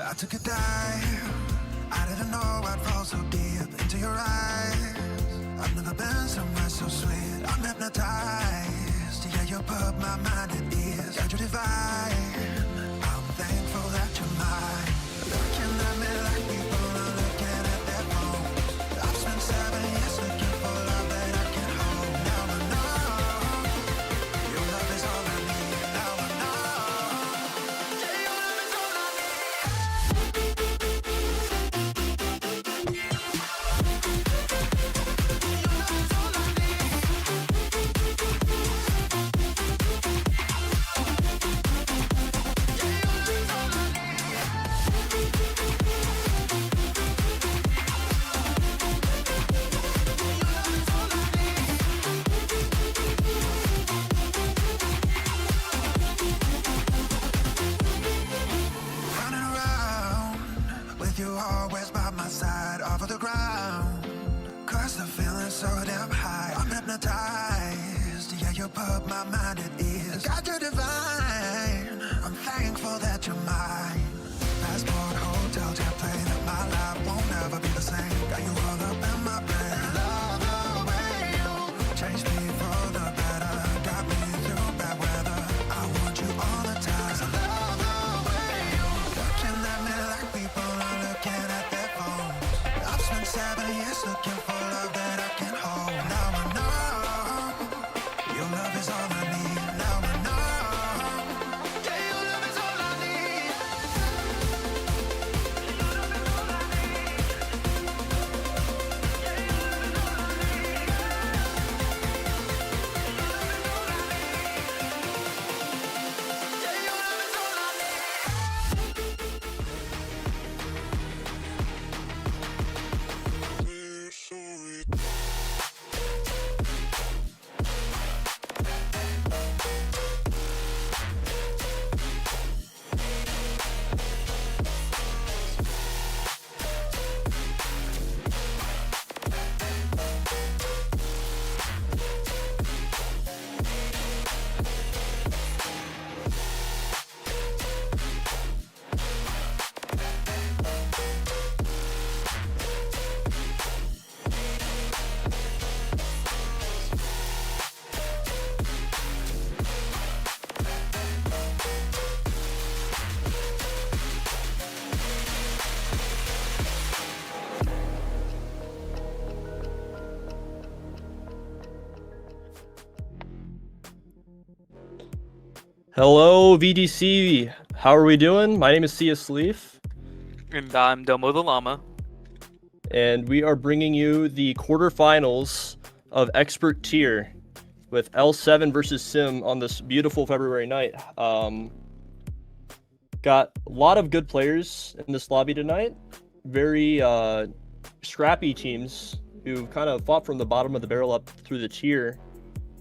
I took a dive. I didn't know I'd fall so deep into your eyes. I've never been somewhere so sweet. I'm hypnotized. Yeah, you put my mind at ease. Got you divine. I'm thankful that you're mine. Looking at me like people are looking at their phones. I've spent 7 years looking for love that I can hold. Now I know your love is all I need. Now I know. Yeah, your love is all I need. Running around with you always by my side, off of the ground. Cause the feeling's so damn high. I'm hypnotized. Yeah, you put my mind at ease. Got you divine. I'm thankful that you're mine. Passport, hotel, jet plane. My life won't ever be the same. Got you all up in my brain. Love the way you changed me for the better. Got me through bad weather. I want you all the time. I love the way you looking at me like people are looking at their phones. I've spent 7 years looking for love that I can hold. Now I know your love is all I need. Now I know, yeah, your love is all I need. Your love is all I need. Yeah, your love is all I need. Your love is all I need. Yeah, your love is all I need. Hello, VDC. How are we doing? My name is CS Leaf, And I'm Domo the Llama. and we are bringing you the quarterfinals of Expert Tier with L7 versus SYM on this beautiful February night. Got a lot of good players in this lobby tonight. Very scrappy teams who kind of fought from the bottom of the barrel up through the tier.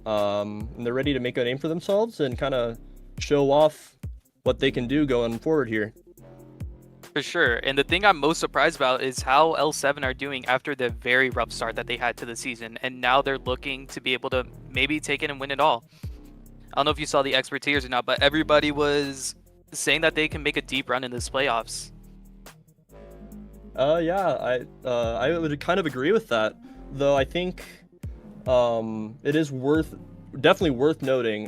And they're ready to make a name for themselves and kind of show off what they can do going forward here. For sure. And the thing I'm most surprised about is how L7 are doing after the very rough start that they had to the season. And now they're looking to be able to maybe take it and win it all. I don't know if you saw the expert tiers or not, but everybody was saying that they can make a deep run in this playoffs. Yeah, I would kind of agree with that. Though I think it is definitely worth noting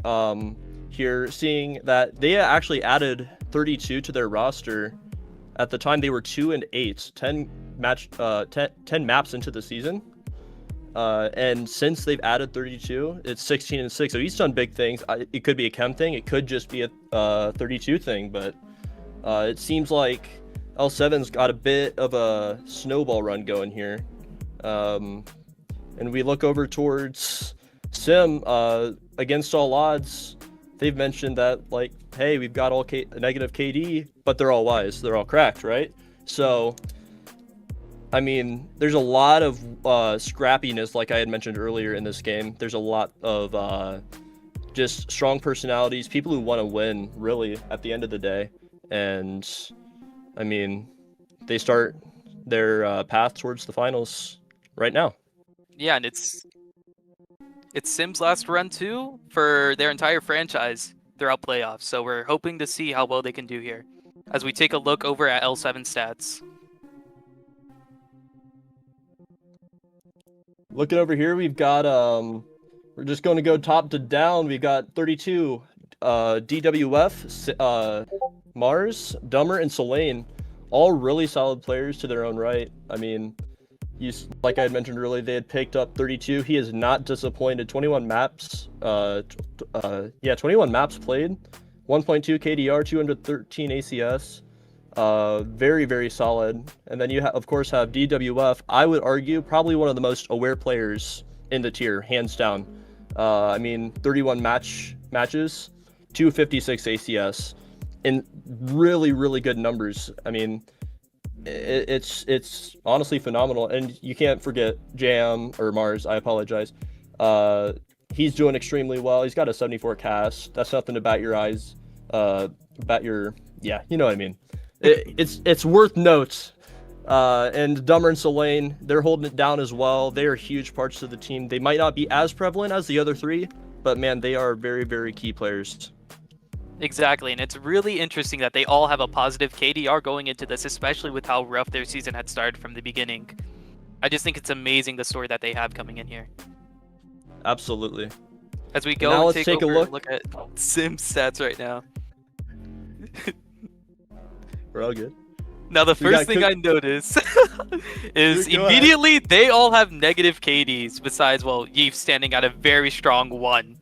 here, seeing that they actually added 32 to their roster. At the time, they were 2-8, 10 maps into the season. And since they've added 32, it's 16-6. So he's done big things. It could be a chem thing. It could just be a 32 thing. But it seems like L7's got a bit of a snowball run going here. And we look over towards SYM, against all odds. They've mentioned that, like, hey, we've got all negative KD, but they're all wise. They're all cracked, right? So, I mean, there's a lot of scrappiness, like I had mentioned earlier in this game. There's a lot of just strong personalities, people who want to win, really, at the end of the day. And, I mean, they start their path towards the finals right now. Yeah, and it's SYM's last run too for their entire franchise throughout playoffs. So we're hoping to see how well they can do here. as we take a look over at L7 stats. Looking over here, we've got we're just going to go top to down. We've got 32 DWF, Mars, Dummer, and Selene, all really solid players to their own right. I mean, like I had mentioned earlier, they had picked up 32. He is not disappointed. 21 maps, 21 maps played, 1.2 KDR, 213 ACS. Very, very solid. And then you of course have DWF. I would argue probably one of the most aware players in the tier, hands down. I mean, 31 matches, 256 ACS, and really, really good numbers. I mean, it's honestly phenomenal. And you can't forget Jam, or Mars, I apologize. He's doing extremely well. He's got a 74 cast. That's nothing to bat your eyes. Yeah, you know what I mean. It's worth note. And Dummer and Selene, they're holding it down as well. They are huge parts of the team. They might not be as prevalent as the other three, but man, they are very, very key players. Exactly, and it's really interesting that they all have a positive KDR going into this, especially with how rough their season had started from the beginning. I just think it's amazing the story that they have coming in here. Absolutely. As we go now and let's take a look at SYM stats right now. We're all good. Now the first thing I notice is immediately they all have negative KDs besides, well, Yeef standing at a very strong 1.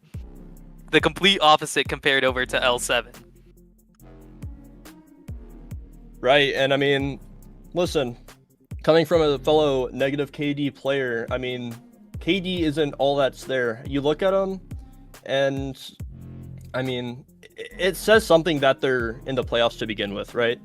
The complete opposite compared over to L7. Right, and I mean, listen, coming from a fellow negative KD player, I mean, KD isn't all that's there. You look at them, and I mean, it says something that they're in the playoffs to begin with, right?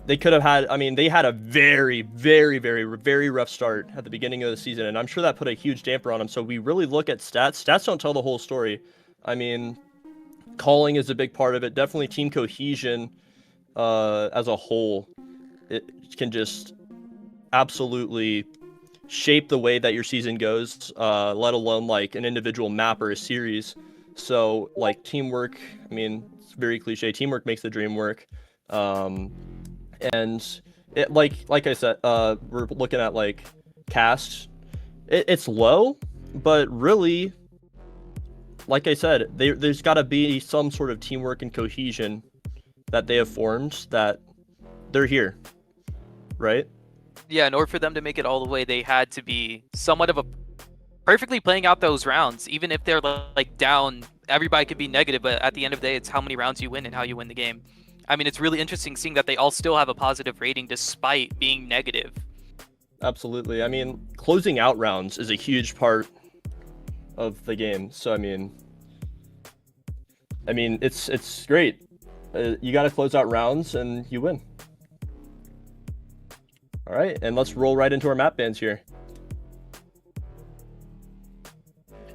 They could have had, I mean, they had a very, very, very, very rough start at the beginning of the season, and I'm sure that put a huge damper on them. So we really look at stats. Stats don't tell the whole story. I mean, calling is a big part of it. Definitely team cohesion as a whole. It can just absolutely shape the way that your season goes, let alone like an individual map or a series. So like teamwork, I mean, it's very cliche. Teamwork makes the dream work. And it, like I said, we're looking at like cast. It's low, but really, like I said, there's got to be some sort of teamwork and cohesion that they have formed that they're here, right? Yeah, in order for them to make it all the way, they had to be somewhat of a perfectly playing out those rounds. Even if they're like down, everybody could be negative, but at the end of the day, it's how many rounds you win and how you win the game. I mean, it's really interesting seeing that they all still have a positive rating despite being negative. Absolutely. I mean, closing out rounds is a huge part of the game. So I mean, it's great. You got to close out rounds and you win. All right, and let's roll right into our map bans here.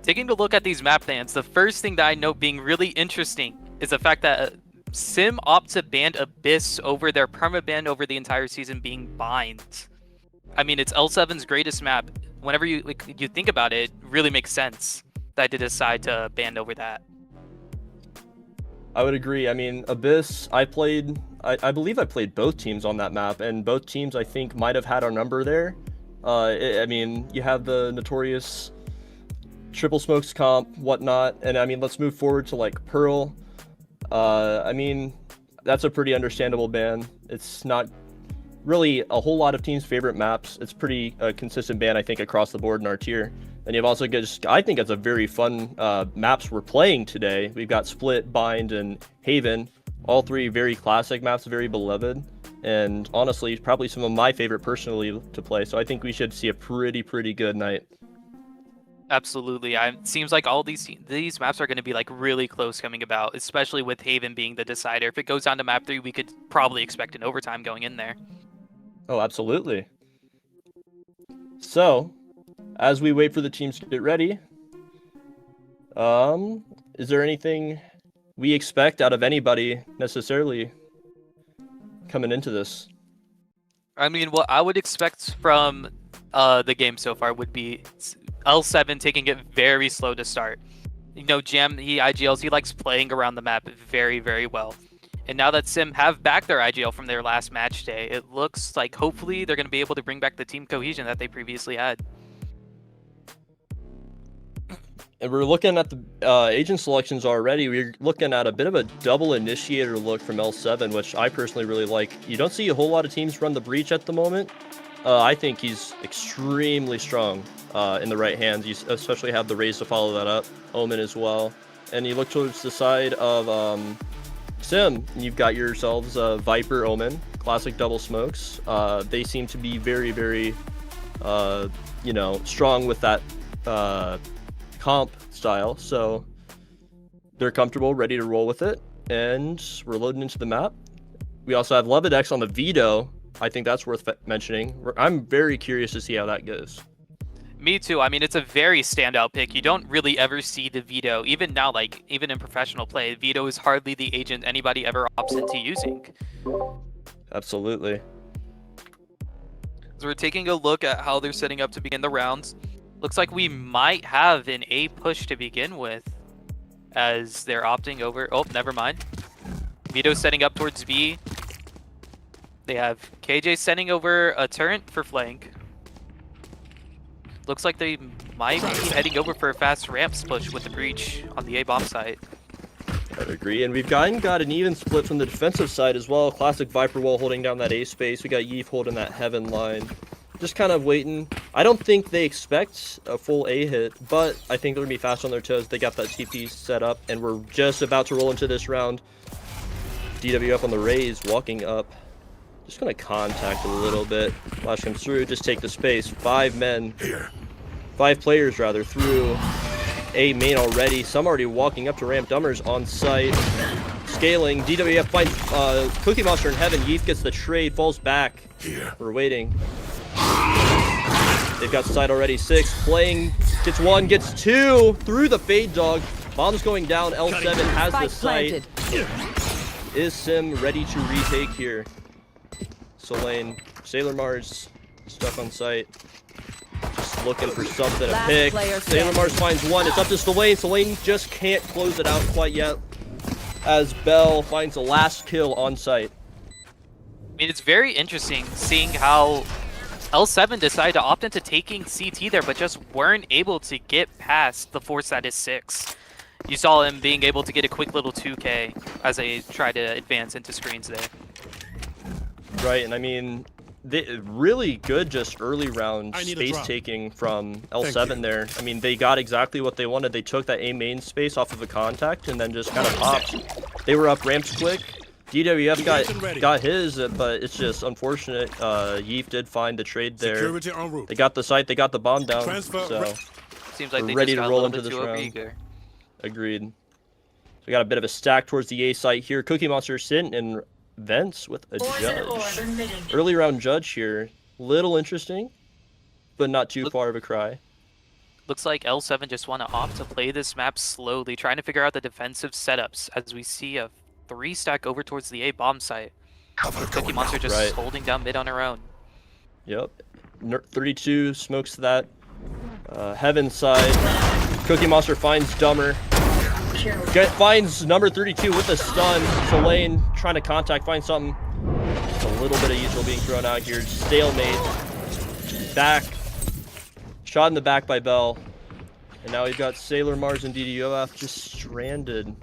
Taking a look at these map bans, the first thing that I note being really interesting is the fact that SYM opt to ban Abyss over their permaban over the entire season being Bind. I mean, it's L7's greatest map. Whenever you think about it, it really makes sense that they decide to ban over that. I would agree. I mean, Abyss, I believe I played both teams on that map, and both teams I think might have had our number there. I mean, you have the notorious triple smokes comp, whatnot, and I mean, let's move forward to like Pearl. I mean, that's a pretty understandable ban. It's not really a whole lot of teams' favorite maps. It's pretty consistent ban, I think, across the board in our tier. And you've also got, I think it's a very fun maps we're playing today. We've got Split, Bind, and Haven. All three very classic maps, very beloved. And honestly, probably some of my favorite personally to play. So I think we should see a pretty good night. Absolutely. It seems like all these maps are going to be like really close coming about, especially with Haven being the decider. If it goes down to map 3, we could probably expect an overtime going in there. Oh, absolutely. So, as we wait for the teams to get ready, is there anything we expect out of anybody necessarily coming into this? I mean, what I would expect from the game so far would be L7 taking it very slow to start. You know, Jam, IGLs, he likes playing around the map very well. And now that SYM have back their IGL from their last match day, it looks like hopefully they're going to be able to bring back the team cohesion that they previously had. And we're looking at the agent selections already. We're looking at a bit of a double initiator look from L7, which I personally really like. You don't see a whole lot of teams run the breach at the moment. I think he's extremely strong in the right hands. You especially have the Raze to follow that up. Omen as well. And you look towards the side of SYM, and you've got yourselves Viper, Omen, classic double smokes. They seem to be very, very, strong with that comp style, so they're comfortable, ready to roll with it, and we're loading into the map. We also have Levidex on the Vito. I think that's worth mentioning. I'm very curious to see how that goes. Me too. I mean, it's a very standout pick. You don't really ever see the Vito, even now, like, even in professional play, Vito is hardly the agent anybody ever opts into using. Absolutely. So we're taking a look at how they're setting up to begin the rounds. Looks like we might have an A push to begin with, as they're opting over. Oh, never mind. Vito's setting up towards B. They have KJ sending over a turret for flank. Looks like they might be heading over for a fast ramps push with the breach on the A bomb site. I'd agree, and we've got an even split from the defensive side as well. Classic Viper wall holding down that A space. We got Yeef holding that Heaven line. Just kind of waiting. I don't think they expect a full A hit, but I think they're going to be fast on their toes. They got that TP set up, and we're just about to roll into this round. DW up on the Raze, walking up. Just going to contact a little bit. Flash comes through, just take the space. 5 players rather, through A main already. Some already walking up to ramp. Dummers on site. Scaling. DWF finds Cookie Monster in Heaven. Yeef gets the trade, falls back. We're waiting. They've got side already. 6 playing, gets 1, gets 2 through the Fade Dog. Bomb's going down. L7 has the site. Is SYM ready to retake here? Solane, Sailor Mars stuck on site. Just looking for something to pick. Sailor Mars finds 1. It's up to Solane. Solane just can't close it out quite yet, as Bell finds the last kill on site. I mean, it's very interesting seeing how L7 decided to opt into taking CT there, but just weren't able to get past the force that is 6. You saw him being able to get a quick little 2K as they try to advance into screens there. Right, and I mean, really good just early round space taking from L7 there. I mean, they got exactly what they wanted. They took that A main space off of a contact and then just kind of popped. They were up ramps quick. DWF got his, but it's just unfortunate. Yeef did find the trade there. They got the site, they got the bomb down, so seems like we're they ready just to got roll a into little this bit too round. overeager. Agreed. So we got a bit of a stack towards the A site here. Cookie Monster sitting in vents with a judge. Early round judge here. Little interesting, but not too far of a cry. Looks like L7 just want to opt to play this map slowly, trying to figure out the defensive setups as we see a 3-stack over towards the A bomb site. Cookie Monster just holding down mid on her own. Yep. 32 smokes that Heaven side. Cookie Monster finds Dummer. Finds number 32 with a stun. Solane trying to contact, find something. It's a little bit of usual being thrown out here. Stalemate. Back. Shot in the back by Bell. And now we've got Sailor Mars and DDOF just stranded.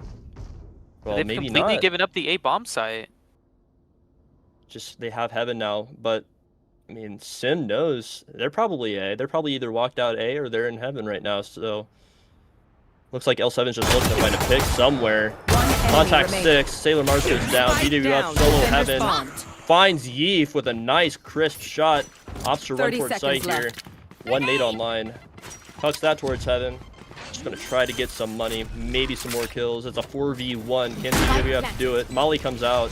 Well, they've maybe completely not. given up the A bomb site. Just they have Heaven now, but I mean, SYM knows they're probably A. They're probably either walked out A or they're in Heaven right now. So looks like L7's just looking to find a pick somewhere. Contact 6. Sailor Mars goes down. DWF solo Heaven finds Yeef with a nice crisp shot. Opts to run towards site here. 1 nade online. Tucks that towards Heaven. Just gonna try to get some money, maybe some more kills. It's a 4v1. Can DWF do it? Molly comes out.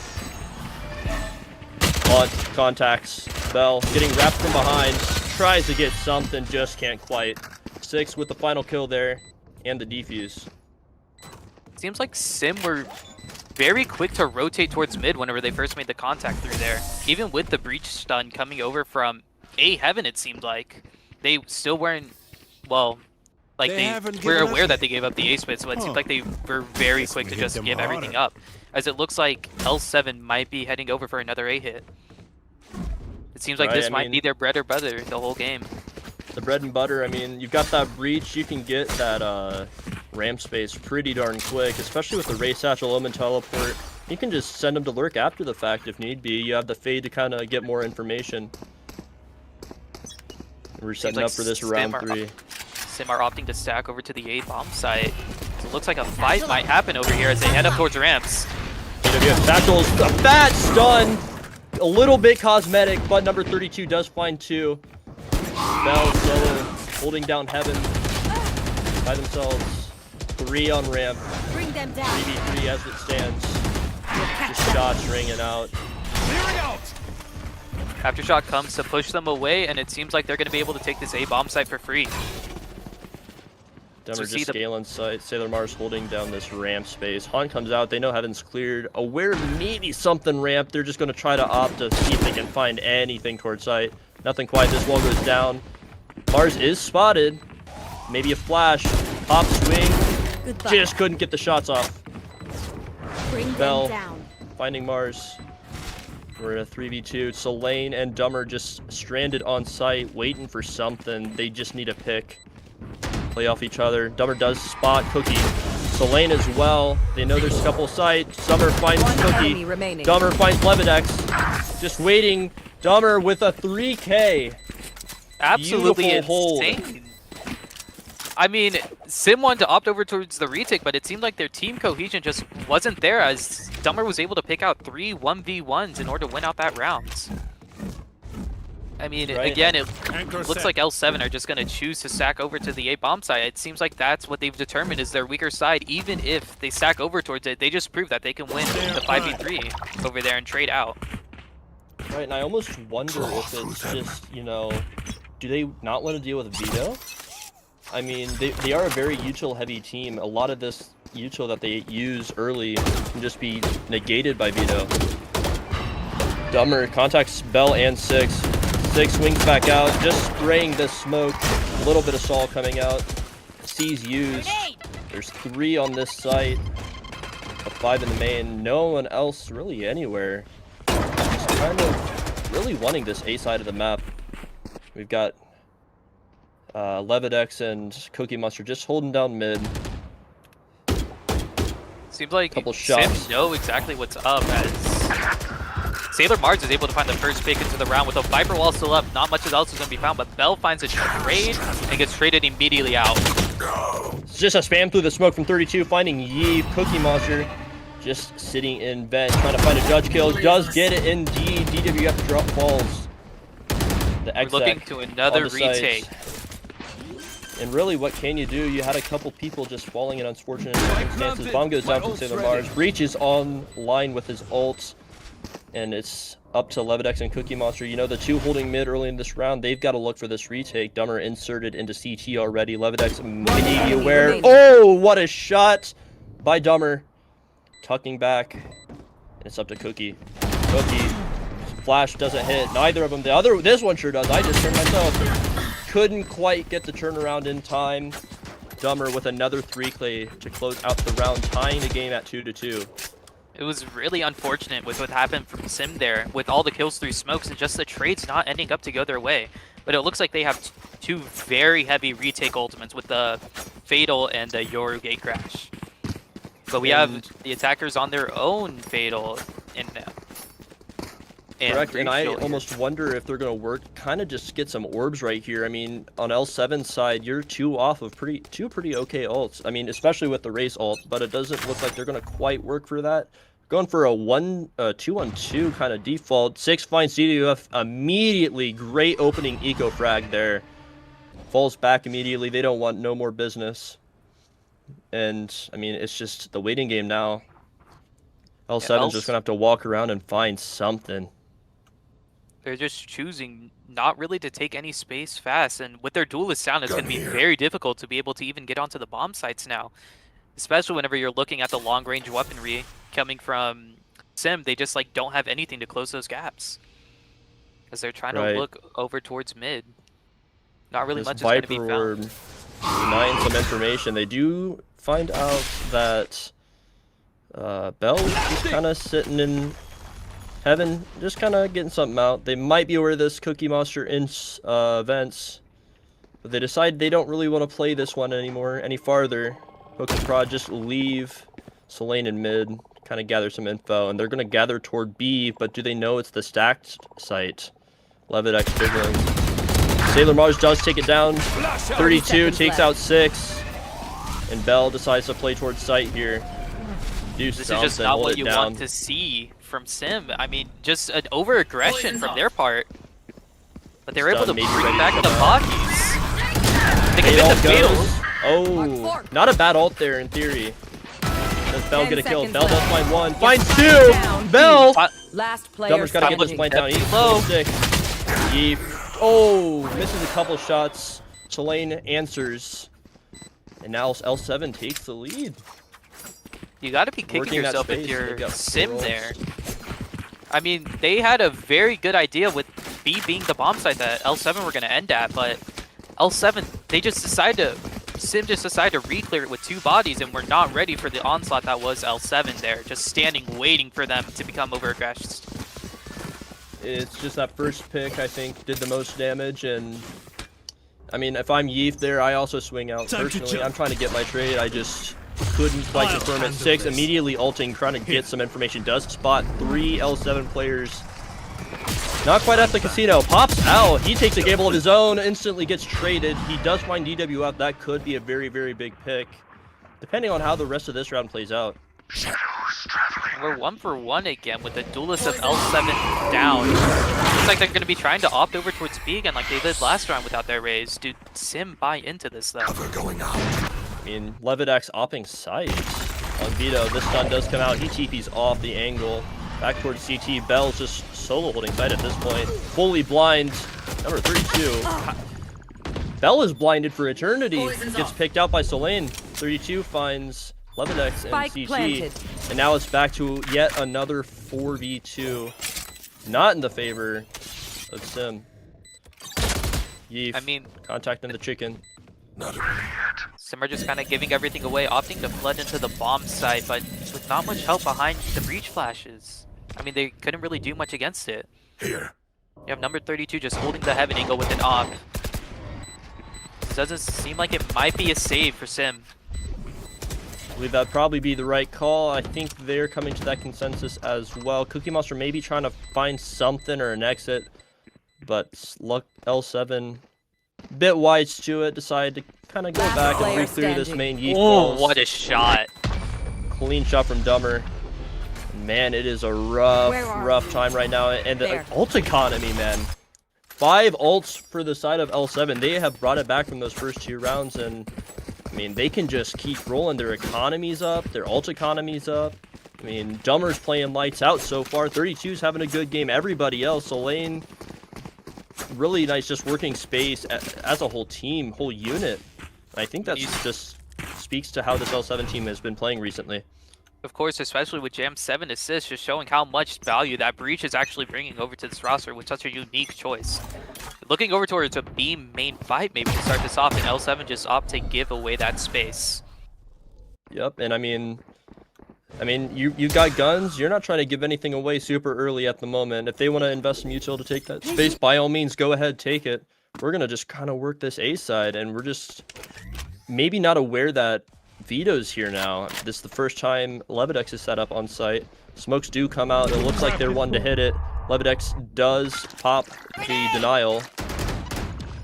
Contacts Bell, getting wrapped from behind. Tries to get something, just can't quite. 6 with the final kill there, and the defuse. Seems like SYM were very quick to rotate towards mid whenever they first made the contact through there. Even with the breach stun coming over from A Heaven, it seemed like they still weren't, well, Like They haven't we're given us aware a- that they gave up the A split, so it seems like they were very Guess quick we to hit just them give everything harder. up. As it looks like L7 might be heading over for another A hit. It seems like Right, this I might mean- be their bread or butter the whole game. The bread and butter, I mean, you've got that breach, you can get that ramp space pretty darn quick, especially with the Ray Satchel Omen teleport. You can just send them to lurk after the fact if need be. You have the fade to kind of get more information. We're setting like up for this SYM round are 3. SYM are opting to stack over to the A bomb site. So it looks like a fight might happen over here as they head up towards ramps. BWF Satchel's a fat stun! A little bit cosmetic, but number 32 does find 2. Bell solo, holding down Heaven by themselves. 3 on ramp. Bring them down. 3v3 as it stands. We'll catch Just them. shots ringing out. Clearing out. Aftershock comes to push them away, and it seems like they're going to be able to take this A bomb site for free. Dummer see just the- scaling sight. Sailor Mars holding down this ramp space. Han comes out. They know Heaven's cleared. Aware maybe something ramp. They're just going to try to opt to see if they can find anything towards sight. Nothing quite. This wall goes down. Mars is spotted. Maybe a flash. Pop swing. Goodbye. Just couldn't get the shots off. Bring Bell. them down. Finding Mars. We're at a 3v2. Solane and Dummer just stranded on site, waiting for something. They just need a pick. Play off each other. Dummer does spot Cookie. Solane as well. They know there's a couple sites. Dummer finds One Cookie. enemy remaining. Dummer finds Levidex. Just waiting. Dummer with a 3K. Absolutely Beautiful hold. insane. I mean, SYM wanted to opt over towards the retake, but it seemed like their team cohesion just wasn't there as Dummer was able to pick out 3 1v1s in order to win out that round. I mean, Right. again, it Anchor looks set. like L7 are just going to choose to stack over to the A bomb side. It seems like that's what they've determined is their weaker side. Even if they stack over towards it, they just prove that they can win the 5v3 over there and trade out. Right, and I almost wonder if it's just, you know, do they not want to deal with Vito? I mean, they are a very util-heavy team. A lot of this util that they use early can just be negated by Vito. Dummer contacts Bell and Six. Six swings back out, just spraying the smoke. A little bit of Sol coming out. C's used. There's 3 on this site. A 5 in the main. No one else really anywhere. Just kind of really wanting this A side of the map. We've got Levidex and Cookie Monster just holding down mid. Seems like Couple SYM shots. know exactly what's up as Sailor Mars is able to find the first pick into the round with a Viper wall still up. Not much else is going to be found, but Bell finds a trade and gets traded immediately out. It's just a spam through the smoke from 32, finding Yee. Cookie Monster just sitting in vent, trying to find a judge kill. Does get it indeed. DWF drop falls. The We're exec looking to on another the site. retake. And really, what can you do? You had a couple people just falling in unfortunate circumstances. Bomb goes down from Sailor Mars. Breach is on line with his ults. And it's up to Levidex and Cookie Monster. You know, the 2 holding mid early in this round, they've got to look for this retake. Dummer inserted into CT already. Levidex maybe aware. remaining. Oh, what a shot by Dummer. Tucking back. And it's up to Cookie. Cookie. Flash doesn't hit. Neither of them. This one sure does. I just turned myself. Couldn't quite get the turnaround in time. Dummer with another 3K to close out the round, tying the game at 2-2. It was really unfortunate with what happened from SYM there, with all the kills through smokes and just the trades not ending up to go their way. But it looks like they have 2 very heavy retake ultimates with the Fatal and the Yoru Gate Crash. But we have the attackers on their own Fatal and Correct, and I Shield here. almost wonder if they're going to work, kind of just get some orbs right here. I mean, on L7's side, you're 2 off of two pretty okay ults. I mean, especially with the race ult, but it doesn't look like they're going to quite work for that. Going for a 2-on-2 kind of default. 6 finds DWF immediately. Great opening eco frag there. Falls back immediately. They don't want no more business. And, I mean, it's just the waiting game now. L7's just going to have to walk around and find something. They're just choosing not really to take any space fast, and with their duelist sound, it's going to be very difficult to be able to even get onto the bomb sites now. Especially whenever you're looking at the long-range weaponry coming from SYM, they just like don't have anything to close those gaps. As they're trying Right. to look over towards mid. Not really This much is going to be Viper found. orb denying some information. They do find out that Bell is just kind of sitting in heaven, just kind of getting something out. They might be aware of this Cookie Monster events, but they decide they don't really want to play this one anymore any farther. Hook and Prod just leave Selene in mid, kind of gather some info, and they're going to gather toward B, but do they know it's the stacked site? Levidex fiddling. Sailor Mars does take it down. 32 takes out 6, and Bell decides to play towards site here. This is just not what you want to see from SYM. I mean, just an over-aggression from their part. But they're able to bring back the bodies. They can get the fatal. Oh, not a bad ult there in theory. Does Bell get a kill? Bell does find one. Finds two! Bell! Last player. Dummer's got to get this plant down. He's low. Oh, misses a couple shots. Selene answers. And now L7 takes the lead. You got to be kicking yourself if you're SYM there. I mean, they had a very good idea with B being the bomb site that L7 were going to end at, but L7, SYM just decided to re-clear it with 2 bodies, and we're not ready for the onslaught that was L7 there, just standing waiting for them to become over-aggressed. It's just that first pick, I think, did the most damage, and I mean, if I'm Yeef there, I also swing out. Personally, I'm trying to get my trade. I just couldn't quite confirm at 6. Immediately ulting, trying to get some information. Does spot 3 L7 players. Not quite at the casino. Pops out. He takes a gamble of his own. Instantly gets traded. He does find DW out. That could be a very, very big pick, depending on how the rest of this round plays out. We're 1 for 1 again with the duelist of L7 down. Looks like they're going to be trying to opt over towards B again like they did last round without their raise. Dude, SYM buy into this though. I mean, Levidex opping sight on Vito. This stun does come out. He TP's off the angle. Back towards CT. Bell's just solo holding sight at this point. Fully blind. Number 32. Bell is blinded for eternity. Gets picked out by Selene. 32 finds Levidex and CT. Planted. And now it's back to yet another 4v2. Not in the favor of SYM. Yeef. I mean, contacting the chicken. SYM are just kind of giving everything away, opting to flood into the bomb site, but with not much help behind the breach flashes. I mean, they couldn't really do much against it. Here. You have number 32 just holding the heaven angle with an op. This doesn't seem like it might be a save for SYM. I believe that'd probably be the right call. I think they're coming to that consensus as well. Cookie Monster may be trying to find something or an exit, but luck L7, bit wise to it, decided to kind of go back and break through this main Yeet. Oh, what a shot. Clean shot from Dummer. Man, it is a rough time right now. And the ult economy, man. 5 ults for the side of L7. They have brought it back from those first 2 rounds, and I mean, they can just keep rolling. Their economy's up, their ult economy's up. I mean, Dummer's playing lights out so far. 32's having a good game. Everybody else, Selene, really nice, just working space as a whole team, whole unit. And I think that just speaks to how this L7 team has been playing recently. Of course, especially with Jam's 7 assists, just showing how much value that Breach is actually bringing over to this roster with such a unique choice. Looking over towards a B main fight maybe to start this off, and L7 just opt to give away that space. Yep, and I mean, you got guns. You're not trying to give anything away super early at the moment. If they want to invest in util to take that space, by all means, go ahead, take it. We're going to just kind of work this A side, and we're just maybe not aware that Vito's here now. This is the first time Levidex is set up on site. Smokes do come out. It looks like they're one to hit it. Levidex does pop the denial.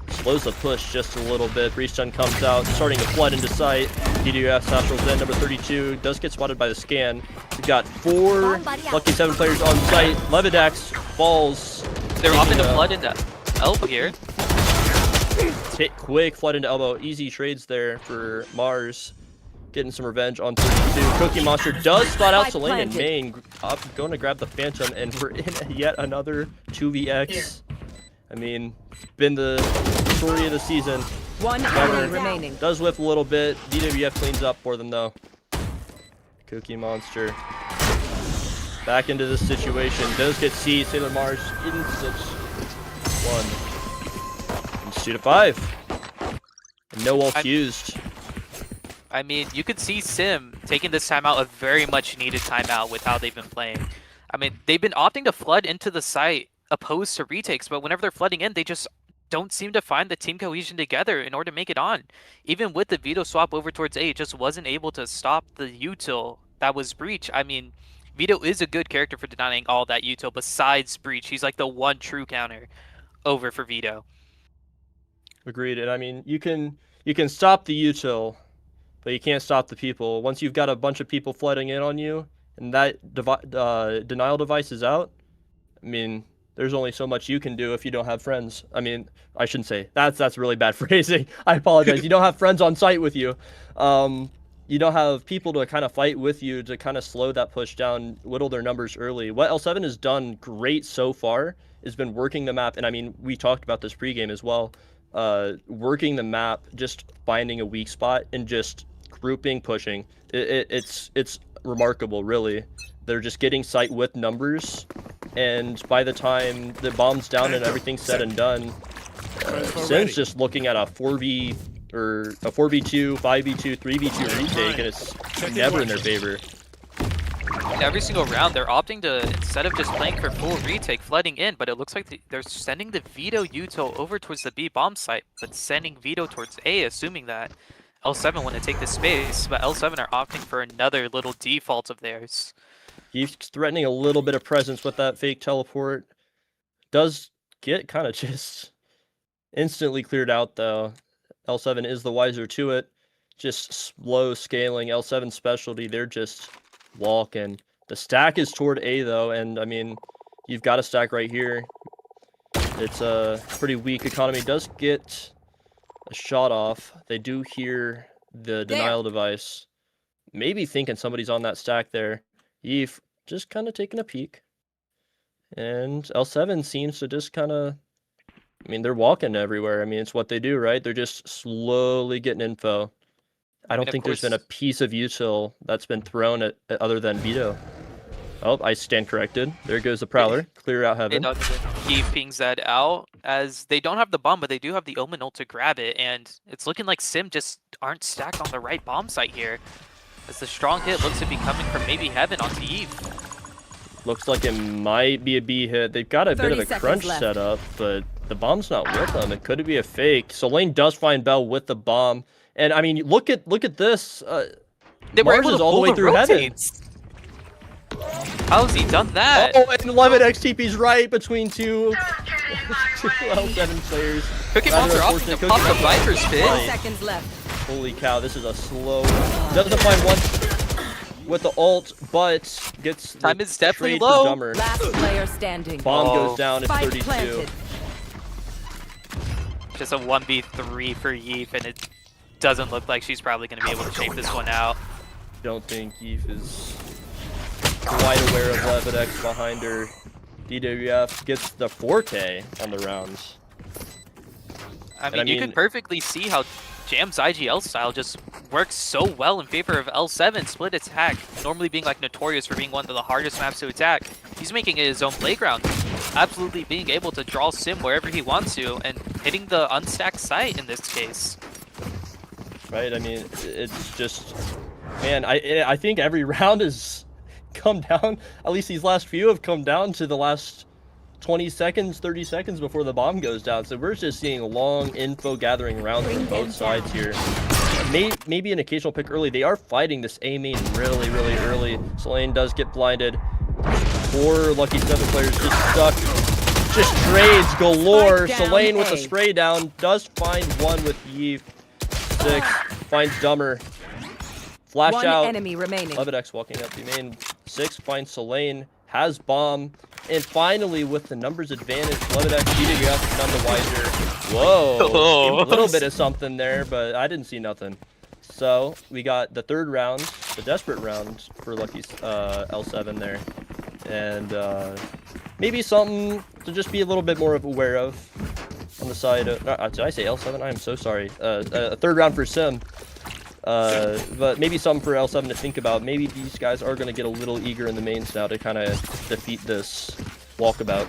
Slows the push just a little bit. Breach stun comes out, starting to flood into sight. DDF Sastral's in. Number 32 does get spotted by the scan. We've got 4 lucky 7 players on site. Levidex falls. They're opting to flood into elbow here. Quick flood into elbow. Easy trades there for Mars. Getting some revenge on 32. Cookie Monster does spot out Selene and main. Going to grab the Phantom, and we're in yet another 2vx. I mean, been the story of the season. 1 enemy remaining. Does whiff a little bit. DWF cleans up for them, though. Cookie Monster. Back into this situation. Does get C. Sailor Mars in 6-1. And 2-5. No ult used. I mean, you could see SYM taking this timeout, a very much needed timeout with how they've been playing. I mean, they've been opting to flood into the site opposed to retakes, but whenever they're flooding in, they just don't seem to find the team cohesion together in order to make it on. Even with the veto swap over towards A, it just wasn't able to stop the util that was Breach. I mean, Vito is a good character for denying all that util besides Breach. He's like the one true counter over for Vito. Agreed. And I mean, you can stop the util, but you can't stop the people. Once you've got a bunch of people flooding in on you, and that denial device is out, I mean, there's only so much you can do if you don't have friends. I mean, I shouldn't say that's really bad phrasing. I apologize. You don't have friends on site with you. You don't have people to kind of fight with you to kind of slow that push down, whittle their numbers early. What L7 has done great so far has been working the map, and I mean, we talked about this pregame as well. Working the map, just finding a weak spot and just grouping, pushing. It's remarkable, really. They're just getting sight with numbers, and by the time the bomb's down and everything's said and done, SYM's just looking at a 4v or a 4v2, 5v2, 3v2 retake, and it's never in their favor. Every single round, they're opting to, instead of just playing for full retake, flooding in, but it looks like they're sending the Vito util over towards the B bomb site, but sending Vito towards A, assuming that L7 want to take the space, but L7 are opting for another little default of theirs. He's threatening a little bit of presence with that fake teleport. Does get kind of just instantly cleared out, though. L7 is the wiser to it. Just slow scaling. L7 specialty, they're just walking. The stack is toward A, though, and I mean, you've got a stack right here. It's a pretty weak economy. Does get a shot off. They do hear the denial device. Maybe thinking somebody's on that stack there. Eve just kind of taking a peek. And L7 seems to just kind of, I mean, they're walking everywhere. I mean, it's what they do, right? They're just slowly getting info. I don't think there's been a piece of util that's been thrown at other than Vito. Oh, I stand corrected. There goes the Prowler. Clear out heaven. He pings that out, as they don't have the bomb, but they do have the Omen ult to grab it, and it's looking like SYM just aren't stacked on the right bomb site here, as the strong hit looks to be coming from maybe heaven onto Eve. Looks like it might be a B hit. They've got a bit of a crunch set up, but the bomb's not with them. It could be a fake. Solane does find Bell with the bomb. And I mean, look at this. They were Mars able is to all the way through heaven. How's he done that? Oh, and 11x TP's right between two L7 players. Cookie Monster opting to pop the Viper spin. 10 seconds left. Holy cow, this is a slow. Doesn't find one with the ult, but gets the time is definitely trade low. for Dumber. Last player standing. Bomb goes down at Spike 32. planted. Just a 1v3 for Yeef, and it doesn't look like she's probably going to be able to shape this one out. Don't think Eve is quite aware of Levidex behind her. DWF gets the 4K on the rounds. I mean, you could perfectly see how Jam's IGL style just works so well in favor of L7. Split attack, normally being like notorious for being one of the hardest maps to attack. He's making it his own playground. Absolutely being able to draw SYM wherever he wants to and hitting the unstacked site in this case. Right, I mean, it's just, man, I think every round has come down, at least these last few have come down to the last 20 seconds, 30 seconds before the bomb goes down. So we're just seeing long info gathering rounds from both sides here. Maybe an occasional pick early. They are fighting this A main really early. Solane does get blinded. 4 lucky 7 players just stuck. Just trades galore. Solane with the spray down. Does find one with Eve. 6. Finds Dumber. Flash One out. enemy remaining. Levidex walking up the main. 6 finds Solane. Has bomb. And finally, with the numbers advantage, Levidex DWF none the wiser. Whoa. A little bit of something there, but I didn't see nothing. So we got the third round, the desperate round for Lucky L7 there. And maybe something to just be a little bit more aware of on the side of... did I say L7? I am so sorry. A third round for SYM. But maybe something for L7 to think about. Maybe these guys are going to get a little eager in the mains now to kind of defeat this walkabout.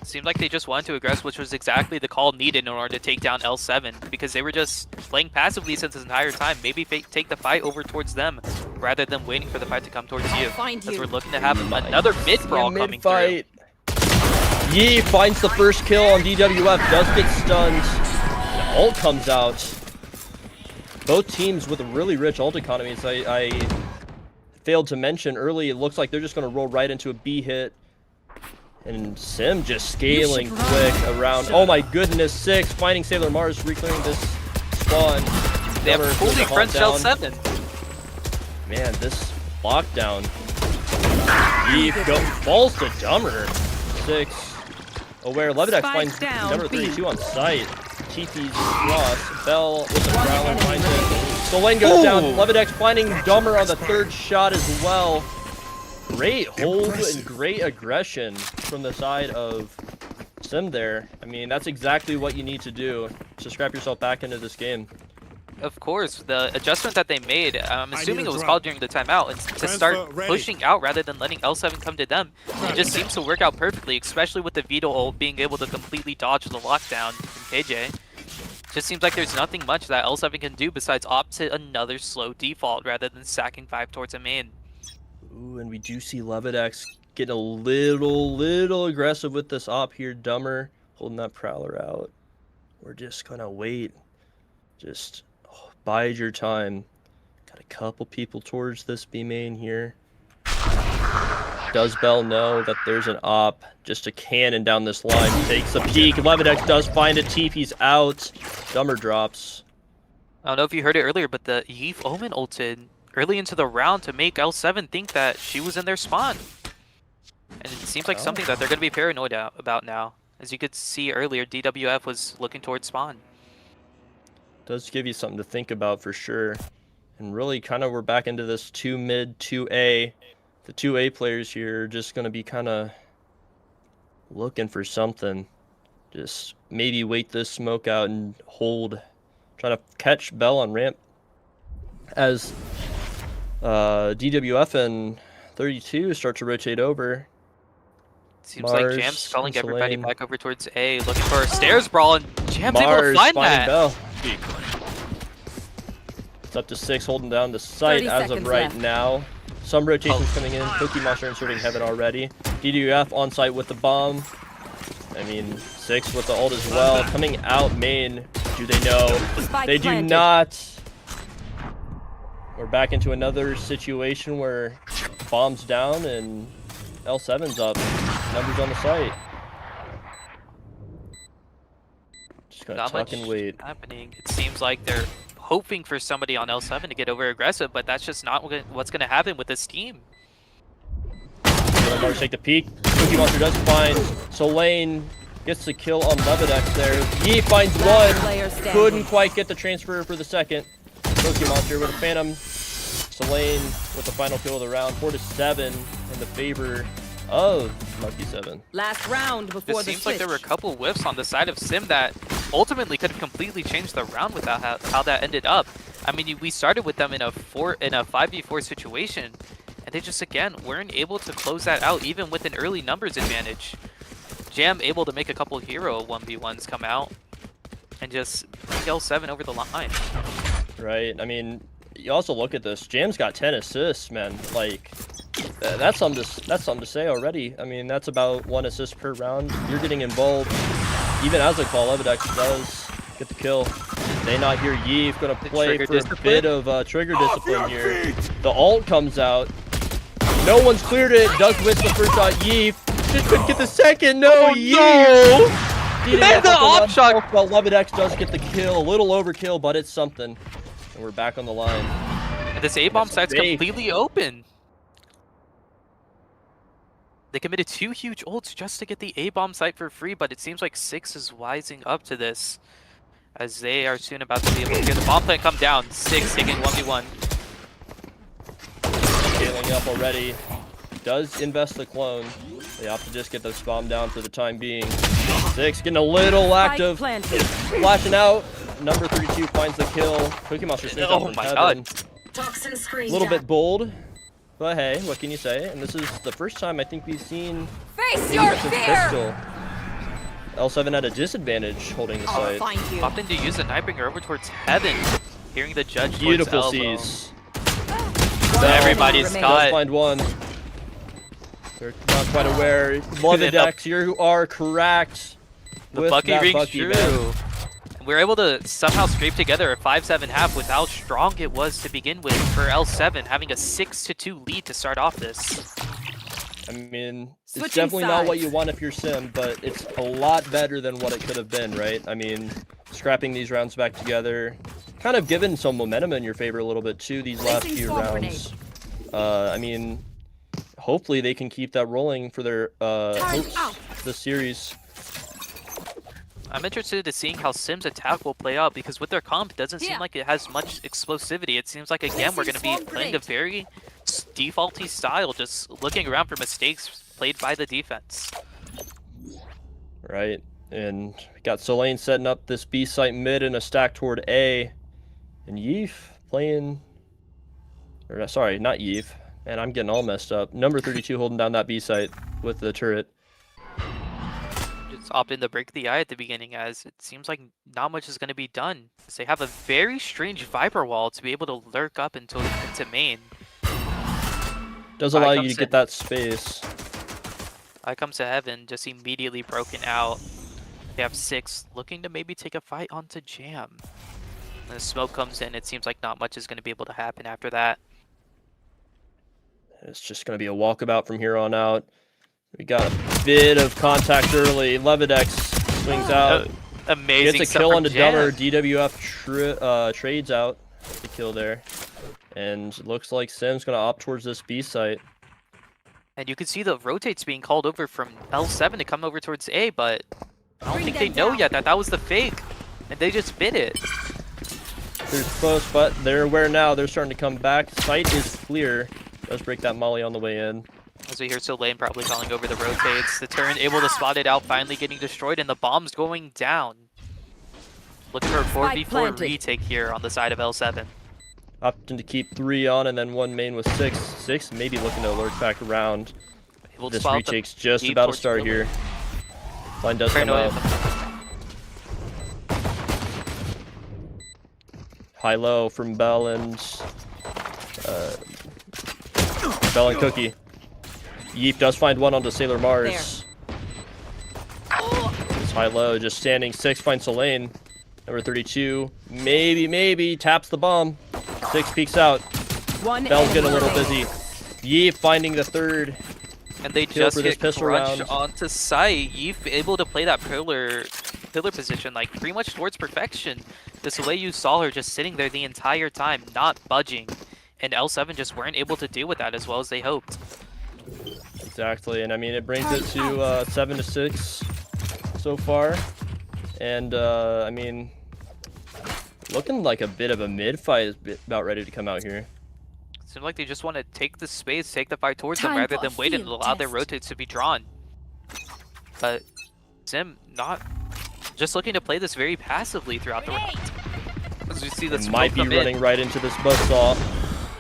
Seemed like they just wanted to aggress, which was exactly the call needed in order to take down L7, because they were just playing passively since this entire time. Maybe take the fight over towards them rather than waiting for the fight to come towards you. As we're looking to have another mid brawl coming through. Yee finds the first kill on DWF, does get stunned. And ult comes out. Both teams with really rich ult economies. I failed to mention early, it looks like they're just going to roll right into a B hit. And SYM just scaling quick around. Oh my goodness, 6 finding Sailor Mars, reclearing this spawn. They have fully French L7. Man, this lockdown. Yee falls to Dummer. 6 aware. Levidex finds number 32 on site. TP's cross. Bell with the Prowler finds it. So lane goes down. Levidex finding Dummer on the 3rd shot as well. Great hold and great aggression from the side of SYM there. I mean, that's exactly what you need to do to scrap yourself back into this game. Of course, the adjustment that they made, I'm assuming it was called during the timeout, and to start pushing out rather than letting L7 come to them. It just seems to work out perfectly, especially with the Vito ult being able to completely dodge the lockdown from KJ. Just seems like there's nothing much that L7 can do besides opt to another slow default rather than sacking 5 towards a main. Ooh, and we do see Levidex getting a little aggressive with this op here. Dummer holding that Prowler out. We're just gonna wait. Just bide your time. Got a couple people towards this B main here. Does Bell know that there's an op? Just a cannon down this line. Takes a peek. Levidex does find a TP's out. Dummer drops. I don't know if you heard it earlier, but the Yeef Omen ulted early into the round to make L7 think that she was in their spawn. And it seems like something that they're going to be paranoid about now. As you could see earlier, DWF was looking towards spawn. Does give you something to think about for sure. And really kind of we're back into this 2 mid, 2A. The 2A players here are just going to be kind of looking for something. Just maybe wait this smoke out and hold. Try to catch Bell on ramp. As DWF and 32 start to rotate over. Seems like Jam's calling everybody back over towards A, looking for a stairs brawl, and Jam's able to find that. Bell. It's up to 6, holding down the site as of right now. Some rotations coming in. Cookie Monster inserting Heaven already. DWF on site with the bomb. I mean, 6 with the ult as well. Coming out main. Do they know? They do not. We're back into another situation where bomb's down and L7's up. Numbers on the site. Just gonna tuck and wait. Happening. It seems like they're hoping for somebody on L7 to get over aggressive, but that's just not what's going to happen with this team. Mars take the peek. Cookie Monster does find Solane. Gets the kill on Levidex there. He finds one. Couldn't quite get the transfer for the second. Cookie Monster with a Phantom. Solane with the final kill of the round. 4-7 in the favor of Monkey 7. Last round before the switch. It seems like there were a couple whiffs on the side of SYM that ultimately could have completely changed the round without how that ended up. I mean, we started with them in a 5v4 situation, and they just again weren't able to close that out even with an early numbers advantage. Jam able to make a couple hero 1v1s come out and just kill 7 over the line. Right. I mean, you also look at this. Jam's got 10 assists, man. Like, that's something to say already. I mean, that's about 1 assist per round. You're getting involved. Even as a call, Levidex does get the kill. They not hear Yeef. Gonna play for a bit of trigger discipline here. The ult comes out. No one's cleared it. Does miss the first shot. Yeef just couldn't get the second. No, Yeef. And the op shot. Well, Levidex does get the kill. A little overkill, but it's something. And we're back on the line. And this A-bomb site's completely open. They committed 2 huge ults just to get the A-bomb site for free, but it seems like 6 is wising up to this, as they are soon about to be able to get the bomb plant come down. 6 taking 1v1. Scaling up already. Does invest the clone. They opt to just get this bomb down for the time being. 6 getting a little active. Flashing out. Number 32 finds the kill. Cookie Monster sneaks up from Heaven. A little bit bold. But hey, what can you say? And this is the first time I think we've seen Face your fear! pistol L7 at a disadvantage holding the I'll site. find you. Opting to use the Nightbringer over towards Heaven. Hearing the judge Beautiful towards elbow. C's. Everybody's Does Does got find one. They're not quite aware. Blackjacks, you are correct. the with Bucky that rings Bucky, true. man. We were able to somehow scrape together a 5-7 half with how strong it was to begin with for L7, having a 6-2 lead to start off this. I mean, it's Switching definitely not what sides. you want if you're SYM, but it's a lot better than what it could have been, right? I mean, scrapping these rounds back together, kind of given some momentum in your favor a little bit too these last Placing few swarm rounds. I mean, hopefully they can keep that rolling for their the series. I'm interested in seeing how SYM's attack will play out because with their comp, it doesn't seem like it has much explosivity. It seems like, again, we're going to be playing a very defaulty style, just looking around for mistakes played by the defense. Right, and we got Solane setting up this B site mid in a stack toward A, and Yeef playing, or sorry, not Yeef. Man, I'm getting all messed up. Number 32 holding down that B site with the turret. Just opting to break the eye at the beginning, as it seems like not much is going to be done. They have a very strange Viper wall to be able to lurk up into main. Does allow you comes to get in. that space. I comes to Heaven, just immediately broken out. They have 6, looking to maybe take a fight onto Jam. When the smoke comes in, it seems like not much is going to be able to happen after that. It's just going to be a walkabout from here on out. We got a bit of contact early. Levidex swings out. Amazing Gets a stuff kill from onto Jam. Dummer. DWF trades out the kill there. And looks like SYM's going to opt towards this B site. And you can see the rotates being called over from L7 to come over towards A, but I don't Bring think they them know down. yet that that was the fake. And they just bit it. They're close, but they're aware now. They're starting to come back. Site is clear. Does break that molly on the way in. As we hear Solane probably calling over the rotates. The turn able to spot it out, finally getting destroyed, and the bomb's going down. Looking for a Spike 4v4 planted. retake here on the side of L7. Opting to keep 3 on and then 1 main with 6. 6 maybe looking to lurk back around. Able to This spot out the retake's just deep about to towards start pillar. here. Line does come Paranoia. out. High-low from Bell and Cookie. Yeep does find one onto Sailor Mars. It's high-low, just standing 6, finds Solane. Number 32, maybe taps the bomb. 6 peeks out. One Bell's getting a enemy little remaining. busy. Yeep finding the 3rd. And they Kill just for this get pistol crushed round. onto site. Yeef able to play that pillar position like pretty much towards perfection. Just the way you saw her just sitting there the entire time, not budging. And L7 just weren't able to deal with that as well as they hoped. Exactly, and I mean, it brings it to 7-6 so far. And, I mean, looking like a bit of a mid-fight is about ready to come out here. Seems like they just want to take the space, take the fight towards them Time rather for a than wait and field allow their test. rotates to be drawn. But SYM not just looking to play this very passively throughout the round. As we see the It smoke might be come running in. right into this buzzsaw.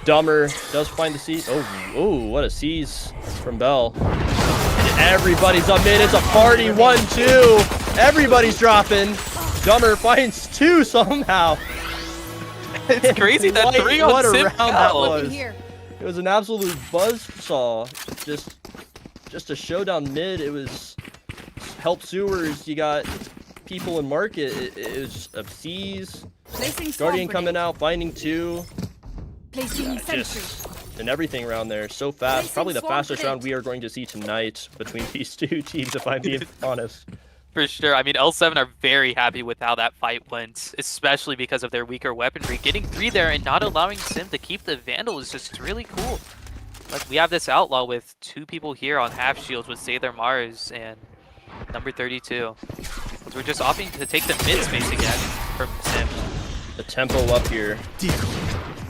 Dummer does find the seize. Oh, what a seize from Bell. And everybody's up mid. It's a party. 1-2. Everybody's dropping. Dummer finds 2 somehow. It's crazy that What- 3 on what a SYM round that fell. was. It was an absolute buzzsaw. Just a showdown mid. It was help sewers. You got people in market. It was a seize. Placing swarm Guardian coming grenade. out, finding 2. Placing sentry. Just and everything around there so fast. Placing Probably the swarm fastest round grenade. we are going to see tonight between these 2 teams, if I'm being honest. For sure. I mean, L7 are very happy with how that fight went, especially because of their weaker weaponry. Getting 3 there and not allowing SYM to keep the Vandal is just really cool. Like, we have this Outlaw with 2 people here on half shields with Sailor Mars and number 32. So we're just opting to take the mid space again from SYM. The tempo up here.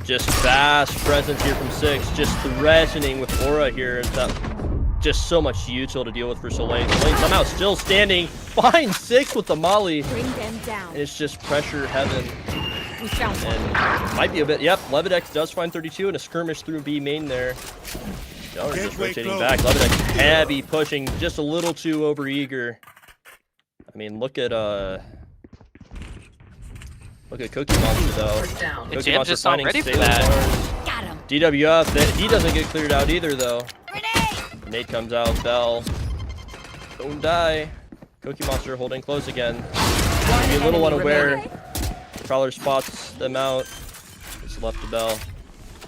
Just fast presence here from 6. Just threatening with aura here. That just so much util to deal with for Solane. Solane somehow still standing behind 6 with the molly. Bring them down. And it's just pressure heaven. We found one. And might be a bit. Yep, Levidex does find 32 and a skirmish through B main there. Y'all are just rotating back. Levidex heavy pushing, just a little too overeager. I I mean, look at Cookie Monster though. Cookie Jam's Monster just not finding ready for Sailor that. Mars. Got him. DWF, he doesn't get cleared out either though. Grenade. Nate comes out, Bell. Don't die. Cookie Monster holding close again. Maybe a little unaware. Prowler spots them out. It's left to Bell.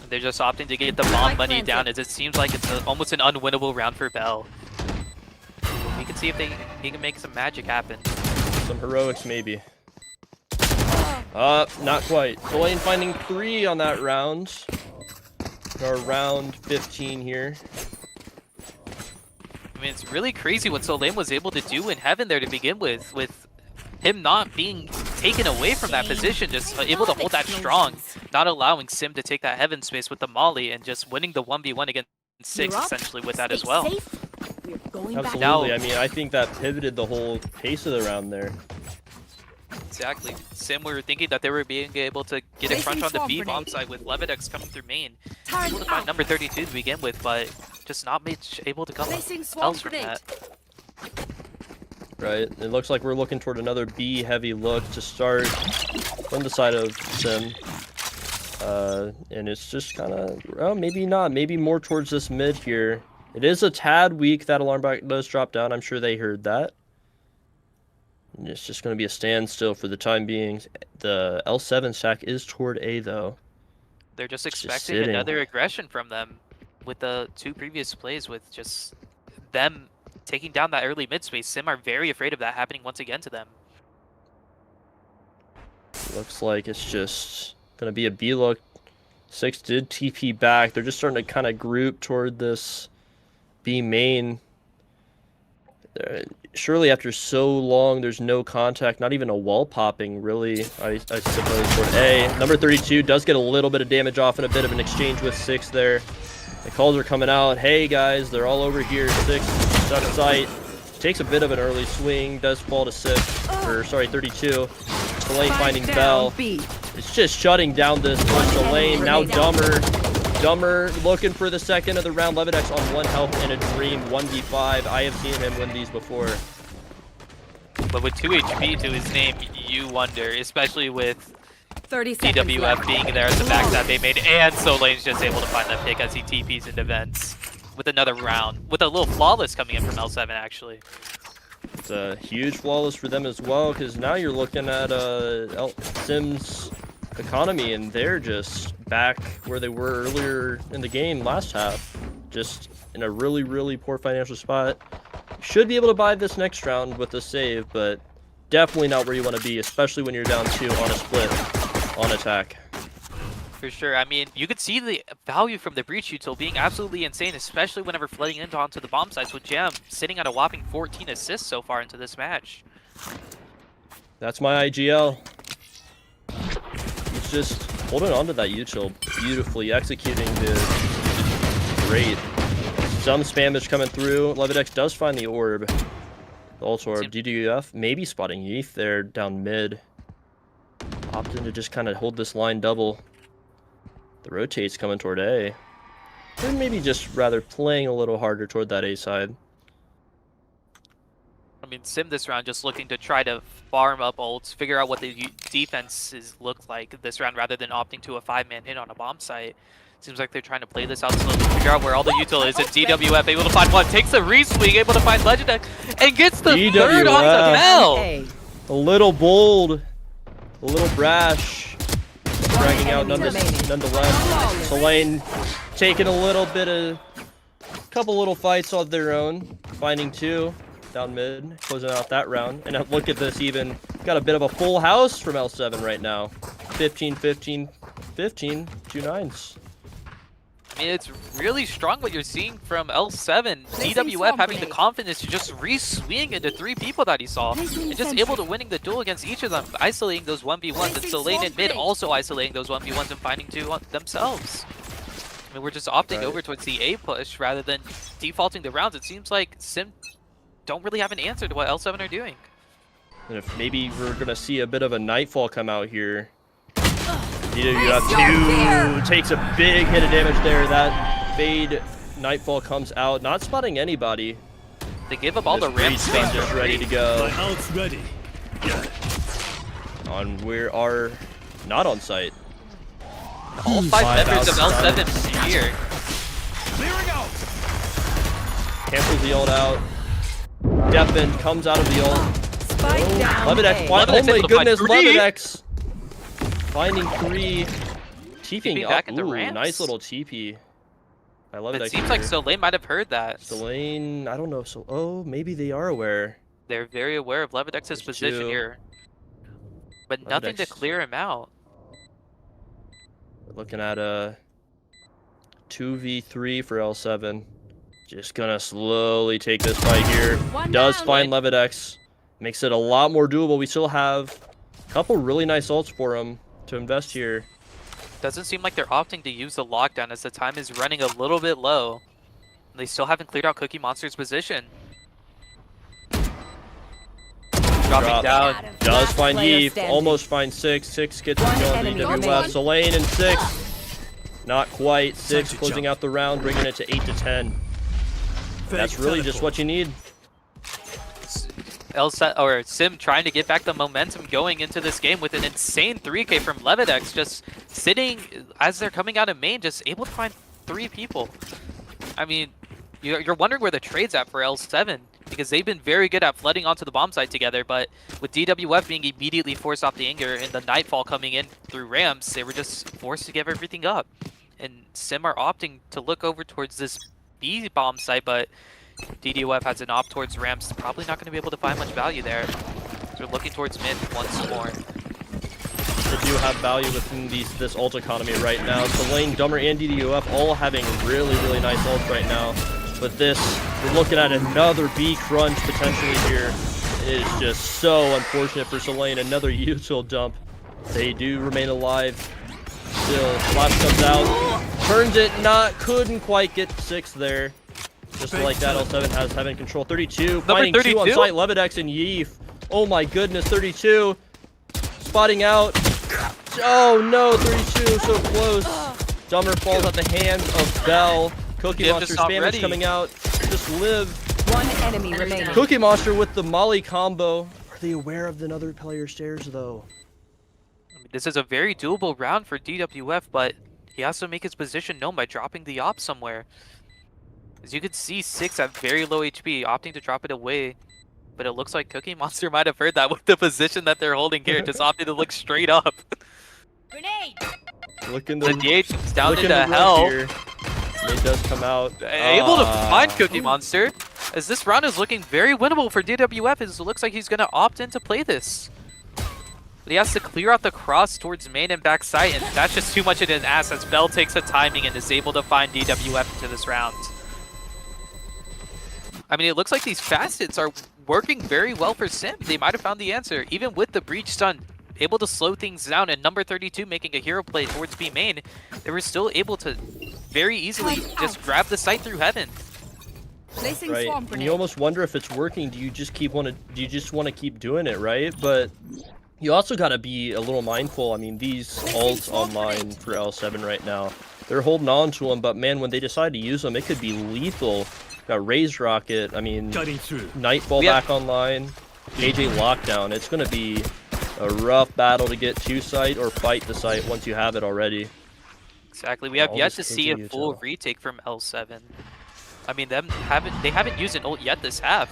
They're just opting to get the bomb money down, as it seems like it's almost an unwinnable round for Bell. We can see if he can make some magic happen. Some heroics maybe. Not quite. Solane finding 3 on that round. Or round 15 here. I mean, it's really crazy what Solane was able to do in Heaven there to begin with him not being taken away from that position, just able to hold that strong, not allowing SYM to take that Heaven space with the Molly, and just winning the 1v1 against 6 essentially with that as well. Absolutely. I mean, I think that pivoted the whole pace of the round there. Exactly. SYM were thinking that they were being able to get in front on the B bomb side with Levidex coming through main. Able to find number 32 to begin with, but just not much able to come else from that. Right. It looks like we're looking toward another B heavy look to start from the side of SYM. And it's just kind of, well, maybe not. Maybe more towards this mid here. It is a tad weak. That alarm bot does drop down. I'm sure they heard that. And it's just going to be a standstill for the time being. The L7 stack is toward A, though. They're just expecting another aggression from them with the 2 previous plays, with just them taking down that early mid space. SYM are very afraid of that happening once again to them. Looks like it's just going to be a B look. 6 did TP back. They're just starting to kind of group toward this B main. Surely after so long, there's no contact, not even a wall popping, really, I suppose, toward A. Number 32 does get a little bit of damage off and a bit of an exchange with 6 there. The calls are coming out. Hey, guys, they're all over here. 6, stuck sight. Takes a bit of an early swing, does fall to 32. Solane finding Bell. It's just shutting down this Solane. Now Dumber looking for the second of the round. Levidex on 1 health in a dream. 1v5. I have seen him win these before. But with 2 HP to his name, you wonder, especially with 30 seconds DWF left. being there at the backstab they made, and Solane's just able to find that pick as he TPs into vents with another round, with a little flawless coming in from L7 actually. It's a huge flawless for them as well, because now you're looking at SYM's economy, and they're just back where they were earlier in the game last half, just in a really, really poor financial spot. Should be able to buy this next round with a save, but definitely not where you want to be, especially when you're down 2 on a split on attack. For sure. I mean, you could see the value from the breach util being absolutely insane, especially whenever flooding into onto the bomb sites, with Jam sitting at a whopping 14 assists so far into this match. That's my IGL. He's just holding on to that util, beautifully executing the great. Some spammage coming through. Levidex does find the orb. The ult orb. DWF maybe spotting Yeeth there down mid. Opting to just kind of hold this line double. The rotate's coming toward A. Or maybe just rather playing a little harder toward that A side. I mean, SYM this round just looking to try to farm up ults, figure out what the defenses look like this round rather than opting to a 5-man hit on a bomb site. Seems like they're trying to play this out slowly, figure out where all the util is, and DWF able to find one, takes the re-swing, able to find Legendary, and gets the third on the bell! A little bold, a little brash, dragging out nonetheless. Solane taking a little bit of, couple little fights of their own, finding 2 down mid, closing out that round. And look at this, even got a bit of a full house from L7 right now. 15, 15, 15, 2 9s. I mean, it's really strong what you're seeing from L7. DWF having the confidence to just re-swing into 3 people that he saw, and just able to winning the duel against each of them, isolating those 1v1s, and Solane in mid also isolating those 1v1s and finding 2 on themselves. I mean, we're just opting over towards the A push rather than defaulting the rounds. It seems like SYM don't really have an answer to what L7 are doing. And if maybe we're going to see a bit of a Nightfall come out here. DWF 2 takes a big hit of damage there. That fade Nightfall comes out, not spotting anybody. They gave up all the ramp Breach space. just for ready free. to go. My ult's ready. We are not on site. All 5 members of outside. L7 here. Clearing out. Cancels the ult out. Deafened comes out of the ult. Spike down. Levidex, A. oh Levidex my able to find goodness, 3. Levidex finding 3. TPing TPing back up. into Ooh, ramps. nice little TP. I love it. It seems like Soleil might have heard that. Selene, I don't know. So, oh, maybe they are aware. They're very aware of Levidex's There's position 2. here. But nothing to Levidex. clear him out. We're looking at a 2v3 for L7. Just gonna slowly take this fight here. One Does down. find Levidex. Makes it a lot more doable. We still have a couple really nice ults for him to invest here. Doesn't seem like they're opting to use the lockdown as the time is running a little bit low. They still haven't cleared out Cookie Monster's position. Dropping Drop. down. Does Last find player Eve. standing. Almost finds 6. 6 gets One the kill on enemy DWF. remaining. Selene and 6. Not quite. 6 to closing jump. out the round, bringing it to 8 to 10. That's really just what you need. SYM trying to get back the momentum going into this game with an insane 3K from Levidex, just sitting as they're coming out of main, just able to find 3 people. I mean, you're wondering where the trade's at for L7 because they've been very good at flooding onto the bomb site together, but with DWF being immediately forced off the anger and the Nightfall coming in through ramps, they were just forced to give everything up. And SYM are opting to look over towards this B bomb site, but DDOF has an opt towards ramps. Probably not going to be able to find much value there. So we're looking towards mid once more. They do have value within this ult economy right now. Selene, Dummer, and DDUF all having really, really nice ults right now. With this, we're looking at another B crunch potentially here. It is just so unfortunate for Selene. Another util dump. They do remain alive. Still, Flash comes out, turns it, couldn't quite get 6 there. Just like that, L7 has having control. 32, finding 2 on 32? site, Levidex and Yeef. Oh my goodness, 32. Spotting out. Oh no, 32, so close. Dummer falls at the hands of Bell. Cookie Div Monster is not spam is ready. coming out. Just live. One enemy remaining. Cookie Monster with the Molly combo. Are they aware of the other player stairs though? I mean, this is a very doable round for DWF, but he has to make his position known by dropping the op somewhere. As you can see, 6 at very low HP, opting to drop it away. But it looks like Cookie Monster might have heard that with the position that they're holding here, just opting to look straight up. Grenade. Looking The DH is down looking into to run hell. here. It does come out. Able to find Cookie Monster. As this round is looking very winnable for DWF, as it looks like he's going to opt in to play this. But he has to clear out the cross towards main and back side, and that's just too much of an ass as Bell takes the timing and is able to find DWF into this round. I mean, it looks like these facets are working very well for SYM. They might have found the answer. Even with the breach stun, able to slow things down, and number 32 making a hero play towards B main, they were still able to very easily just grab the site through heaven. Placing Right, swarm and grenade. you almost wonder if it's working. Do you just want to keep doing it, right? But you also got to be a little mindful. I mean, these ults online for L7 right now, they're holding on to them, but man, when they decide to use them, it could be lethal. Got Raise Rocket, I mean, Cutting through. Nightfall Yeah. back online, AJ Lockdown. It's going to be a rough battle to get to site or fight the site once you have it already. Exactly. We have All yet to this see a KJ full util. retake from L7. I mean, they haven't used an ult yet this half.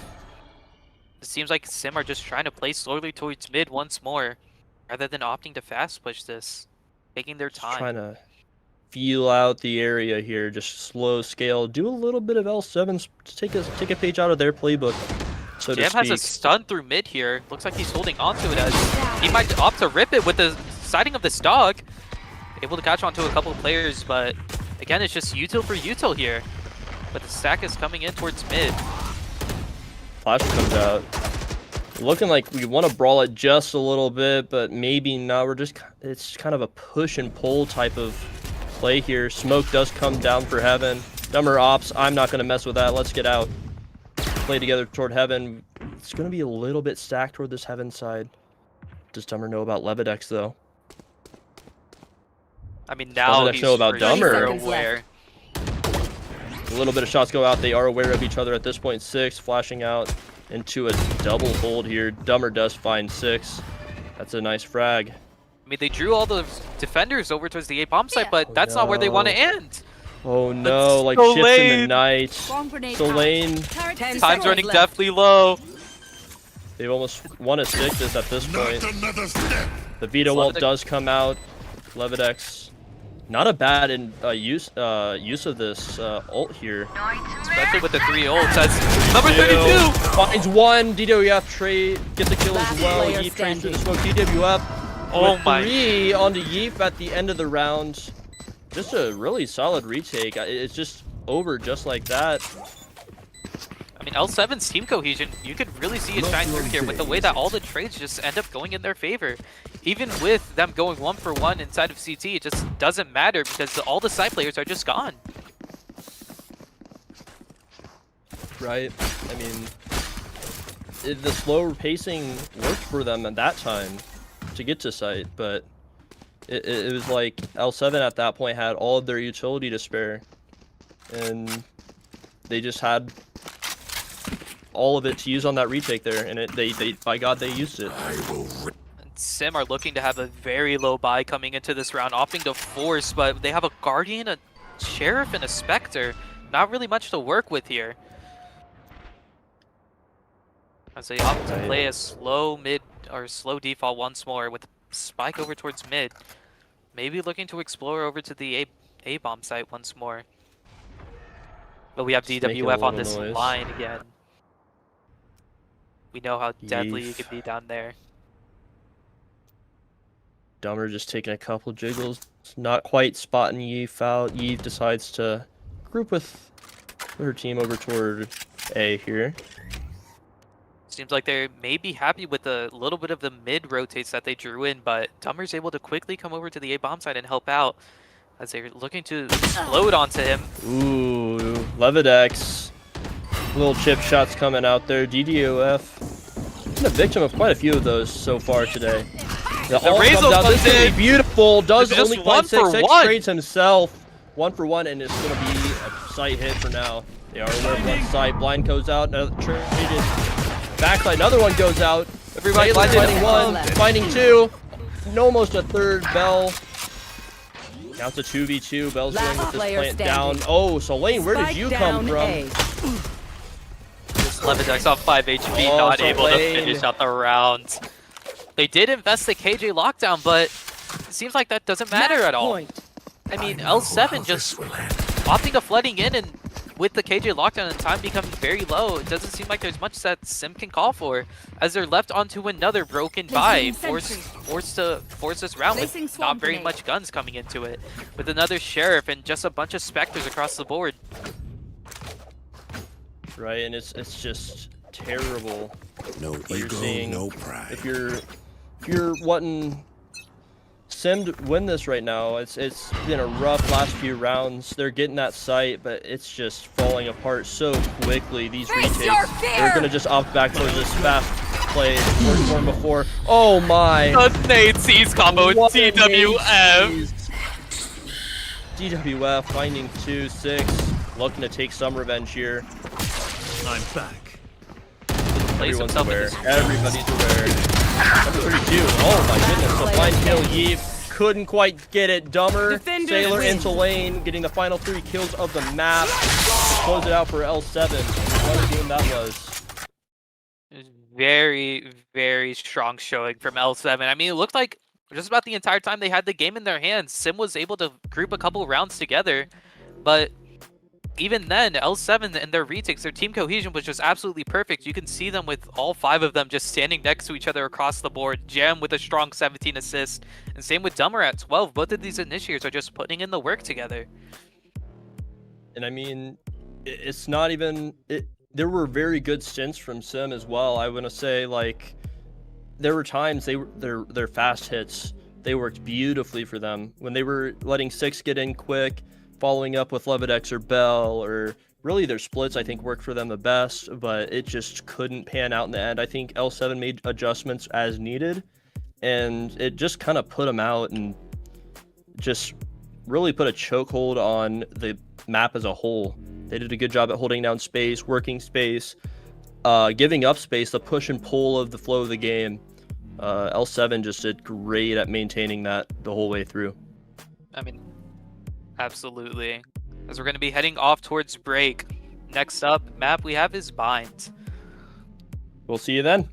It seems like SYM are just trying to play slowly towards mid once more, rather than opting to fast push this, taking their Just time. trying to feel out the area here, just slow scale, do a little bit of L7's, take a page out of their playbook, so to Jam has a speak. stun through mid here. Looks like he's holding onto it as he might opt to rip it with the sighting of this dog. Able to catch onto a couple of players, but again, it's just util for util here. But the stack is coming in towards mid. Flash comes out. Looking like we want to brawl it just a little bit, but maybe not. It's kind of a push and pull type of play here. Smoke does come down for Heaven. Dumber ops, I'm not going to mess with that. Let's get out. Play together toward Heaven. It's going to be a little bit stacked toward this Heaven side. Does Dumber know about Levidex, though? I mean, now Levidex he's know about for Dumber. sure 30 seconds aware. A little bit of shots go out. They are aware of each other at this point. 6 flashing out into a double hold here. Dumber does find 6. That's a nice frag. I mean, they drew all the defenders over towards the A bomb site, but that's not where they want to end. Oh no, like so ships in late. the night. Lane. Time's running definitely low. They almost want to stick this at this point. Another step. The Vito ult does come out. Levidex, not a bad use of this ult here. Especially with the 3 ults. That's number 32. Finds 1. DWF trade gets the kill as Last well. player Yeef trades through the standing. smoke. DWF Oh with my. 3 onto Yeef at the end of the round. Just a really solid retake. It's just over just like that. I mean, L7's team cohesion, you could really see it shine through here with the way that all the trades just end up going in their favor. Even with them going 1 for 1 inside of CT, it just doesn't matter because all the side players are just gone. Right. I mean, the slow pacing worked for them at that time to get to site, but it was like L7 at that point had all of their utility to spare, and they just had all of it to use on that retake there, and they by God they used it. And SYM are looking to have a very low buy coming into this round, opting to force, but they have a Guardian, a Sheriff, and a Spectre. Not really much to work with here. As they opt to play a slow mid or slow default once more with Spike over towards mid. Maybe looking to explore over to the A bomb site once more. But we have Just making a DWF on little this noise. line again. We know how deadly you Yeef. can be down there. Dumber just taking a couple jiggles, not quite spotting Yeef out. Yeef decides to group with her team over toward A here. Seems like they may be happy with a little bit of the mid rotates that they drew in, but Dumber's able to quickly come over to the A bomb side and help out as they're looking to explode onto him. Ooh, Levidex. Little chip shots coming out there. DDOF. Been a victim of quite a few of those so far today. The ult Razor comes out. comes This is gonna in. be beautiful. Does It's just only 1 find for 6. 1. Trades himself. 1 for 1, and it's gonna be a sight hit for now. They are aware of one side. Blind goes out. Another traded. Backside. Another one goes out. Everybody Taylor blinded. finding 1, finding 2. Almost a 3rd. Bell. Now it's a 2v2. Bell's Last going with this player plant standing. down. Oh, so Lane, where did Spike you come down from? A. Just Levidex off 5 HP, Oh, not so able to Lane. finish out the round. They did invest the KJ lockdown, but it seems like that doesn't matter at all. Point. I mean, L7 just opting to flooding in, and with the KJ lockdown and time becoming very low, it doesn't seem like there's much that SYM can call for, as they're left onto another broken buy, Placing forced to force this round Placing with swamp not very grenade. much guns coming into it, with another Sheriff and just a bunch of Spectres across the board. Right, and it's just terrible. No What you're ego, seeing. no pride. If you're wanting SYM to win this right now, it's been a rough last few rounds. They're getting that site, but it's just falling apart so quickly. These Face your retakes, fear! they're gonna just opt back towards this fast play worked for 'em before. Oh my! The nade seize combo with What a TWF. nade seize. DWF finding 2, 6, looking to take some revenge here. I'm back. Plays Everyone's himself in aware. this. Everybody's aware. Number 32. Oh my goodness. The blind kill. Yeef couldn't quite get it. Dumber. Defenders Sailor win. into lane, getting the final 3 kills of the map. Close it out for L7. What a game that was. Very, very strong showing from L7. I mean, it looked like just about the entire time they had the game in their hands, SYM was able to group a couple rounds together, but even then, L7 and their retakes, their team cohesion was just absolutely perfect. You can see them with all 5 of them just standing next to each other across the board. Jam with a strong 17 assists, and same with Dumber at 12. Both of these initiators are just putting in the work together. And I mean, it's not even... There were very good stints from SYM as well. I want to say, like, there were times their fast hits, they worked beautifully for them. When they were letting 6 get in quick, following up with Levidex or Bell, or really their splits, I think worked for them the best, but it just couldn't pan out in the end. I think L7 made adjustments as needed, and it just kind of put them out and just really put a chokehold on the map as a whole. They did a good job at holding down space, working space, giving up space, the push and pull of the flow of the game. L7 just did great at maintaining that the whole way through. I mean, absolutely. As we're going to be heading off towards break. Next up, map we have is Bind. We'll see you then.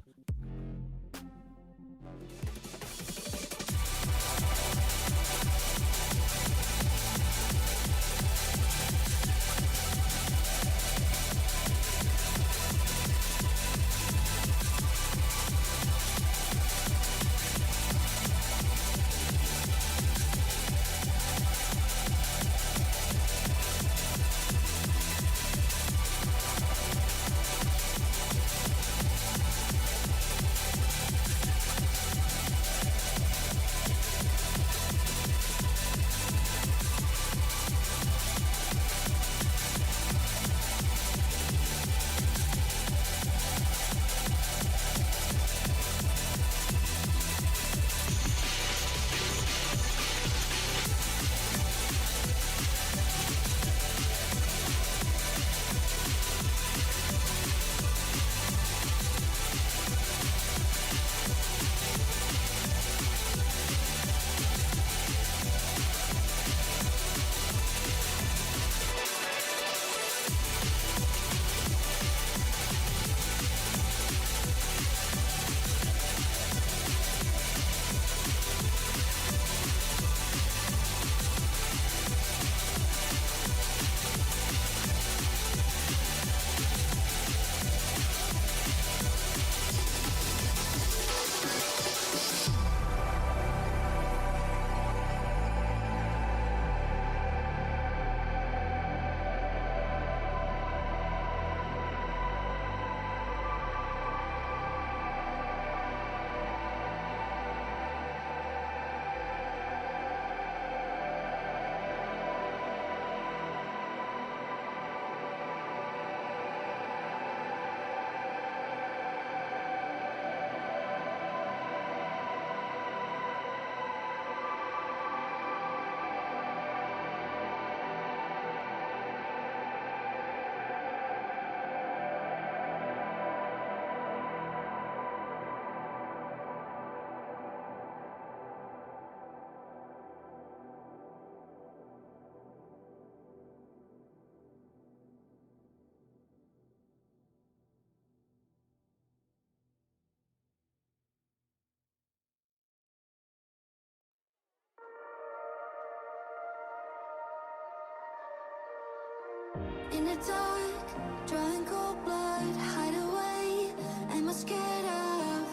In the dark, drawing cold blood, hide away. Am I scared of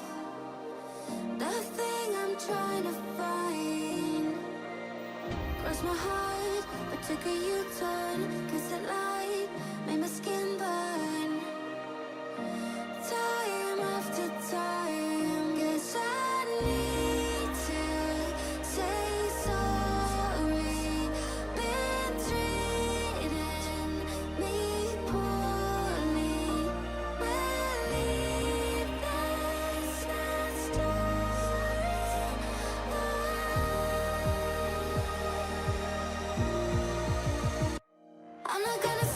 the thing I'm trying to find? Cross my heart, but took a U-turn, 'cause the light made my skin burn. Time after time, guess I need to say sorry. Been treating me poorly. Believe that's not story. I'm not gonna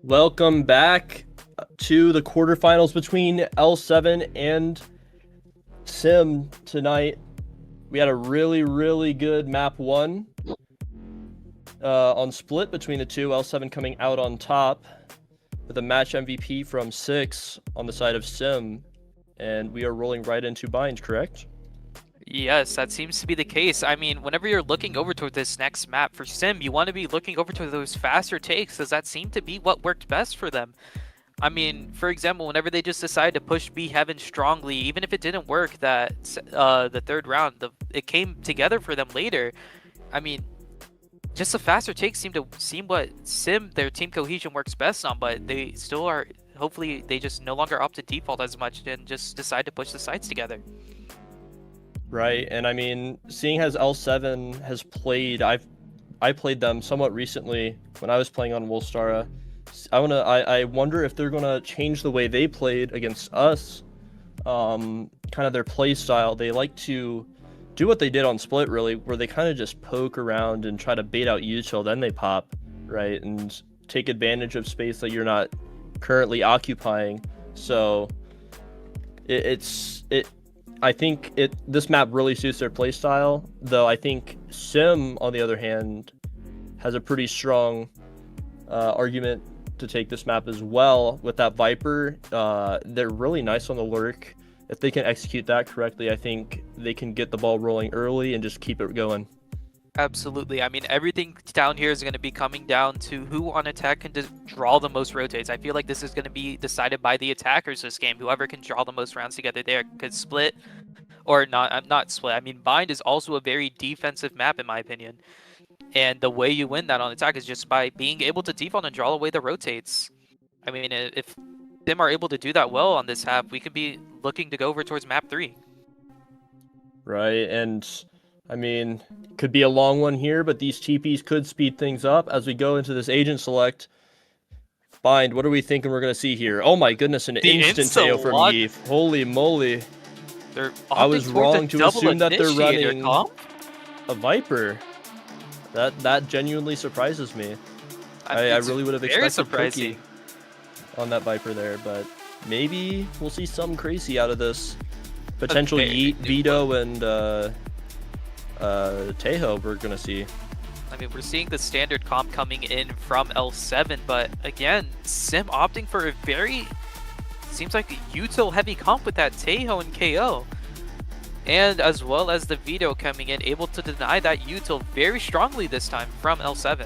Welcome back to the quarterfinals between L7 and SYM tonight. We had a really good map 1 on split between the two. L7 coming out on top with a match MVP from 6 on the side of SYM. And we are rolling right into Bind, correct? Yes, that seems to be the case. I mean, whenever you're looking over toward this next map for SYM, you want to be looking over to those faster takes, because that seemed to be what worked best for them. I mean, for example, whenever they just decided to push B Heaven strongly, even if it didn't work that the third round, it came together for them later. I mean, just the faster takes seem what SYM, their team cohesion works best on, but they still are. Hopefully, they just no longer opt to default as much and just decide to push the sides together. Right, and I mean, seeing as L7 has played, I played them somewhat recently when I was playing on Wolfstara. I wonder if they're gonna change the way they played against us, kind of their play style. They like to do what they did on Split, really, where they kind of just poke around and try to bait out util, then they pop, right, and take advantage of space that you're not currently occupying. So I think this map really suits their playstyle, though I think SYM, on the other hand, has a pretty strong argument to take this map as well with that Viper. They're really nice on the lurk. If they can execute that correctly, I think they can get the ball rolling early and just keep it going. Absolutely. I mean, everything down here is going to be coming down to who on attack can draw the most rotates. I feel like this is going to be decided by the attackers this game. Whoever can draw the most rounds together there. Because Split, or not Split, I mean, Bind is also a very defensive map in my opinion. And the way you win that on attack is just by being able to default and draw away the rotates. I mean, if SYM are able to do that well on this half, we could be looking to go over towards map 3. Right, and I mean, could be a long one here, but these TPs could speed things up as we go into this agent select. Bind, what are we thinking we're going to see here? Oh my goodness, an instant KO from Yeef. Holy moly. I was wrong to assume that they're running a Viper. That genuinely surprises me. I really would have expected Cookie on that Viper there, but maybe we'll see something crazy out of this. Potential Yeet, Vito, and Tejo we're gonna see. I mean, we're seeing the standard comp coming in from L7, but again, SYM opting for a very, seems like a util heavy comp with that Tejo and KO. And as well as the Vito coming in, able to deny that util very strongly this time from L7.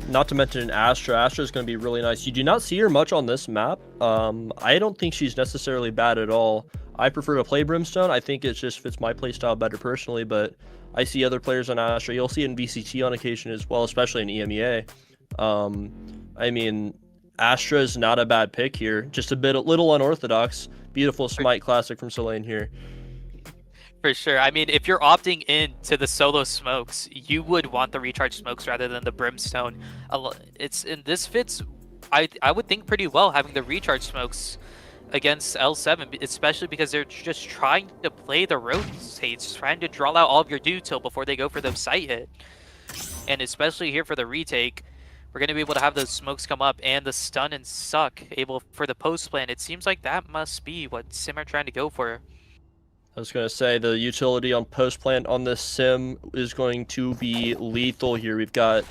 Not to mention Astra. Astra is going to be really nice. You do not see her much on this map. I don't think she's necessarily bad at all. I prefer to play Brimstone. I think it just fits my playstyle better personally, but I see other players on Astra. You'll see it in VCT on occasion as well, especially in EMEA. I mean, Astra is not a bad pick here. Just a little unorthodox. Beautiful Smite classic from Solane here. For sure. I mean, if you're opting in to the solo smokes, you would want the recharge smokes rather than the Brimstone. This fits, I would think, pretty well having the recharge smokes against L7, especially because they're just trying to play the rotates, trying to draw out all of your util before they go for the sight hit. And especially here for the retake, we're going to be able to have those smokes come up and the stun and suck able for the post plan. It seems like that must be what SYM are trying to go for. I was going to say the utility on post plant on this SYM is going to be lethal here. We've got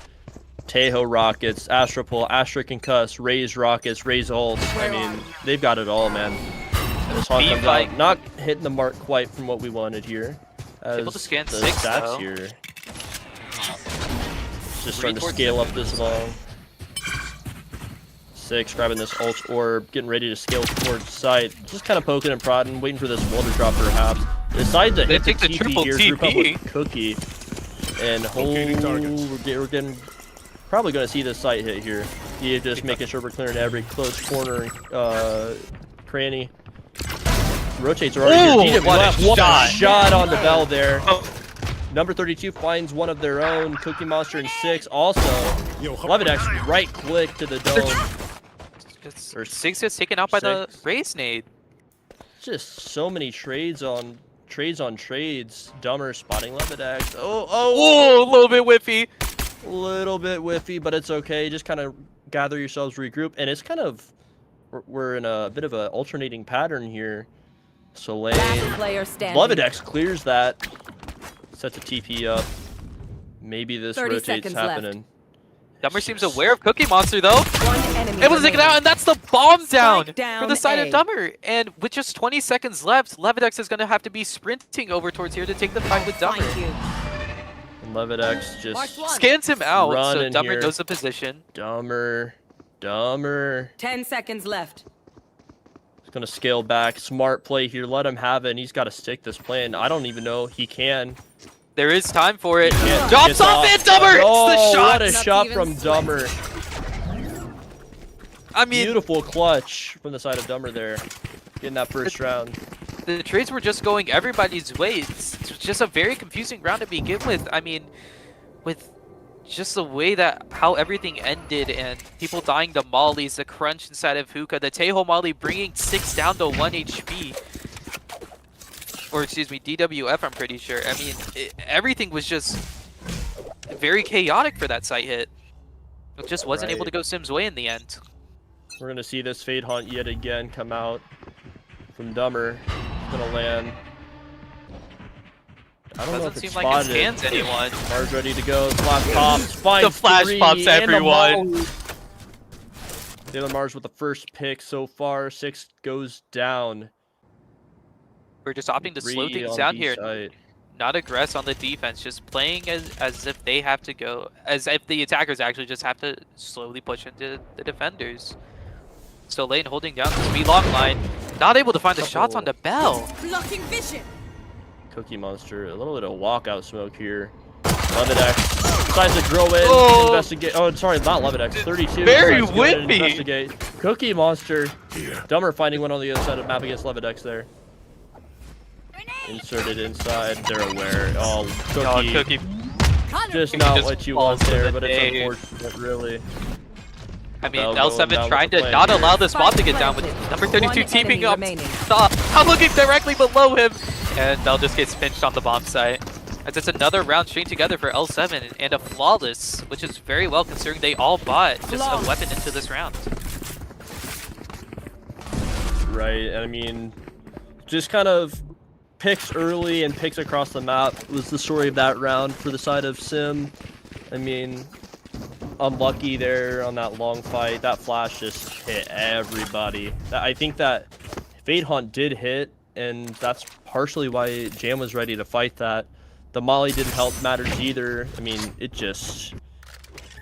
Tejo rockets, Astra pull, Astra concuss, Raze rockets, Raze ults. I mean, they've got it all, man. And this Hawk comes out, not hitting the mark quite from what we wanted here. Able to scan the 6 stats though. Here. Just trying to scale up this long. 6, grabbing this ult orb, getting ready to scale towards site. Just kind of poking and prodding, waiting for this wall to drop perhaps. Decide to hit the TP here, group up with Cookie. And we're getting probably going to see this site hit here. Yeah, just making sure we're clearing every close corner, cranny. Rotates are already here. What a shot on the bell there. Number 32 finds one of their own. Cookie Monster in 6 also. Levidex right click to the dome. Or 6 gets taken out by the Raze nade. Just so many trades on trades. Dumber spotting Levidex. Oh, a little bit whiffy. A little bit whiffy, but it's okay. Just kind of gather yourselves, regroup, and it's kind of we're in a bit of an alternating pattern here. Soleil, Last player standing. Levidex clears that, sets a TP up. Maybe this 30 rotates seconds left. happening. Dumber seems aware of Cookie Monster though. One enemy Able to take it remaining. out, and that's the bomb down, down for the side A. of Dumber. And with just 20 seconds left, Levidex is going to have to be sprinting over towards here to take the fight with Dumber. Find you. And Levidex just Scans him out, Run so in Dumber here. knows the position. Dumber. 10 seconds left. He's gonna scale back. Smart play here. Let him have it. And he's got to stick this plan. I don't even know he can. There is time for it. Can't Drops get off and Dumber! Oh, It's the shot! what a Not shot even from Dumber. I mean, Beautiful clutch from the side of Dumber there. Getting that first round. the trades were just going everybody's way. It's just a very confusing round to begin with. I mean, with just the way that how everything ended and people dying to mollies, the crunch inside of Hookah, the Tejo molly bringing 6 down to 1 HP. Or excuse me, DWF, I'm pretty sure. I mean, everything was just very chaotic for that site hit. It just wasn't able to go Sim's way in the end. We're gonna see this Fade Hunt yet again come out from Dumber. It's gonna land. I don't know if Doesn't it's seem like it spotted. scans anyone. Mars ready to go. Flash pops. Finds The flash 3, pops and the everyone. Molly. Taylor Mars with the first pick so far. 6 goes down. We're just opting to slow 3 things on down B here. site. Not aggress on the defense, just playing as if they have to go, as if the attackers actually just have to slowly push into the defenders. So Lane holding down the speed long line, not able to find the shots on the bell. Blocking vision. Cookie Monster. A little bit of walkout smoke here. Levidex decides to grow in. Oh. Investigate. Oh, sorry, not Levidex. 32. Very decides to go in and whippy. Investigate. Cookie Monster. Dumber finding one on the other side of the map against Levidex there. Inserted inside. They're aware. Oh, Cookie. Oh, Cookie. Just Cookie not just what you falls want for there, the but day. it's unfortunate, really. I mean, Bell going L7 down trying with the to plan not here. allow this bomb to Spike get down with planted. number 32 One teaming enemy up. remaining. Stop. I'm looking directly below him. And Bell just gets pinched on the bomb site. As it's another round string together for L7 and a flawless, which is very well considering they all bought just a weapon into this round. Right, and I mean, just kind of picks early and picks across the map was the story of that round for the side of SYM. I mean, unlucky there on that long fight. That flash just hit everybody. I think that Fade Hunt did hit, and that's partially why Jam was ready to fight that. The molly didn't help matters either. I mean, it just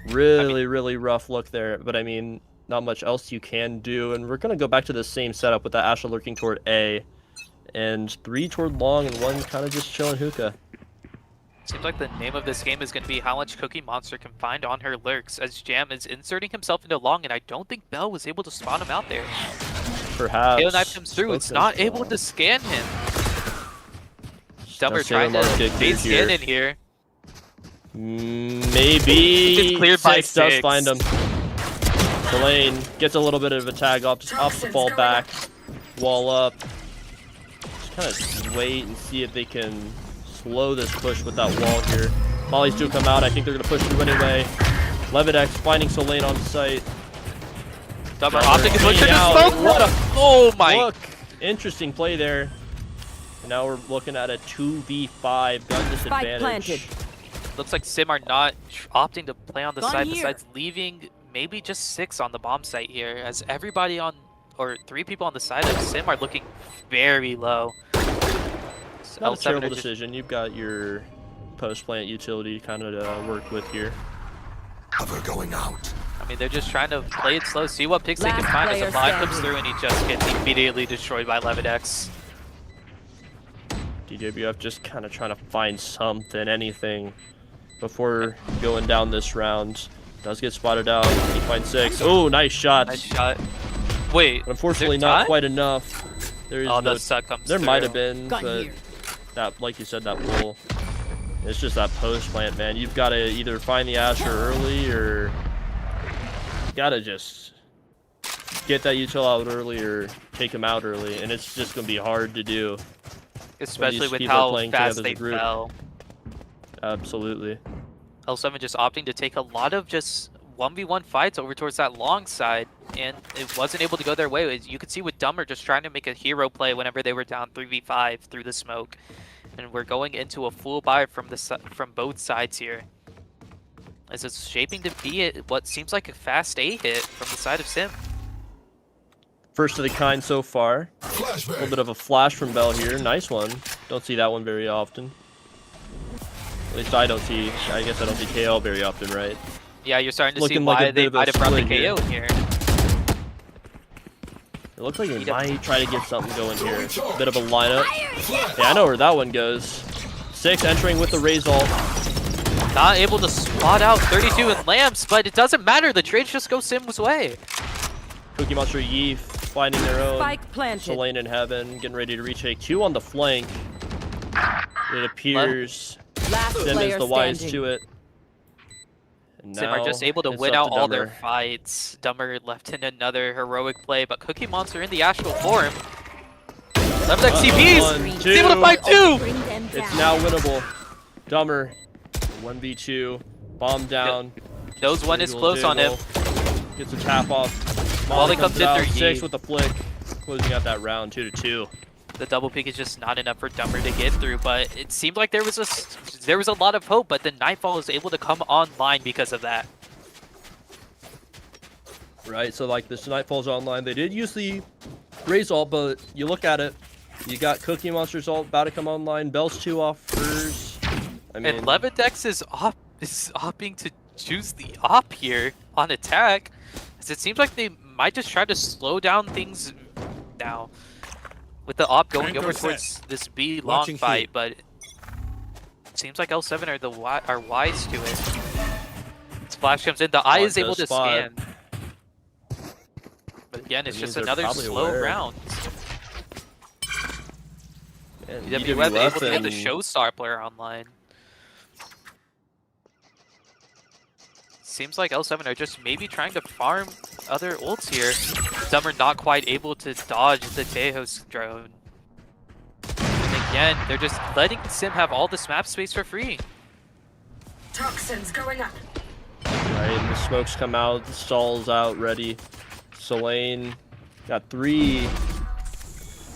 really rough look there. But I mean, not much else you can do. And we're going to go back to the same setup with that Asha lurking toward A. And 3 toward long and 1 kind of just chilling hookah. Seems like the name of this game is going to be how much Cookie Monster can find on her lurks, as Jam is inserting himself into long, and I don't think Bell was able to spot him out there. Perhaps. KO knife comes through, it's not able to scan him. Dumber trying to bait scan in here. Maybe It's cleared by 6 does 6. find him. The lane gets a little bit of a tag off the fall back. Wall up. Just kind of wait and see if they can slow this push with that wall here. Mollies do come out. I think they're going to push through anyway. Levidex finding Solane on site. Dumber opting to push into out. smoke. What a Oh my. look. Interesting play there. And now we're looking at a 2v5 gun disadvantage. planted. Looks like Sim are not opting to play on the Gun side, here. besides leaving maybe just 6 on the bomb site here, as everybody on, or 3 people on the side of Sim are looking very low. Not a L7 terrible are just- decision. You've got your post-plant utility kind of work with here. Cover going out. I mean, they're just trying to play it slow, see what picks they can Last find as player a mod comes standing. through, and he just gets immediately destroyed by Levidex. DWF just kind of trying to find something, anything, before going down this round. Does get spotted out. He finds 6. Oh, nice shot. Nice shot. Wait, Unfortunately, is there not time? quite enough. There is Oh, no. the suck comes There through. might have been, Gun but here. that, like you said, that pull. It's just that post plant, man. You've got to either find the Asher early or gotta just get that util out early or take him out early, and it's just gonna be hard to do. Especially these with people are how playing fast together they as a group. fell. Absolutely. L7 just opting to take a lot of just 1v1 fights over towards that long side, and it wasn't able to go their way. You could see with Dummer just trying to make a hero play whenever they were down 3v5 through the smoke. And we're going into a full buy from both sides here. As it's shaping to be what seems like a fast A hit from the side of SYM. First of the kind so far. A little bit of a flash from Bell here. Nice one. Don't see that one very often. At least I don't see. I guess I don't see KL very often, right? Yeah, you're starting to see Looking like why a bit they of a might have brought the split here. KO in here. It looks like he might try to get something going here. Bit of a lineup. Yeah, I know where that one goes. 6 entering with the raise ult. Not able to spot out 32 in lamps, but it doesn't matter. The trades just go SYM's way. Cookie Monster Yeef finding their own. Spike planted. Selene in heaven, getting ready to retake 2 on the flank. It appears Last SYM player is the wise standing. to it. And SYM are just able to it's win up out to all their Dummer. fights. Dummer left in another heroic play, but Cookie Monster in the astral form. Left X CPs! 1, He's able to 2. fight 2! Bring them down. It's now winnable. Dummer, 1v2, bomb down. Knows one is Jiggle, close on him. jiggle. Gets a tap off. Volley Molly comes in out, through 6 Yi. with the flick, closing out that round 2-2. The double peek is just not enough for Dummer to get through, but it seemed like there was a lot of hope, but the Nightfall was able to come online because of that. Right, so like this Nightfall's online. They did use the Raze ult, but you look at it, you got Cookie Monster's ult about to come online. Bell's 2 offers. I mean, And Levidex is opting to choose the op here on attack, as it seems like they might just try to slow down things now. With the op going over 10%. towards this B long Watching fight, here. but it seems like L7 are wise to it. Splash comes in, the eye is able to spot. scan. But again, it's That just means they're another probably slow aware. round. and DWF DWF able to get the and- Showstar player online. Seems like L7 are just maybe trying to farm other ults here. Dummer not quite able to dodge the Tejo's drone. And again, they're just letting SYM have all this map space for free. Toxins going up. Right, and the smokes come out, the stall's out, ready. Selene got three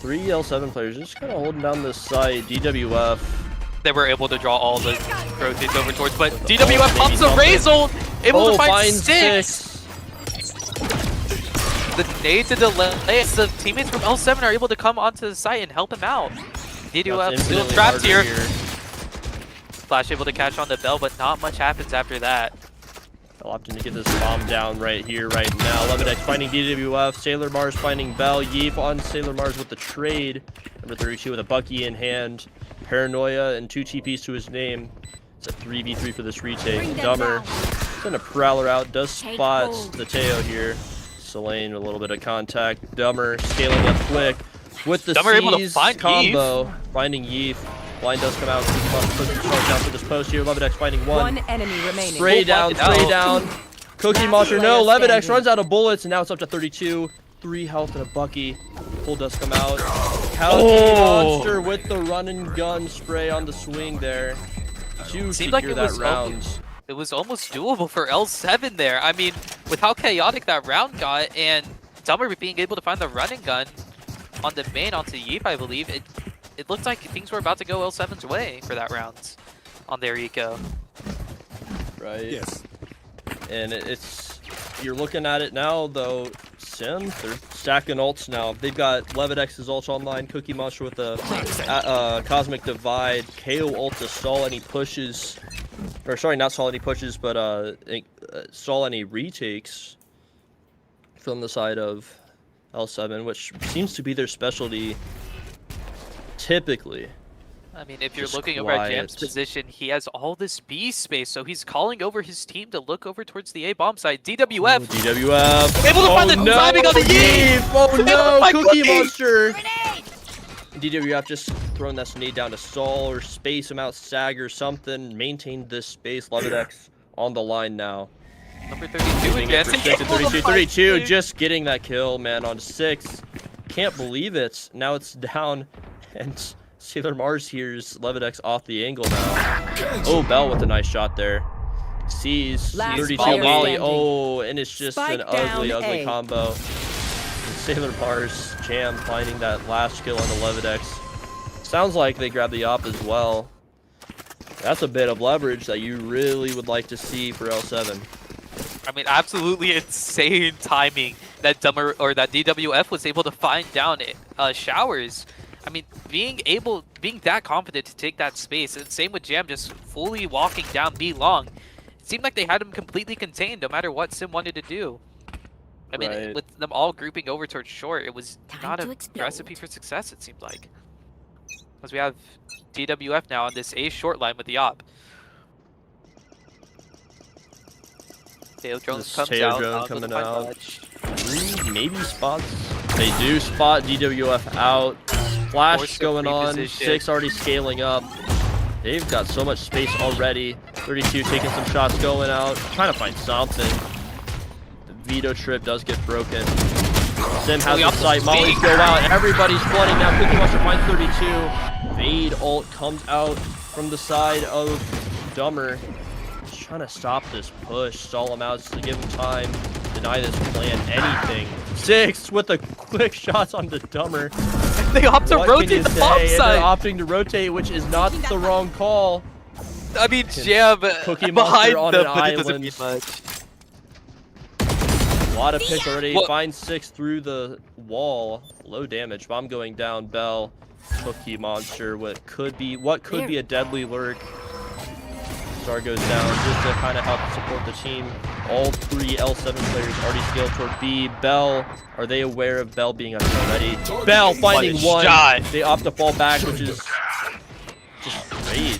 L7 players just kind of holding down this side. DWF. They were able to draw all the rotates over towards, but With the DWF ult, pops maybe a Raze ult, able to find finds 6. The nade to delay. The teammates from L7 are able to come onto the site and help him out. DWF That's still infinitely trapped harder here. Flash able to catch on the bell, but not much happens after that. They'll opt in to get this bomb down right here, right now. Levidex finding DWF. Sailor Mars finding Bell. Yeep on Sailor Mars with the trade. Number 32 with a Bucky in hand. Paranoia and 2 TPs to his name. It's a 3v3 for this retake. Bring them Dummer down. send a prowler out. Does Take spot hold. the Teo here. Selene with a little bit of contact. Dummer scaling up quick with the Dummer able to C's find combo. Finding Yeef. Blind does come out. Pushing charge down for this post here. Levidex finding One enemy remaining. Spray down, blinded spray out. down. Cookie Last Monster, no. player Levidex standing. runs out of bullets, and now it's up to 32. 3 health and a Bucky. Pull does come out. Cookie Monster with the run and gun spray on the swing there. To Seemed like secure it that was round. It was almost doable for L7 there. I mean, with how chaotic that round got, and Dummer being able to find the running gun on the main onto Yeep, I believe, it looked like things were about to go L7's way for that round on their eco. Right. Yes. And it's you're looking at it now though. SYM, they're stacking ults now. They've got Levidex's ult online, Cookie Monster with the Cosmic Divide, KO ult to stall any pushes, or sorry, not stall any pushes, but stall any retakes from the side of L7, which seems to be their specialty typically. I mean, if you're Just looking over at Jam's quiet. position, he has all this B space, so he's calling over his team to look over towards the A bomb site. DWF Oh, DWF. able to find the no, timing on the Yeep! Oh Able to no, find Cookie Cookie! Monster! DWF just throwing that nade down to stall or space him out, sag or something. Maintain this space. Levidex on the line now. Number 32 Getting it advancing. for 6 to Able to 32. find 32 Yeep. just getting that kill, man, on 6. Can't believe it. Now it's down, and Sailor Mars hears Levidex off the angle now. Oh, Bell with a nice shot there. Sees Last 32 player Molly. standing. Oh, and it's just Spike an ugly, down ugly A. combo. Sailor Mars Jam finding that last kill on the Levidex. Sounds like they grabbed the op as well. That's a bit of leverage that you really would like to see for L7. I mean, absolutely insane timing that DWF was able to find down showers. I mean, being that confident to take that space, and same with Jam just fully walking down B long. It seemed like they had him completely contained no matter what Sim wanted to do. I mean, Right. with them all grouping over towards short, it was Time not to a explode. recipe for success, it seemed like. Because we have DWF now on this A short line with the op. Tail drones This comes Tail out. drone goes coming by out. Fudge. 3 maybe spots. They do spot DWF out. Flash Forced to going on. reposition. 6 already scaling up. They've got so much space already. 32 taking some shots going out. Trying to find something. The veto trip does get broken. Sim has the sight. Molly's go out. Everybody's flooding now. Cookie Monster finds 32. Fade ult comes out from the side of Dumber. Just trying to stop this push. Stall him out just to give him time. Deny this plan anything. 6 with the quick shots on the Dumber. They opt to What can you rotate the say? bomb And they're site. opting to rotate, which is not the wrong call. I mean, Jam Cookie behind Monster on them, an but it doesn't island. mean much. A lot of picks already. What? Finds 6 through the wall. Low damage. Bomb going down. Bell. Cookie Monster. What could be a deadly lurk. Star goes down just to kind of help support the team. All 3 L7 players already scaled toward B. Bell. Are they aware of Bell being up already? Bell finding What a one. shot. They opt to fall back, which is just great.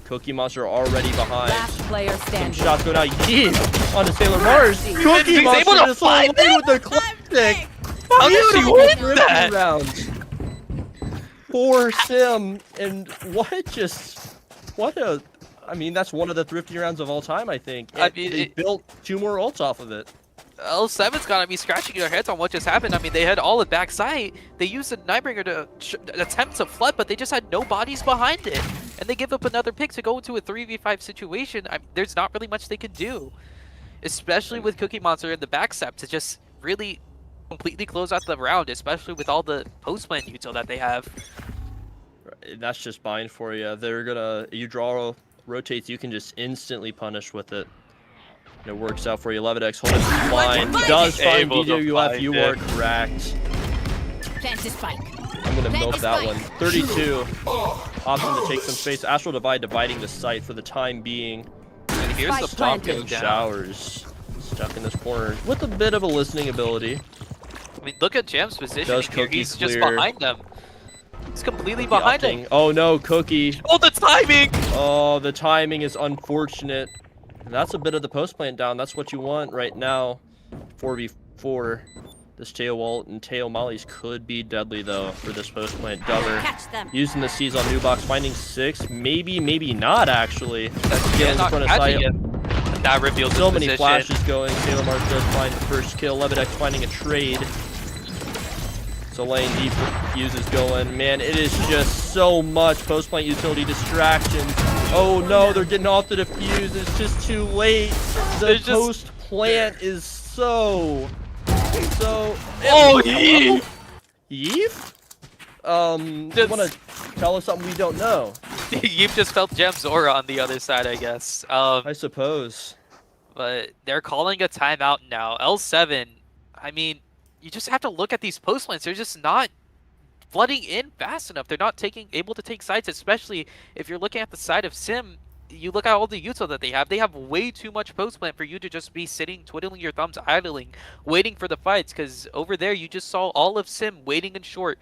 Cookie Monster already behind. Last player Some standing. shots going out. Yeet! On to Sailor Mars. Cookie He's Monster able to just away find with the classic. How did she Beautiful win triple that? round. For Sim. And I mean, that's one of the thrifty rounds of all time, I think. I mean, they built 2 more ults off of it. L7's gotta be scratching their heads on what just happened. I mean, they had all at backside. They used the Nightbringer to attempt to flood, but they just had no bodies behind it. And they give up another pick to go into a 3v5 situation. There's not really much they can do. Especially with Cookie Monster in the backstep to just really completely close out the round, especially with all the post-plant util that they have. That's just bind for you. You draw rotates, you can just instantly punish with it. And it works out for you. Levidex holding the line. He does find Able to DWF. find You it. are correct. Plant the spike. I'm gonna milk that one. 32. Option to take some space. Astral Divide dividing the site for the time being. And here's the Spike pop planted. go down. Showers. Stuck in this corner with a bit of a listening ability. I mean, look at Jam's position Does here. Cookie He's just clear? behind them. He's completely behind them. Opting. Oh no, Cookie. Oh, the timing! Oh, the timing is unfortunate. And that's a bit of the post plant down. That's what you want right now. 4v4. This Tail ult and Tail Mollies could be deadly though for this post plant. Dumber Catch them. using the C's on new box, finding 6. Maybe not actually. That's Getting in not front of catching sight. it. That reveals So his many position. flashes going. Sailor Mars does find the first kill. Levidex finding a trade. So lane deep fuses going. Man, it is just so much post plant utility distractions. Oh no, they're getting off the defuse. It's just too late. The There's just- post plant is so. Oh, Yeef! Yeef? You Just- want to tell us something we don't know? You've just felt Jam's aura on the other side, I guess. I suppose. But they're calling a timeout now. L7, I mean, you just have to look at these post lanes. They're just not flooding in fast enough. They're not able to take sites, especially if you're looking at the side of SYM. You look at all the util that they have. They have way too much post plant for you to just be sitting, twiddling your thumbs, idling, waiting for the fights. Because over there, you just saw all of SYM waiting in short,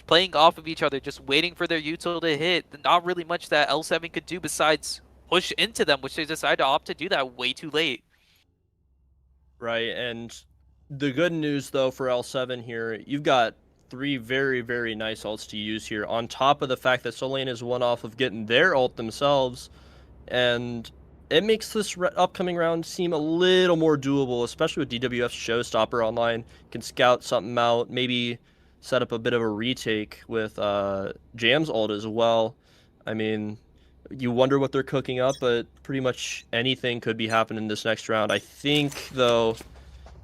playing off of each other, just waiting for their util to hit. Not really much that L7 could do besides push into them, which they decided to opt to do that way too late. Right, and the good news though for L7 here, you've got 3 very, very nice ults to use here, on top of the fact that Solane is one off of getting their ult themselves, and it makes this upcoming round seem a little more doable, especially with DWF's Showstopper online. Can scout something out, maybe set up a bit of a retake with Jam's ult as well. I mean, You wonder what they're cooking up, but pretty much anything could be happening this next round. I think, though,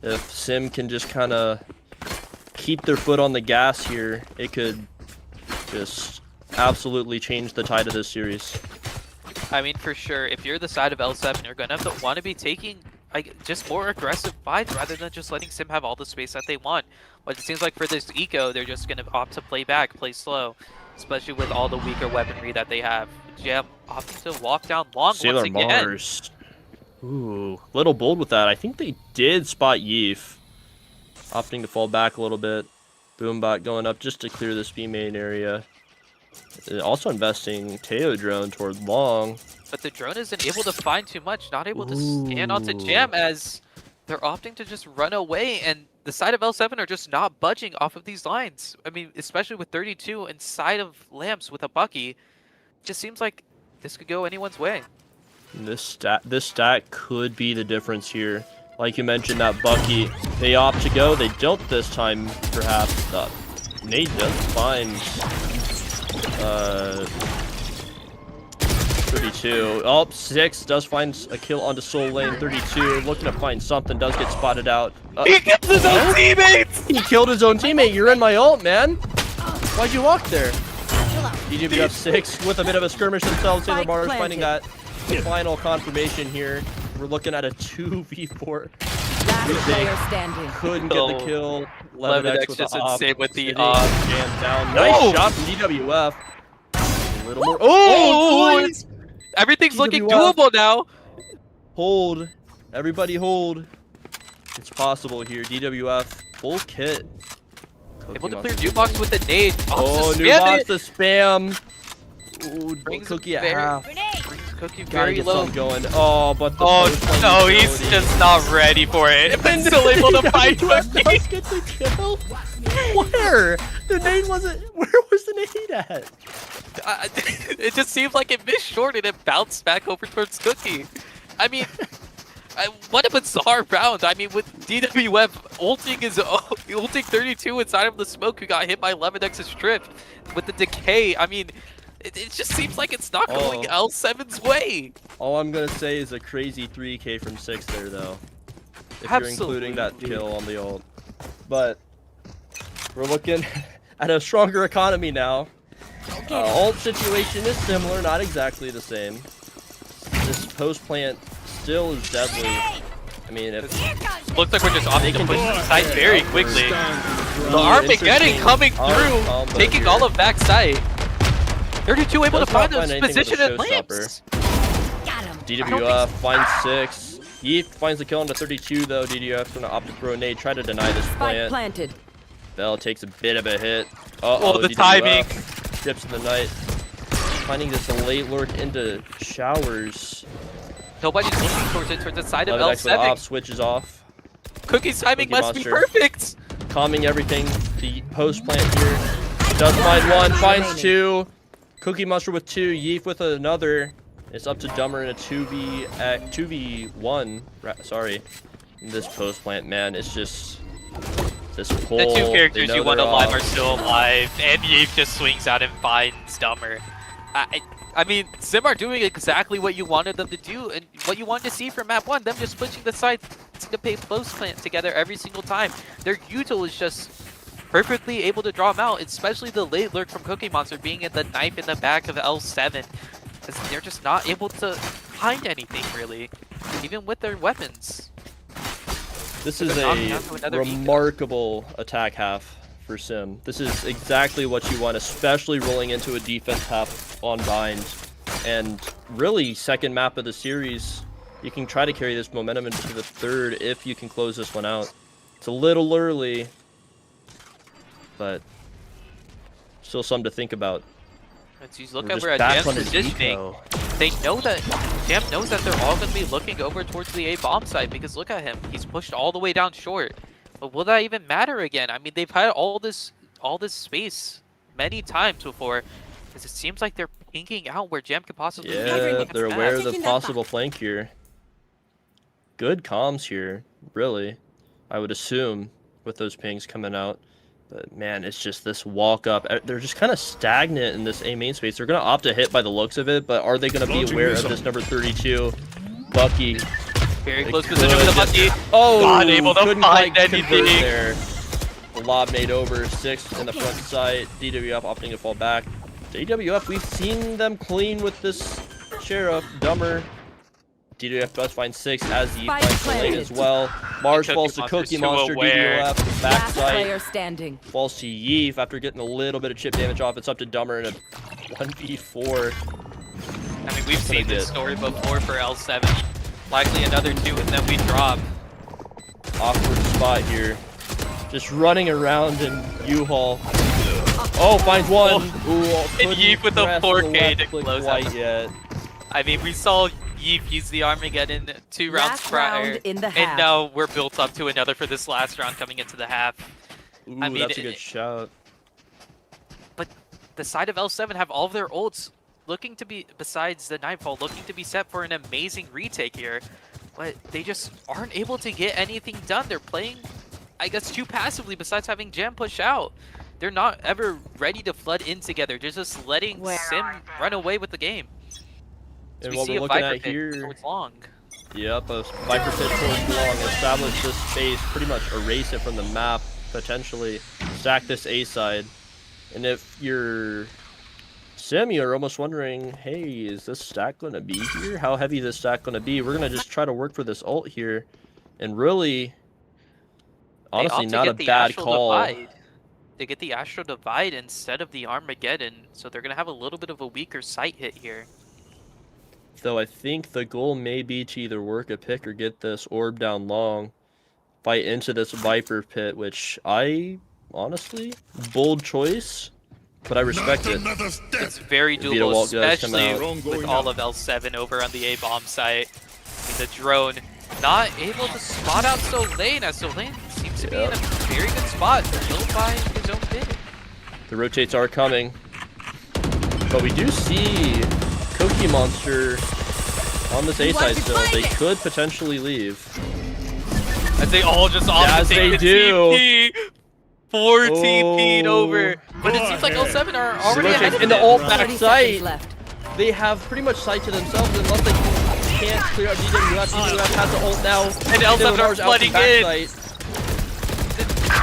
if SYM can just kind of keep their foot on the gas here, it could just absolutely change the tide of this series. I mean, for sure, if you're the side of L7, you're gonna have to want to be taking just more aggressive fights rather than just letting SYM have all the space that they want. But it seems like for this eco, they're just gonna opt to play back, play slow, especially with all the weaker weaponry that they have. Jam opting to walk down long Sailor once again. Mars. Ooh, little bold with that. I think they did spot Yeef. Opting to fall back a little bit. Boombot going up just to clear this B main area. Also investing Teo drone toward long. But the drone isn't able to find too much, not able to scan onto Jam as they're opting to just run away, and the side of L7 are just not budging off of these lines. I mean, especially with 32 inside of Lamps with a Bucky, just seems like this could go anyone's way. This stat could be the difference here. Like you mentioned, that Bucky, they opt to go. They don't this time, perhaps. Nate does find 32. Oh, 6 does find a kill onto Soul Lane. 32 looking to find something, does get spotted out. He killed his own teammates! He killed his own teammate. You're in my ult, man. Why'd you walk there? DWF 6 with a bit of a skirmish themselves. Sailor Mars finding that final confirmation here. We're looking at a 2v4. Last player standing. Couldn't get the kill. Levinex with just the op. insane with the Sitting, op. Jam down. No! Nice shot from DWF. A little more. Oh, boys! Everything's looking DWF. doable now. Hold. Everybody hold. It's possible here. DWF. Full kit. Able to clear Nubox with the nade. Oh, Spam Nubox it. the spam. Ooh, Brings Cookie at very- half. Brings Cookie Gotta very get low. something going. Oh, but the Oh post no, lane he's utility. just not ready for it. He's still able to fight DWF Cookie. does get the kill. Where? The nade wasn't. Where was the nade at? It just seems like it missed short and it bounced back over towards Cookie. I mean, what a bizarre round. I mean, with DWF ulting 32 inside of the smoke, who got hit by Levinex's trip with the decay. I mean, it just seems like it's not going L7's way. All I'm gonna say is a crazy 3K from 6 there, though. If Absolutely. you're including that kill on the ult. But we're looking at a stronger economy now. Ult situation is similar, not exactly the same. This post plant still is deadly. I mean, if Looks like we're just opting to push the side very quickly. The Armageddon interesting coming through, combo taking here. all of backside. 32 able to Does not find find this anything with position the at Lamps. Got him. DWF finds 6. Yeet finds the kill onto 32 though. DWF's gonna opt to throw a nade, try to deny this Spike plant. planted. Bell takes a bit of a hit. Oh, the DWF timing. Dips in the night. Finding this late lurk into showers. Nobody's looking towards it, towards the side of Levinex with op L7. switches off. Cookie's timing Cookie must be Monster. perfect. Calming everything. The post plant here. Does find 1, finds 2. Cookie Monster with 2. Yeef with another. It's up to Dumber in a 2v1. Sorry. This post plant, man, it's just this pull. The two They characters know you want they're alive off. are still alive, and Yeef just swings out and finds Dumber. I mean, SYM are doing exactly what you wanted them to do, and what you wanted to see from map 1, them just switching the sides to pay post plant together every single time. Their util is just perfectly able to draw them out, especially the late lurk from Cookie Monster being in the knife in the back of L7. Because they're just not able to find anything, really, even with their weapons. This is They're knocking a out to another eco. remarkable attack half for SYM. This is exactly what you want, especially rolling into a defense half on bind. And really, second map of the series, you can try to carry this momentum into the third if you can close this one out. It's a little early, but still something to think about. Let's just look We're at just where back Jam's on his positioning. eco. They know that Jam knows that they're all going to be looking over towards the A bomb site, because look at him, he's pushed all the way down short. But will that even matter again? I mean, they've had all this space many times before, because it seems like they're pinking out where Jam could possibly be. Yeah, they're aware of the Taking that possible flank here. Good comms here, really. I would assume with those pings coming out. But man, it's just this walk up. They're just kind of stagnant in this A main space. They're gonna opt to hit by the looks of it, but are they gonna be aware of this number 32, Bucky? Very They close position with the could. Bucky. Oh, Not able to couldn't find quite convert anything. there. The lob made over 6 in the front sight. DWF opting to fall back. DWF, we've seen them clean with this Sheriff. Dumber. DWF does find 6 as he Spike finds the lane as planted. well. Mars Cookie falls to Monster's Cookie too Monster. aware. DWF Last backside. player standing. Falls to Yeef after getting a little bit of chip damage off. It's up to Dumber in a 1v4. I mean, we've seen this get? story before for L7. Likely another 2 and then we drop. Awkward spot here. Just running around in U-Haul. Oh, finds one. Ooh, couldn't Yeef with a press the 4K left to click close quite out. yet. I mean, we saw Yeef use the Armageddon 2 rounds Last prior, round in the and half. now we're built up to another for this last round coming into the half. Ooh, I mean, that's a good shout. But the side of L7 have all of their ults looking to be, besides the Nightfall, looking to be set for an amazing retake here. But they just aren't able to get anything done. They're playing, I guess, too passively besides having Jam push out. They're not ever ready to flood in together. They're just letting SYM run away with the game. So And we what see we're a looking Viper at pit here, towards long. yep, a Viper pit towards long. Establish this space, pretty much erase it from the map, potentially stack this A side. And if you're SYM, you're almost wondering, hey, is this stack going to be here? How heavy is this stack going to be? We're going to just try to work for this ult here. And really, honestly, They opt to not a get the bad Astral call. Divide. They get the Astral Divide instead of the Armageddon, so they're going to have a little bit of a weaker sight hit here. Though I think the goal may be to either work a pick or get this orb down long, fight into this Viper pit, which I, honestly, bold choice, but I respect it. Another step. It's very Vita doable, Walt does come especially out. with all of L7 over on the A-bomb site. I mean, the drone not able to spot out Solane, as Solane seems to be in a very good spot, killed by his own pit. The rotates are coming, but we do see Cookie Monster on this A side still. They could potentially leave. As they all just opt As to they take the do. TP. 4 TP'd Oh. over. But it seems like L7 are already Rotates ahead of in the them. ult 30 back seconds sight. left. They have pretty much sight to themselves unless they can't clear out DWF. DWF has the ult now. And L7 are flooding in.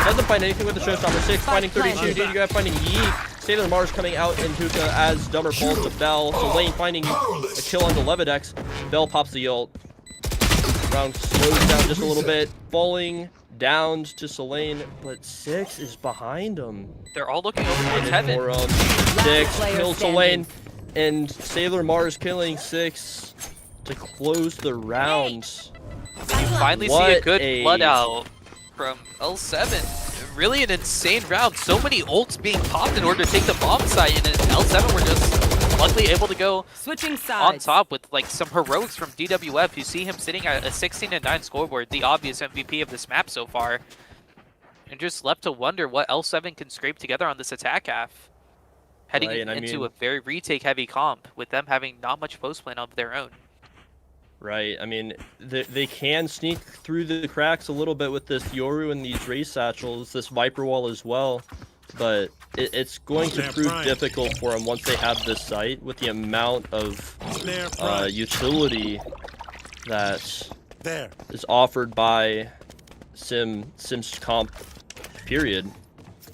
Doesn't find anything with the showstopper. 6 finding 32. DWF finding Yeet. Sailor Mars coming out in Hookah as Dumber falls to Bell. So Lane finding a kill on the Levidex. Bell pops the ult. Round slows down just a little bit. Falling down to Selene, but 6 is behind him. They're all looking over towards heaven. For him. 6 player kills standing. Selene, and Sailor Mars killing 6 to close the round. You finally see a What good a- blood out from L7. Really an insane round. So many ults being popped in order to take the bomb site, and then L7 were just luckily able to go Switching on sides. top with like some heroics from DWF. You see him sitting at a 16-9 scoreboard, the obvious MVP of this map so far. And just left to wonder what L7 can scrape together on this attack half. Heading Right, and I into mean- a very retake heavy comp with them having not much post plan of their own. Right, I mean, they can sneak through the cracks a little bit with this Yoru and these Race Satchels, this Viper Wall as well, but it's going to prove difficult for them once they have this site with the amount of utility that There. is offered by Sim's comp, period.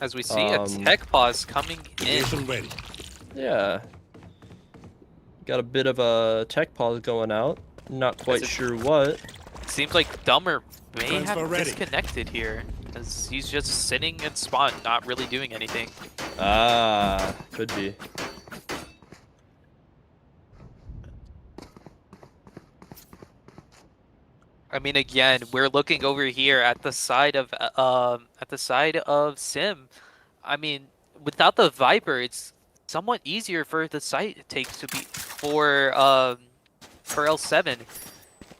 As we see a tech pause coming in. Mission ready. Yeah. Got a bit of a tech pause going out. Not quite it- sure what. Seems like Dumber may Transfer have ready. disconnected here, as he's just sitting in spawn, not really doing anything. Ah, could be. I mean, again, we're looking over here at the side of SYM. I mean, without the Viper, it's somewhat easier for the site takes to be for L7.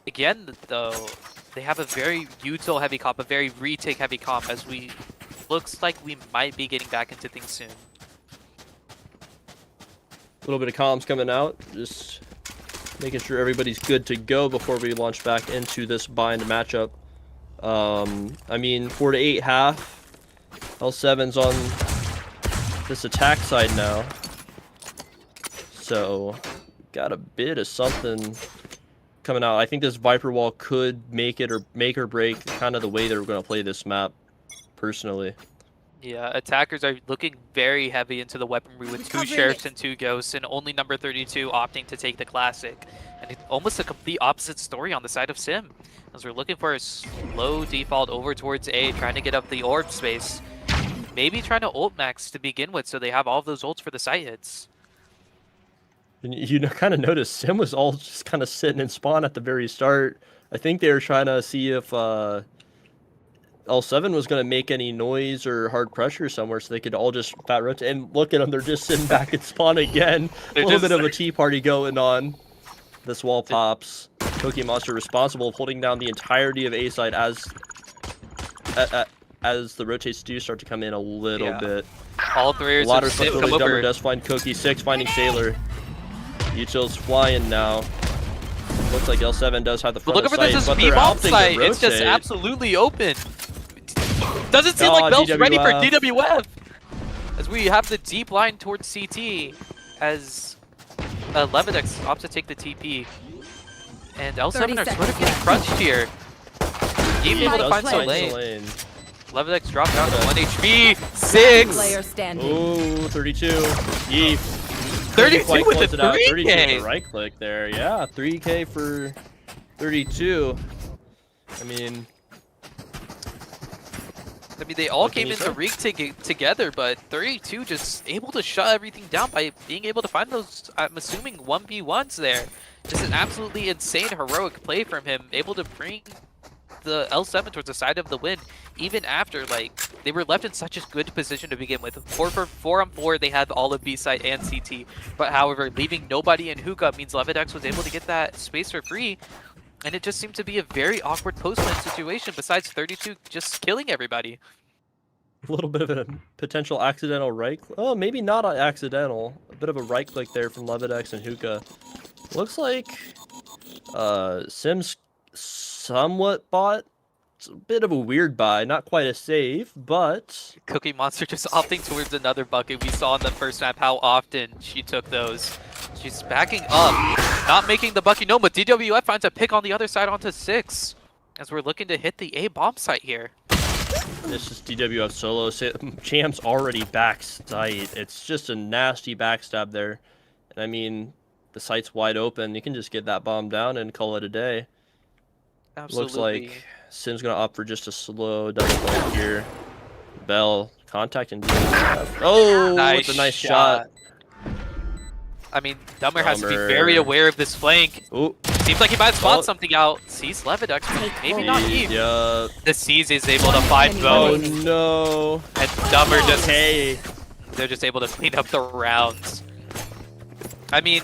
Again, though, they have a very util heavy comp, a very retake heavy comp, as we looks like we might be getting back into things soon. A little bit of comms coming out. Just making sure everybody's good to go before we launch back into this bind matchup. I mean, 4 to 8 half. L7's on this attack side now. So, got a bit of something coming out. I think this Viper Wall could make or break kind of the way they're going to play this map, personally. Yeah, attackers are looking very heavy into the weaponry with 2 Sheriffs and 2 Ghosts, and only number 32 opting to take the Classic. And it's almost a complete opposite story on the side of SYM, as we're looking for a slow default over towards A, trying to get up the orb space. Maybe trying to ult max to begin with, so they have all of those ults for the site hits. And you kind of notice SYM was all just kind of sitting in spawn at the very start. I think they were trying to see if L7 was going to make any noise or hard pressure somewhere so they could all just fat rotate. And look at them, they're just sitting back in spawn again. A little bit of a tea party going on. This wall pops. Cookie Monster responsible of holding down the entirety of A side as the rotates do start to come in a little bit. All three A lot of SYM stuff. come Dumber over. does find Cookie. 6 finding Sailor. Util's flying now. Looks like L7 does have the front But look of over sight, this but B they're bomb opting to site. It's just rotate. absolutely open. Doesn't seem like Bell's ready for DWF. As we have the deep line towards CT, as Levidex opts to take the TP. And L7 are sort of getting crunched here. Being able to find some lane. Levidex dropped down to 1 HP. 6! Player standing. Ooh, 32. Yeet. 32 Quite with close the it out. 32 with 3K! the right click there. Yeah, 3K for 32. I mean, they all What can came you into say? Rig together, but 32 just able to shut everything down by being able to find those, I'm assuming, 1v1s there. Just an absolutely insane, heroic play from him, able to bring the L7 towards the side of the win, even after, like, they were left in such a good position to begin with. 4 on 4, they had all of B side and CT, but however, leaving nobody in hookah means Levidex was able to get that space for free, and it just seemed to be a very awkward postman situation, besides 32 just killing everybody. a little bit of a potential accidental right click. Oh, maybe not accidental. A bit of a right click there from Levidex and hookah. Looks like SYM's somewhat bought. It's a bit of a weird buy, not quite a save, but Cookie Monster just opting towards another bucket. We saw in the first map how often she took those. She's backing up, not making the bucket. No, but DWF finds a pick on the other side onto 6, as we're looking to hit the A bomb site here. this is DWF solo. Champ's already backside. It's just a nasty backstab there. And I mean, the site's wide open. You can just get that bomb down and call it a day. Absolutely. Looks like SYM's gonna opt for just a slow double point here. Bell contacting DWF. Oh, it's a nice shot. I mean, Dumber has to be very aware of this flank. Ooh. Seems like he might spot something out. Sees Levidex, but maybe not Eve. Yeah. The Seas is able to find Oh both. no. And Dumber just, Hey. they're just able to clean up the rounds. I mean,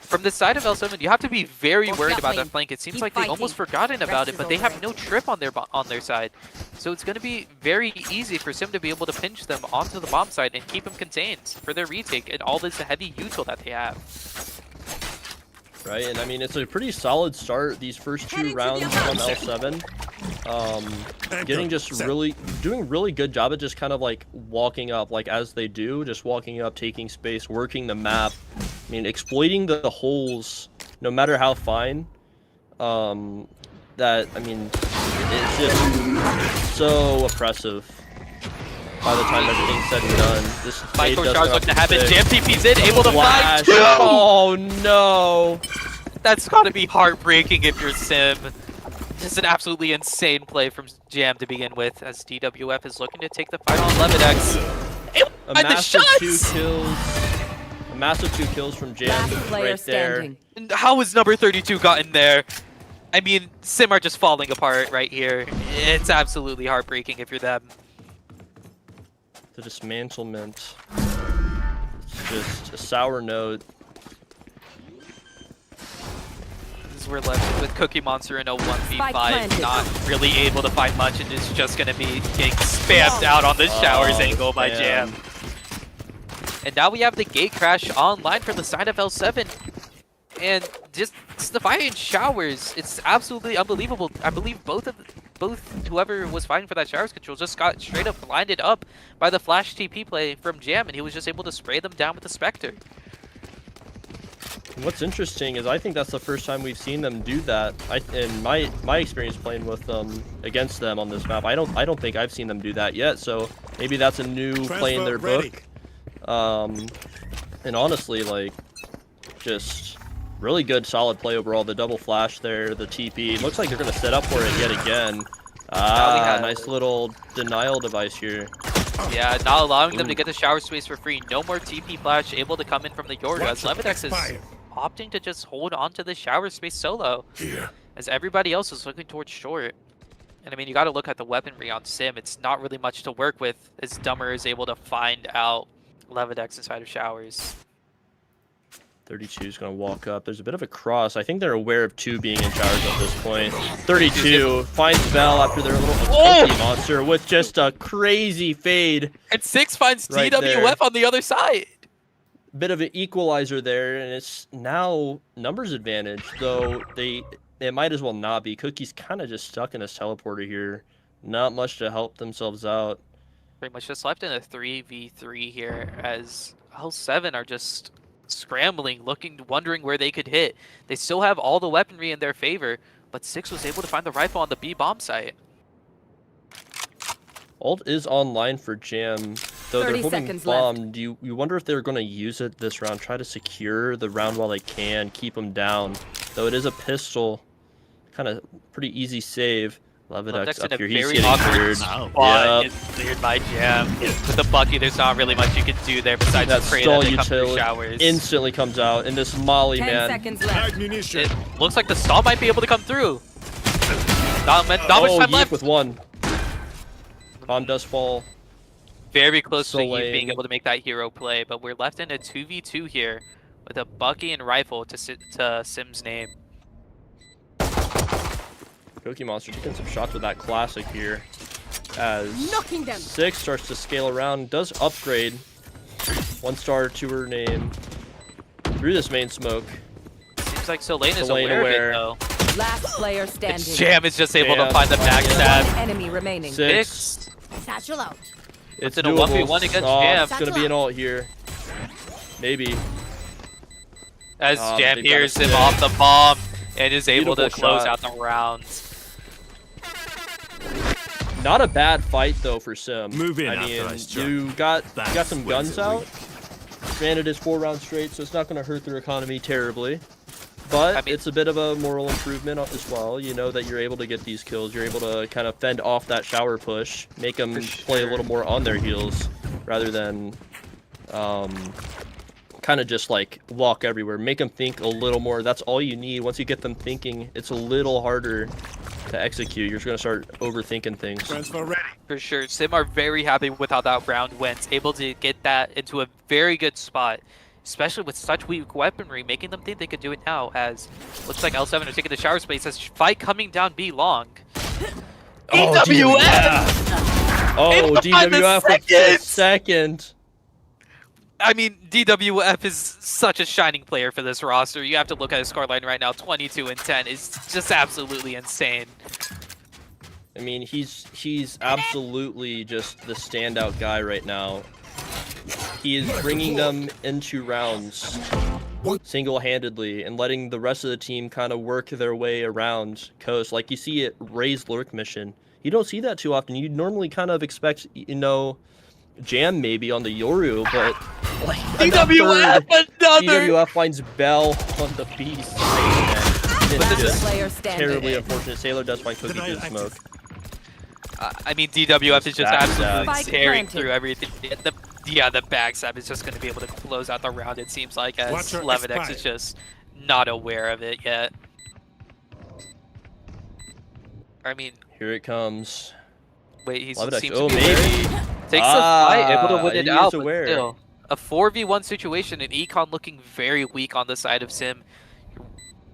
from the side of L7, you have to be very worried about that flank. It seems like they almost forgotten about it, but they have no trip on their side. So it's going to be very easy for SYM to be able to pinch them onto the bomb side and keep them contained for their retake and all this heavy util that they have. Right, and I mean, it's a pretty solid start, these first 2 rounds from L7. Doing really good job at just kind of like walking up, like as they do, just walking up, taking space, working the map. I mean, exploiting the holes, no matter how fine. That, I mean, it's just so oppressive by the time everything's said and done. This Michael does Char's not looking to have it. fit. Jam TP's in, able to find Flash. 2! Oh no! That's got to be heartbreaking if you're SYM. Just an absolutely insane play from Jam to begin with, as DWF is looking to take the fight on Levidex. A And the massive shots! 2 kills. A massive 2 kills from Jam Last player right there. standing. And how has number 32 gotten there? I mean, SYM are just falling apart right here. It's absolutely heartbreaking if you're them. The dismantlement. It's just a sour note. We're left with Cookie Monster in a 1v5, Spike planted. not really able to find much, and it's just going to be getting spammed out on the showers angle by Jam. And now we have the gate crash online for the side of L7. And just the fire in showers, it's absolutely unbelievable. I believe both of both whoever was fighting for that showers control just got straight up blinded up by the flash TP play from Jam, and he was just able to spray them down with the Spectre. What's interesting is I think that's the first time we've seen them do that. In my experience playing with them against them on this map, I don't think I've seen them do that yet. So maybe that's a new play in their book. And honestly, like, just really good, solid play overall. The double flash there, the TP. Looks like they're gonna set up for it yet again. Nice little denial device here. Yeah, not allowing them to get the shower space for free. No more TP flash able to come in from the Yoru, as Levidex is opting to just hold on to the shower space solo. Here. As everybody else is looking towards short. And I mean, you got to look at the weaponry on SYM. It's not really much to work with, as Dummer is able to find out Levidex inside of showers. 32 is going to walk up. There's a bit of a cross. I think they're aware of 2 being in showers at this point. 32 finds Bell after their little Cookie Monster with just a crazy fade. And 6 finds right DWF there. on the other side. Bit of an equalizer there, and it's now numbers advantage, though it might as well not be. Cookie's kind of just stuck in his teleporter here. Not much to help themselves out. Pretty much just left in a 3v3 here, as L7 are just scrambling, wondering where they could hit. They still have all the weaponry in their favor, but 6 was able to find the rifle on the B bomb site. Ult is online for Jam, though they're 30 holding seconds bomb. left. Do you wonder if they're going to use it this round, try to secure the round while they can, keep them down. Though it is a pistol, kind of pretty easy save. Levidex in up a here, he's very getting awkward cleared. spot. Yep. Gets cleared by Jam. With the Bucky, there's not really much you can do there besides That pray stall that they come through utility showers. instantly comes out, and this Molly, 10 man. seconds left. It looks like the stall might be able to come through. Not much time Yeet left. with 1. Bomb does fall. Very close to Soleil. you being able to make that hero play, but we're left in a 2v2 here with a Bucky and rifle to SYM's name. Cookie Monster taking some shots with that classic here. As Knocking them. 6 starts to scale around, does upgrade. 1 star to her name through this main smoke. Seems like Soleil is Soleil aware aware. of it though. Last player standing. Jam is just able to Jam. find the backstab. One enemy remaining. 6. Satchel out. It's in a doable. 1v1 against Oh, Jam. it's gonna be an ult here. Maybe. As Jam they've got hears a him stick. off the bomb and is able to Beautiful close shot. out the round. Not a bad fight though for Sim. Move in I after mean, I strike. you got That's some when guns it's out. weak. Granted, it's 4 rounds straight, so it's not going to hurt their economy terribly. But I mean- it's a bit of a moral improvement as well. You know that you're able to get these kills. You're able to kind of fend off that shower push, make them play a little more on their heels rather than kind of just like walk everywhere. Make them think a little more. That's all you need. Once you get them thinking, it's a little harder to execute. You're just going to start overthinking things. Transfer ready. For sure, SYM are very happy with how that round went. Able to get that into a very good spot, especially with such weak weaponry, making them think they could do it now, as looks like L7 are taking the shower space as fight coming down B long. Oh, DWF! Oh, In behind the DWF with the second. I mean, DWF is such a shining player for this roster. You have to look at his scoreline right now. 22 and 10 is just absolutely insane. I mean, he's absolutely just the standout guy right now. He is bringing them into rounds single-handedly and letting the rest of the team kind of work their way around Coast. Like you see it Ray's lurk mission. You don't see that too often. You normally kind of expect, you know, Jam maybe on the Yoru, but like DWF, another! DWF finds Bell on the beast. It's Last just player standing. terribly unfortunate. Sailor does find Cookie through the smoke. I mean, DWF is just Backstab. absolutely Spike tearing planted. through everything. The backstab is just going to be able to close out the round, it seems like, as Watch your Levidex expire. is just not aware of it yet. I mean, Here it comes. wait, he Levidex. seems Oh, to be aware. maybe. Takes the fight, able to win he it is out, but aware. still. A 4v1 situation, and Econ looking very weak on the side of SYM.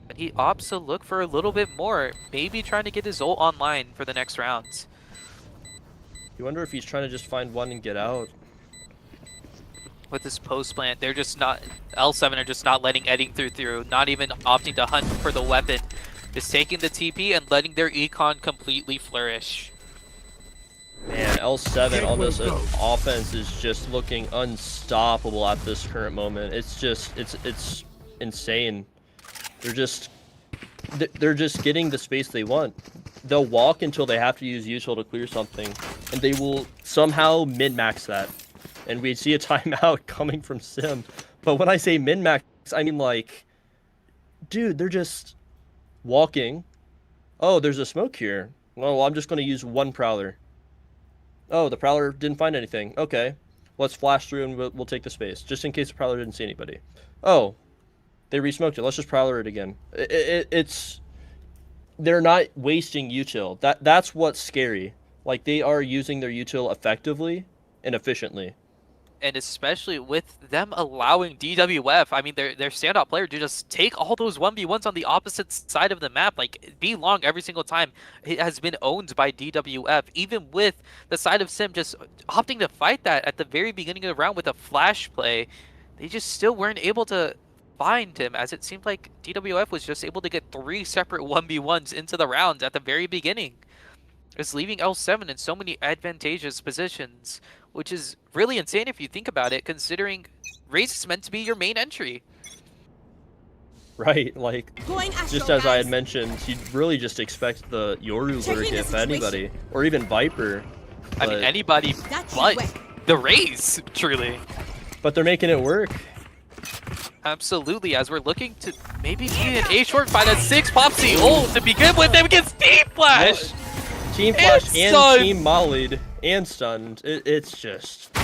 But he opts to look for a little bit more, maybe trying to get his ult online for the next rounds. You wonder if he's trying to just find one and get out. With this post plant, they're just not, L7 are just not letting Edding through, not even opting to hunt for the weapon. Just taking the TP and letting their econ completely flourish. Man, L7 on this offense is just looking unstoppable at this current moment. It's just, it's insane. They're just getting the space they want. They'll walk until they have to use util to clear something, and they will somehow min-max that. And we see a timeout coming from SYM. But when I say min-max, I mean like, dude, they're just walking. Oh, there's a smoke here. Well, I'm just going to use one Prowler. Oh, the Prowler didn't find anything. Okay, let's flash through and we'll take the space, just in case the Prowler didn't see anybody. Oh, they re-smoked it. Let's just Prowler it again. It's... They're not wasting util. That's what's scary. Like, they are using their util effectively and efficiently. And especially with them allowing DWF, I mean, their standout player to just take all those 1v1s on the opposite side of the map, like, be long every single time. It has been owned by DWF, even with the side of SYM just opting to fight that at the very beginning of the round with a flash play. They just still weren't able to find him, as it seemed like DWF was just able to get 3 separate 1v1s into the round at the very beginning. It's leaving L7 in so many advantageous positions, which is really insane if you think about it, considering Raze is meant to be your main entry. Right, like, just as I had mentioned, you'd really just expect the Yoru lurk if anybody, or even Viper. I mean, anybody but the Raze, truly. But they're making it work. Absolutely, as we're looking to maybe be an A-short fight at 6, pops the ult to begin with, them against Team Flash! Team Flash and Team Mollied and stunned. It's just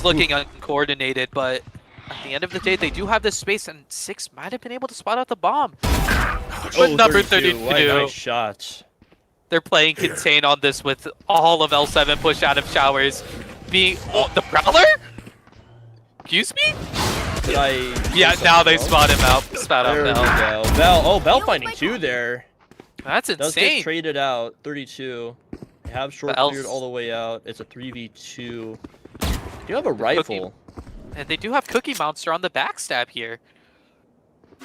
looking uncoordinated, but at the end of the day, they do have this space, and 6 might have been able to spot out the bomb. But number 32, what a nice shot. They're playing contain on this with all of L7 pushed out of showers. Being the Prowler? Excuse me? Did I? Yeah, now they spot him out. Spot out There we Bell. go. Bell. Oh, Bell finding 2 there. That's Does get insane. traded out. 32. They have short cleared all the way out. It's a 3v2. You have a rifle. And they do have Cookie Monster on the backstab here.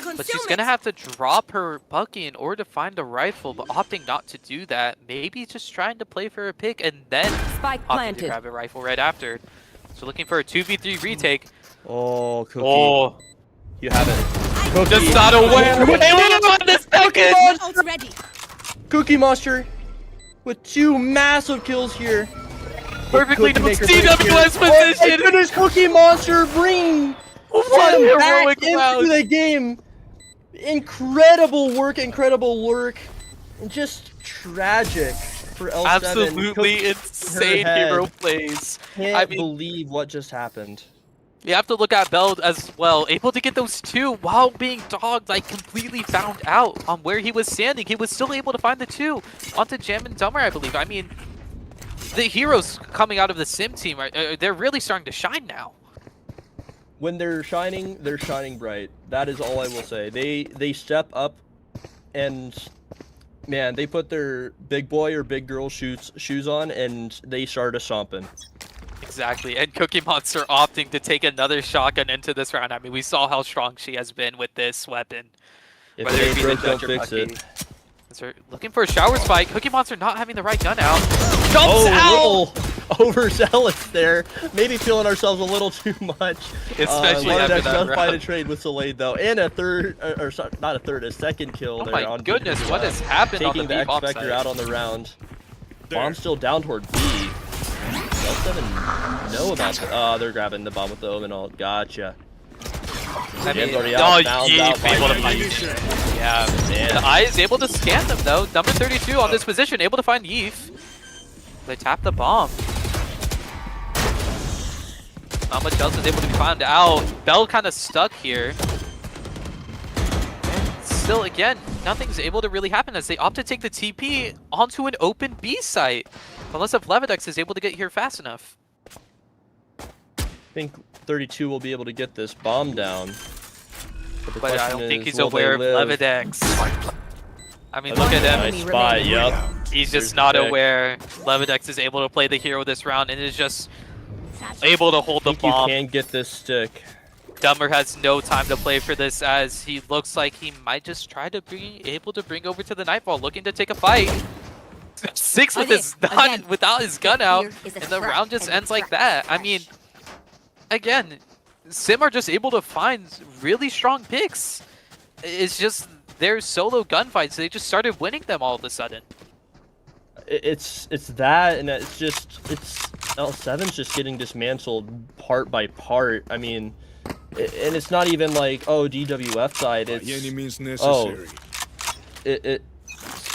But she's going to have to drop her Bucky in order to find a rifle, but opting not to do that. Maybe just trying to play for a pick and then Spike opting planted. to grab a rifle right after. So looking for a 2v3 retake. Oh, Cookie. Oh, You have it. Cookie. just not aware. Wait a second. Ready. Cookie Monster with 2 massive kills here. Perfectly Cookie knows Maker break DWS here. Oh my position. goodness, Cookie Monster bring What them a back heroic into round. the game. Incredible work, incredible lurk. And just tragic for L7. Absolutely Cookie- insane her head. hero plays. Can't I mean, believe what just happened. you have to look at Bell as well, able to get those 2 while being dogged, like completely found out on where he was standing. He was still able to find the 2 onto Jam and Dummer, I believe. I mean, the heroes coming out of the SYM team, they're really starting to shine now. When they're shining bright. That is all I will say. They step up, and man, they put their big boy or big girl shoes on, and they started stomping. Exactly, and Cookie Monster opting to take another shotgun into this round. I mean, we saw how strong she has been with this weapon. If Whether it it ain't be the broke, don't Judge or fix Bucky. it. So looking for a shower spike. Cookie Monster not having the right gun out. Jumps Oh, out! a little overzealous there. Maybe feeling ourselves a little too much. Especially after Lodex that does find a round. trade with Soleil though, and a third, or not a third, a second kill Oh there my on goodness, BWF, what has happened on taking the the B-bomb X Vector side? out on the round. Bomb still down toward B. L7 know about that. They're grabbing the bomb with the Omen ult. Gotcha. I mean, Jam's already out, oh, found Yeef out by able to Yeef. find. Yeah, Man. the Eye is able to scan them though. Number 32 on this position, able to find Yeef. They tap the bomb. Not much else is able to be found out. Bell kind of stuck here. And still, again, nothing's able to really happen as they opt to take the TP onto an open B site. Unless if Levidex is able to get here fast enough. I think 32 will be able to get this bomb down. The But I question don't think is, he's will they aware of live? Levidex. I mean, That's look at a him. nice spot, yep. He's There's just the not pick. aware. Levidex is able to play the hero this round and is just able to hold I the think you bomb. can get this stick. Dumber has no time to play for this, as he looks like he might just try to be able to bring over to the Nightfall, looking to take a fight. 6 with his without his gun out, and the round just ends like that. I mean, again, SYM are just able to find really strong picks. It's just their solo gunfights, they just started winning them all of a sudden. It's that, and it's L7's just getting dismantled part by part. I mean, and it's not even like, oh, DWF died. It's By any means necessary.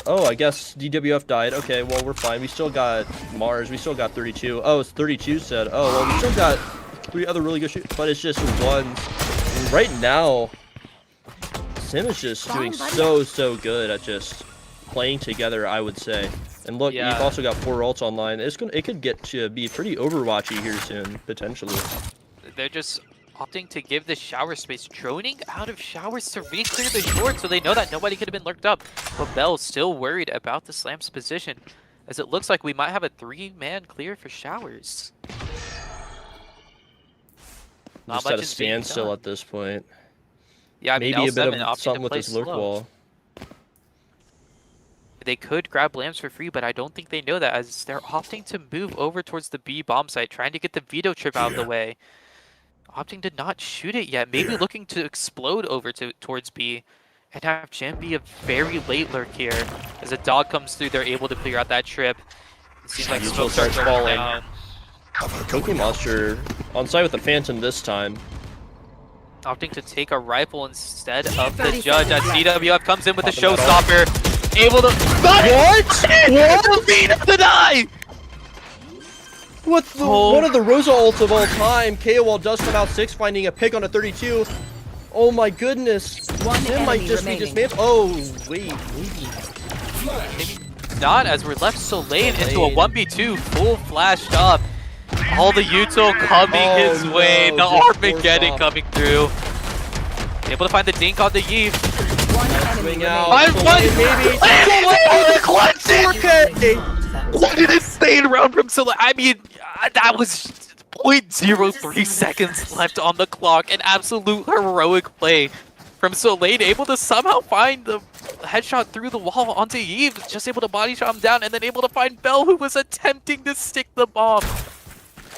oh, I guess DWF died. Okay, well, we're fine. We still got Mars. We still got 32. Oh, it's 32 said. Oh, well, we still got 3 other really good shooters, but it's just ones. Right now, SYM is just doing so good at just playing together, I would say. And look, Yeah. you've also got 4 ults online. It could get to be pretty Overwatchy here soon, potentially. They're just opting to give the shower space, droning out of showers to re-clear the short, so they know that nobody could have been lurked up. But Bell's still worried about the Slam's position, as it looks like we might have a 3-man clear for showers. Not Just much at a is being standstill done. at this point. Yeah, I mean, Maybe a bit L7 of opting something to with play his lurk slow. wall. They could grab Lambs for free, but I don't think they know that, as they're opting to move over towards the B bomb site, trying to get the veto trip out of the way. Opting to not shoot it yet, maybe looking to explode over towards B, and have Jam be a very late lurk here. As a dog comes through, they're able to clear out that trip. It seems like Usual smoke starts starts falling. down. Cookie Monster on site with the Phantom this time. Opting to take a rifle instead of the 30 judge, as seconds left. DWF comes in with a Popping that showstopper. Able to... What? What? Deny! What's the one of the Rosa ults of all time? KOL does come out 6, finding a pick on a 32. Oh my goodness. One Sim might enemy just be remaining. dismantled. Oh, wait. Not, as we're left so late into a 1v2, full flashed up. All the util coming Oh, his way, no, the just Armageddon forced off. coming through. Able to find the dink on the Yves. One enemy Swing remaining. out. I won! Maybe. The clutch! 4K. What an insane round from Soleil. I mean, that was 0.03 seconds left on the clock. An absolute heroic play from Soleil, able to somehow find the headshot through the wall onto Yves, just able to body shot him down, and then able to find Bell, who was attempting to stick the bomb.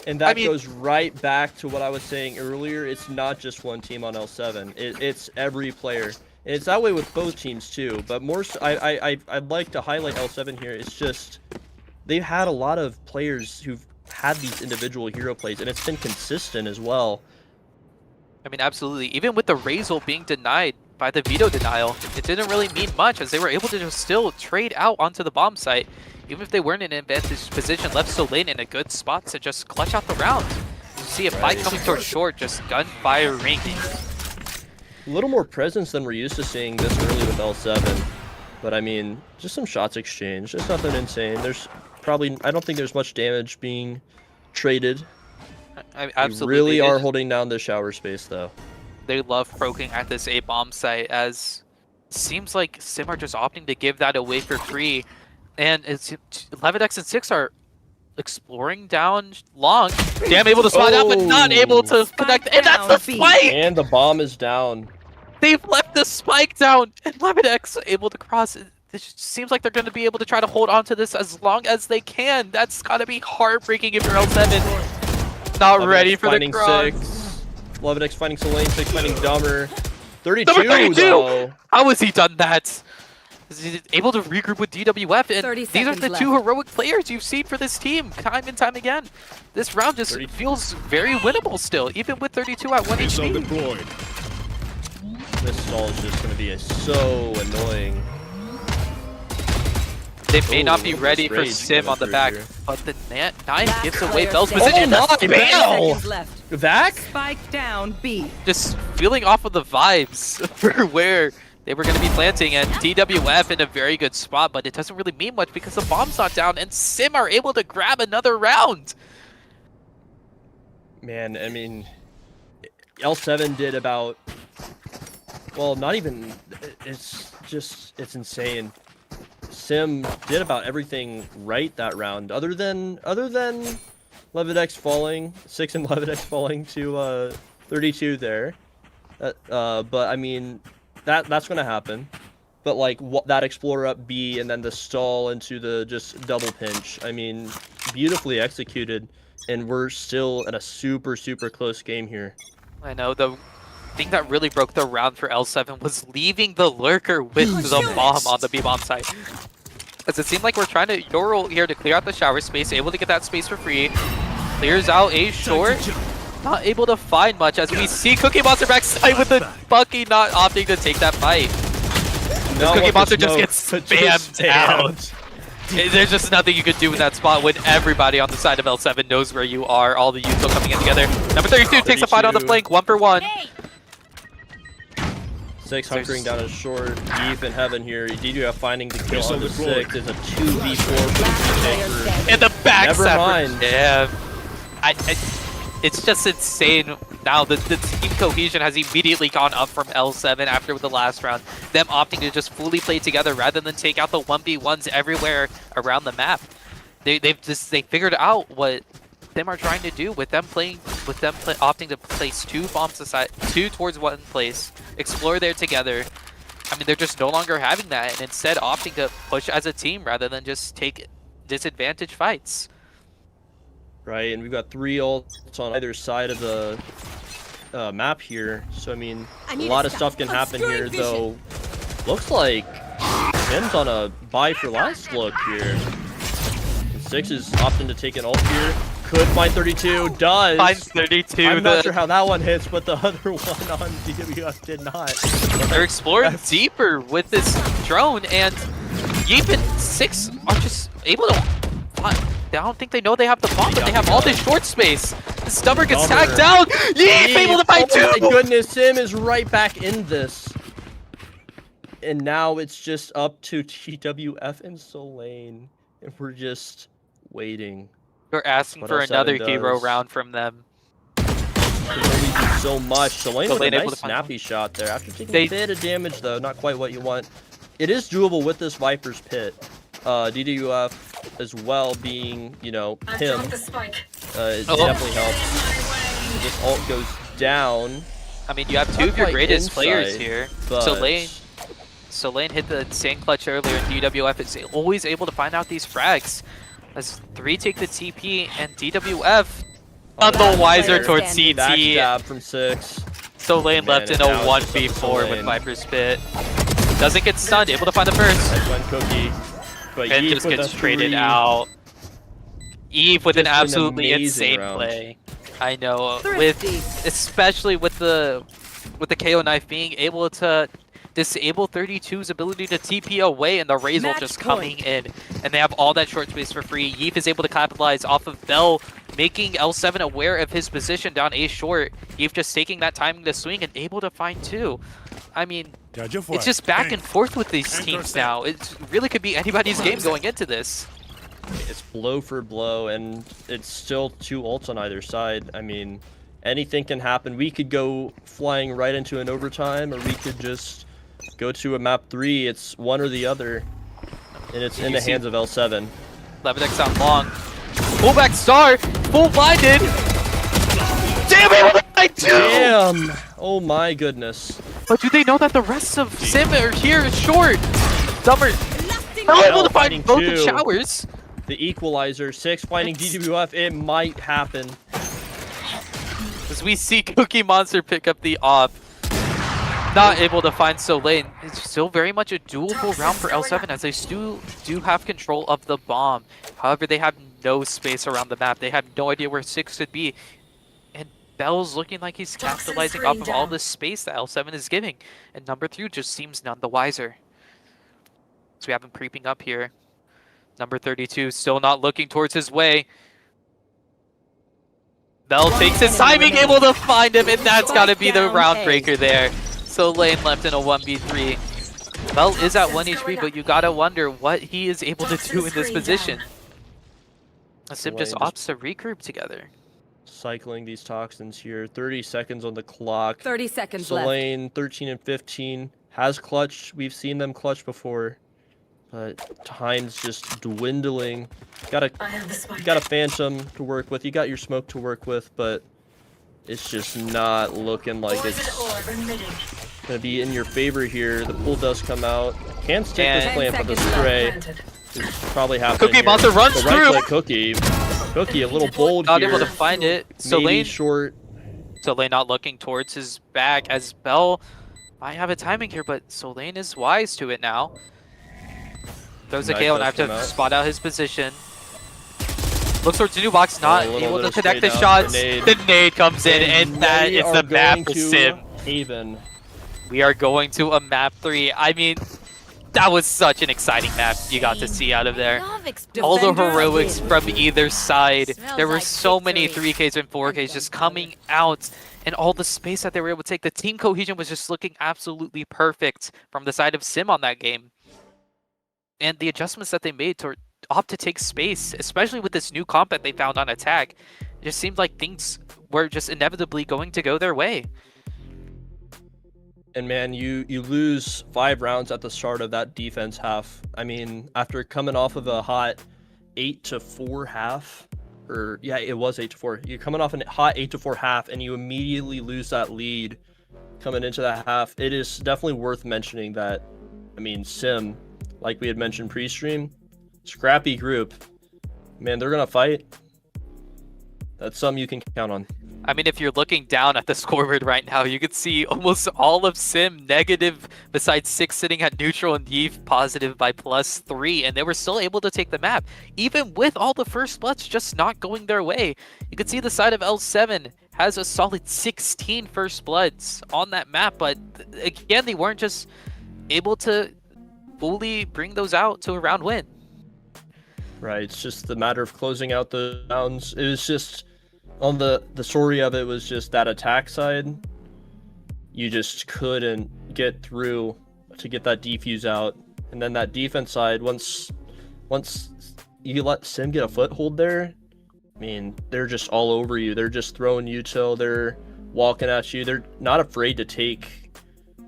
And that I mean- goes right back to what I was saying earlier. It's not just one team on L7. It's every player. And it's that way with both teams too. But more, I'd like to highlight L7 here. It's just they've had a lot of players who've had these individual hero plays, and it's been consistent as well. I mean, absolutely. Even with the Razel being denied by the veto denial, it didn't really mean much, as they were able to just still trade out onto the bomb site. Even if they weren't in an advantage position, left Soleil in a good spot to just clutch out the round. You see a fight coming towards short, just gunfire ringing. A little more presence than we're used to seeing this early with L7. But I mean, just some shots exchanged. It's nothing insane. There's probably, I don't think there's much damage being traded. Absolutely. We really They are just- holding down the shower space though. They love proking at this A bomb site, as it seems like SYM are just opting to give that away for free. And it's Levidex and 6 are exploring down long. Damn, able to spot out, but not able to connect. And that's the down, B. spike! And the bomb is down. They've left the spike down, and Levidex able to cross it. It just seems like they're going to be able to try to hold on to this as long as they can. That's got to be heartbreaking if you're L7. Not ready for the finding cross. 6. Levidex finding Soleil, 6 finding Dumber. 32 Number 32! though. How has he done that? Is he able to regroup with DWF? And 30 these are the seconds two left. heroic players you've seen for this team time and time again. This round just 30. feels very winnable still, even with 32 at 1 Missile HP. deployed. This stall is just going to be so annoying. They may not Ooh, be look at ready this for rage Sim coming on the through back, here. but the 9 Last gives away player Bell's standing. position. Oh That's my Bell! Seconds left. Vac? Spike down B. Just feeling off of the vibes for where they were going to be planting, and DWF in a very good spot, but it doesn't really mean much because the bomb's not down, and Sim are able to grab another round. Man, I mean, L7 did about, well, not even, it's just insane. Sim did about everything right that round, other than Levidex falling, 6 and Levidex falling to 32 there. But I mean, that's gonna happen. But like that explorer up B and then the stall into the just double pinch. I mean, beautifully executed, and we're still in a super close game here. I know the thing that really broke the round for L7 was leaving the lurker with the bomb on the B bomb site. As it seemed like we're trying to Yoral here to clear out the shower space, able to get that space for free. Clears out A short. Not able to find much as we see Cookie Monster backside with the Bucky not opting to take that fight. This Cookie Monster just gets spammed out. There's just nothing you could do in that spot when everybody on the side of L7 knows where you are. All the Yuto coming in together. Number 32 takes a fight on the flank, 1 for 1. 6 hunkering down a short. Deep in heaven here. DDUF finding the kill on the 6. There's a 2v4 for the In the back. Never mind. Yeah. It's just insane now. The team cohesion has immediately gone up from L7 after the last round. Them opting to just fully play together rather than take out the 1v1s everywhere around the map. They figured out what them are trying to do with them opting to place 2 bombs aside, 2 towards one place, explore there together. I mean, they're just no longer having that, and instead opting to push as a team rather than just take disadvantage fights. Right, and we've got 3 ults on either side of the map here. So I mean, a lot of stuff can happen here, though. Looks like SYM's on a buy for last look here. 6 is opting to take an ult here. Could find 32, does. Finds 32. I'm not sure how that one hits, but the other one on DWF did not. They're exploring deeper with this drone, and Yeep and 6 are just able to find. I don't think they know they have the bomb, but they have all this short space. The Stubber gets tagged down. Yeep able to fight 2. Oh my goodness, SYM is right back in this. And now it's just up to TWF and Solane. And we're just waiting. We're asking for another hero round from them. Can only do so much. Solane with a able nice to find snappy shot there. After taking a bit of damage, though, not quite what you want. It is doable with this Viper's Pit. DWF as well being, you know, him. It definitely helps. This ult goes down. I mean, you have 2 of your greatest players here. But... Solane hit the sand clutch earlier, and DWF is always able to find out these frags. As 3 take the TP, and DWF on the wiser towards CT. Backstab from 6. Solane left in a 1v4 with Viper's Pit. Doesn't get stunned, able to find the first. That's one Cookie. But And just gets traded out. Eve with an absolutely insane round. play. I know, especially with the KO knife being able to disable 32's ability to TP away, and the Razor just coming in, and they have all that short space for free. Yeef is able to capitalize off of Bell, making L7 aware of his position down A short. Yeef just taking that timing to swing and able to find 2. I mean, it's just back and forth with these teams now. It really could be anybody's game going into this. It's blow for blow, and it's still 2 ults on either side. I mean, anything can happen. We could go flying right into an overtime, or we could just go to a map 3. It's one or the other, and it's in the hands of L7. Levidex out long. Pullback star, full blinded. Damn it, I do! Damn! Oh my goodness. But do they know that the rest of SYM are here short? Dumber. Not able to find both the showers. The equalizer, 6 finding DWF, it might happen. As we see Cookie Monster pick up the op. Not able to find Solane. It's still very much a doable round for L7 as they still do have control of the bomb. However, they have no space around the map. They have no idea where 6 could be. And Bell's looking like he's capitalizing off of all this space that L7 is giving. And number 3 just seems none the wiser. So we have him creeping up here. Number 32 still not looking towards his way. Bell takes his timing, able to find him, and that's got to be the round breaker there. Solane left in a 1v3. Bell is at 1 HP, but you gotta wonder what he is able to do in this position. SYM just opts to regroup together. Cycling these toxins here. 30 seconds on the clock. 30 seconds left. Solane, 13 and 15, has clutch. We've seen them clutch before, but time's just dwindling. You got a Phantom to work with. You got your smoke to work with, but it's just not looking like it's gonna be in your favor here. The pool does come out. Can't stick this And- plant, but the 10 spray is probably happening. Cookie Monster here. runs The right through. click Cookie. Cookie a little bold Not here. able to find it. Maybe Soleil short. not looking towards his back as Bell might have a timing here, but Soleil is wise to it now. Throws a Knife KO and I does have to come out. spot out his position. Looks towards the new box, not A little able bit to of connect the spray down. shots. Grenade. The nade comes in, and that we is are the map going for to Sim. Haven. We are going to a map 3. I mean, that was such an exciting map you got to see out of there. All the Defender heroics win. from either side. Smells There were like so many victory. 3Ks and 4Ks just coming out, and all the space that they were able to take. The team cohesion was just looking absolutely perfect from the side of Sim on that game. And the adjustments that they made to opt to take space, especially with this new comp that they found on attack, it just seemed like things were just inevitably going to go their way. And man, you lose 5 rounds at the start of that defense half. I mean, after coming off of a hot 8-4 half, or yeah, it was 8-4. You're coming off a hot 8-4 half, and you immediately lose that lead coming into that half. It is definitely worth mentioning that. I mean, Sim, like we had mentioned pre-stream, scrappy group. Man, they're gonna fight. That's something you can count on. I mean, if you're looking down at the scoreboard right now, you could see almost all of Sim negative, besides 6 sitting at neutral and Yeef positive by +3, and they were still able to take the map, even with all the first bloods just not going their way. You could see the side of L7 has a solid 16 first bloods on that map, but again, they weren't just able to fully bring those out to a round win. Right, it's just the matter of closing out the rounds. It was just on the story of it was just that attack side. You just couldn't get through to get that defuse out, and then that defense side. Once you let Sim get a foothold there, I mean, they're just all over you. They're just throwing you till they're walking at you. They're not afraid to take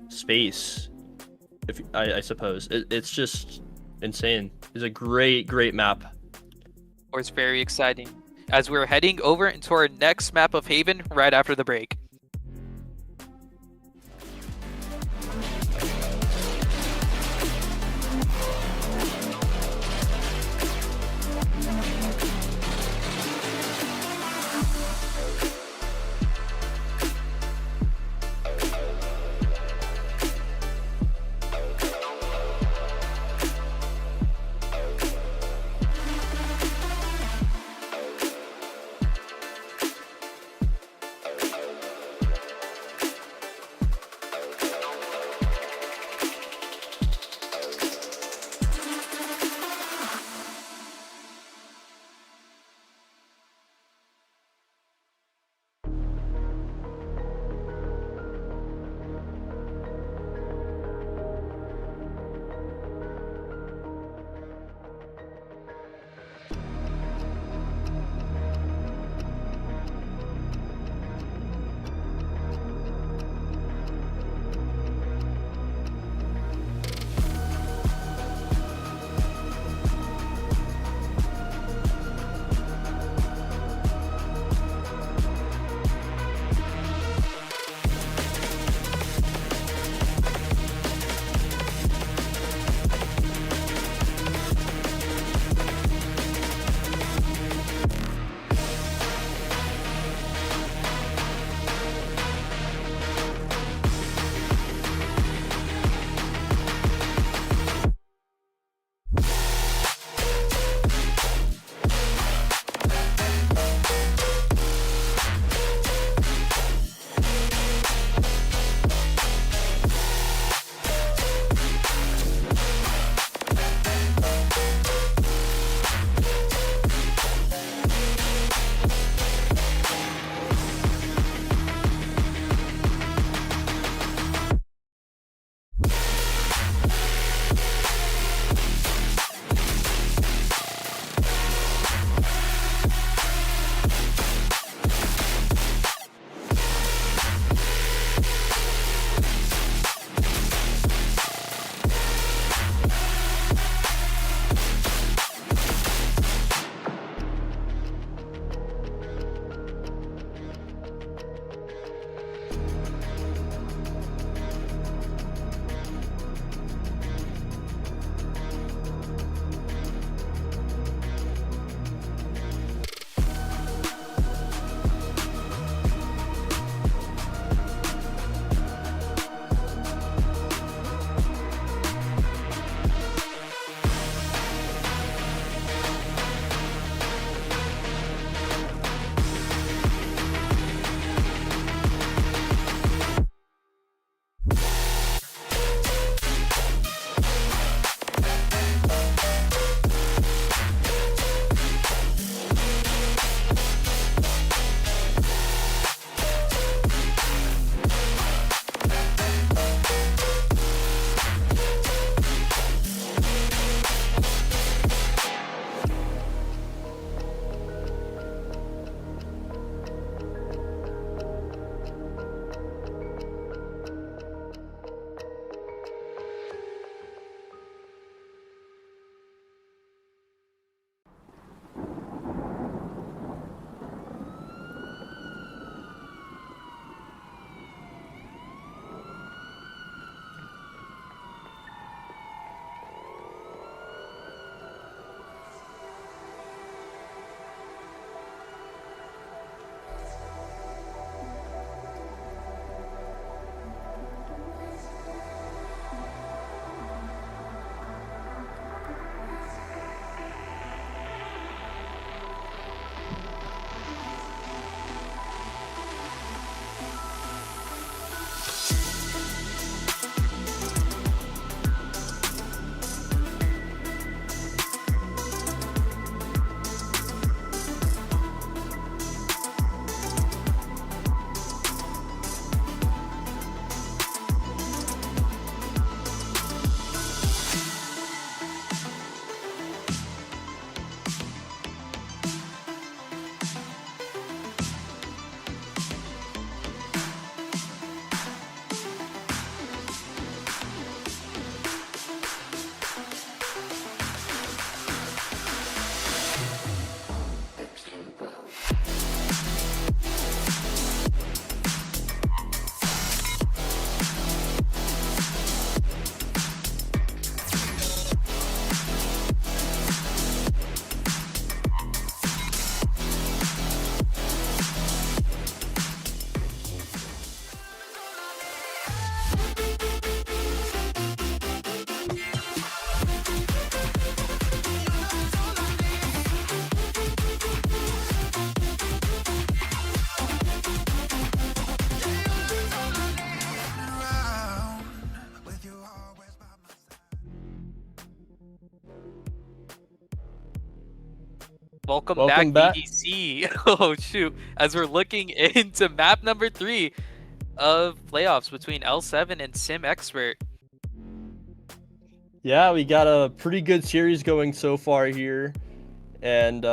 space. If I suppose it's just insane. It's a great map. Or it's very exciting as we're heading over into our next map of Haven right after the break. Welcome Welcome back, back. VDC. Oh shoot! As we're looking into map number 3 of playoffs between L7 and SYM Expert. Yeah, we got a pretty good series going so far here, and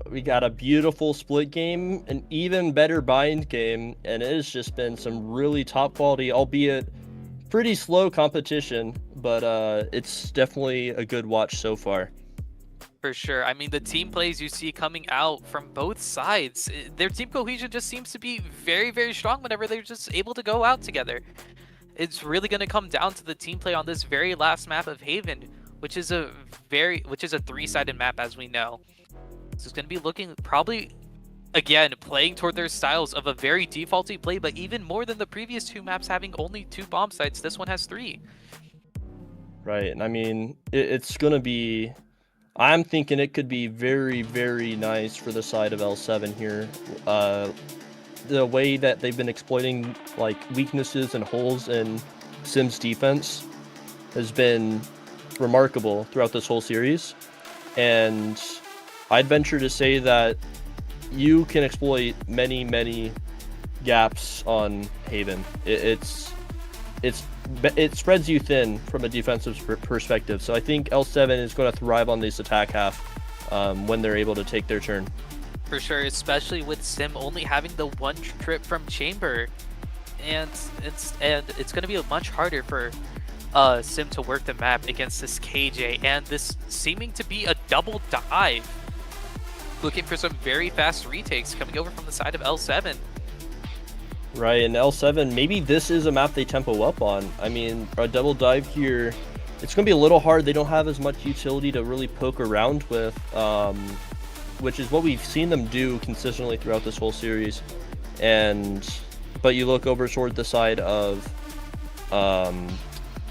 we got a beautiful split game, an even better bind game, and it has just been some really top quality, albeit pretty slow competition, but it's definitely a good watch so far. For sure. I mean, the team plays you see coming out from both sides, their team cohesion just seems to be very, very strong whenever they're just able to go out together. It's really going to come down to the team play on this very last map of Haven, which is a 3-sided map, as we know. So it's going to be looking probably, again, playing toward their styles of a very defaulty play, but even more than the previous 2 maps having only 2 bomb sites, this one has 3. Right, and I mean, it's going to be... I'm thinking it could be very, very nice for the side of L7 here. The way that they've been exploiting like weaknesses and holes in SYM's defense has been remarkable throughout this whole series, and I'd venture to say that you can exploit many gaps on Haven. It spreads you thin from a defensive perspective, so I think L7 is going to thrive on this attack half when they're able to take their turn. For sure, especially with SYM only having the 1 trip from Chamber, and it's going to be much harder for SYM to work the map against this KJ, and this seeming to be a double dive, looking for some very fast retakes coming over from the side of L7. Right, and L7, maybe this is a map they tempo up on. I mean, a double dive here, it's going to be a little hard. They don't have as much utility to really poke around with, which is what we've seen them do consistently throughout this whole series. But you look over toward the side of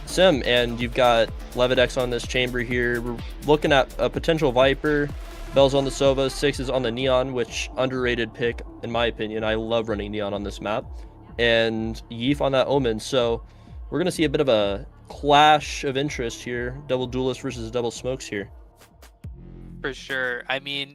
SYM, and you've got Levidex on this chamber here. We're looking at a potential Viper. Bell's on the Sova, 6 is on the Neon, which underrated pick in my opinion. I love running Neon on this map. And Yeef on that Omen. So we're going to see a bit of a clash of interest here. Double Duelist versus double Smokes here. For sure. I mean,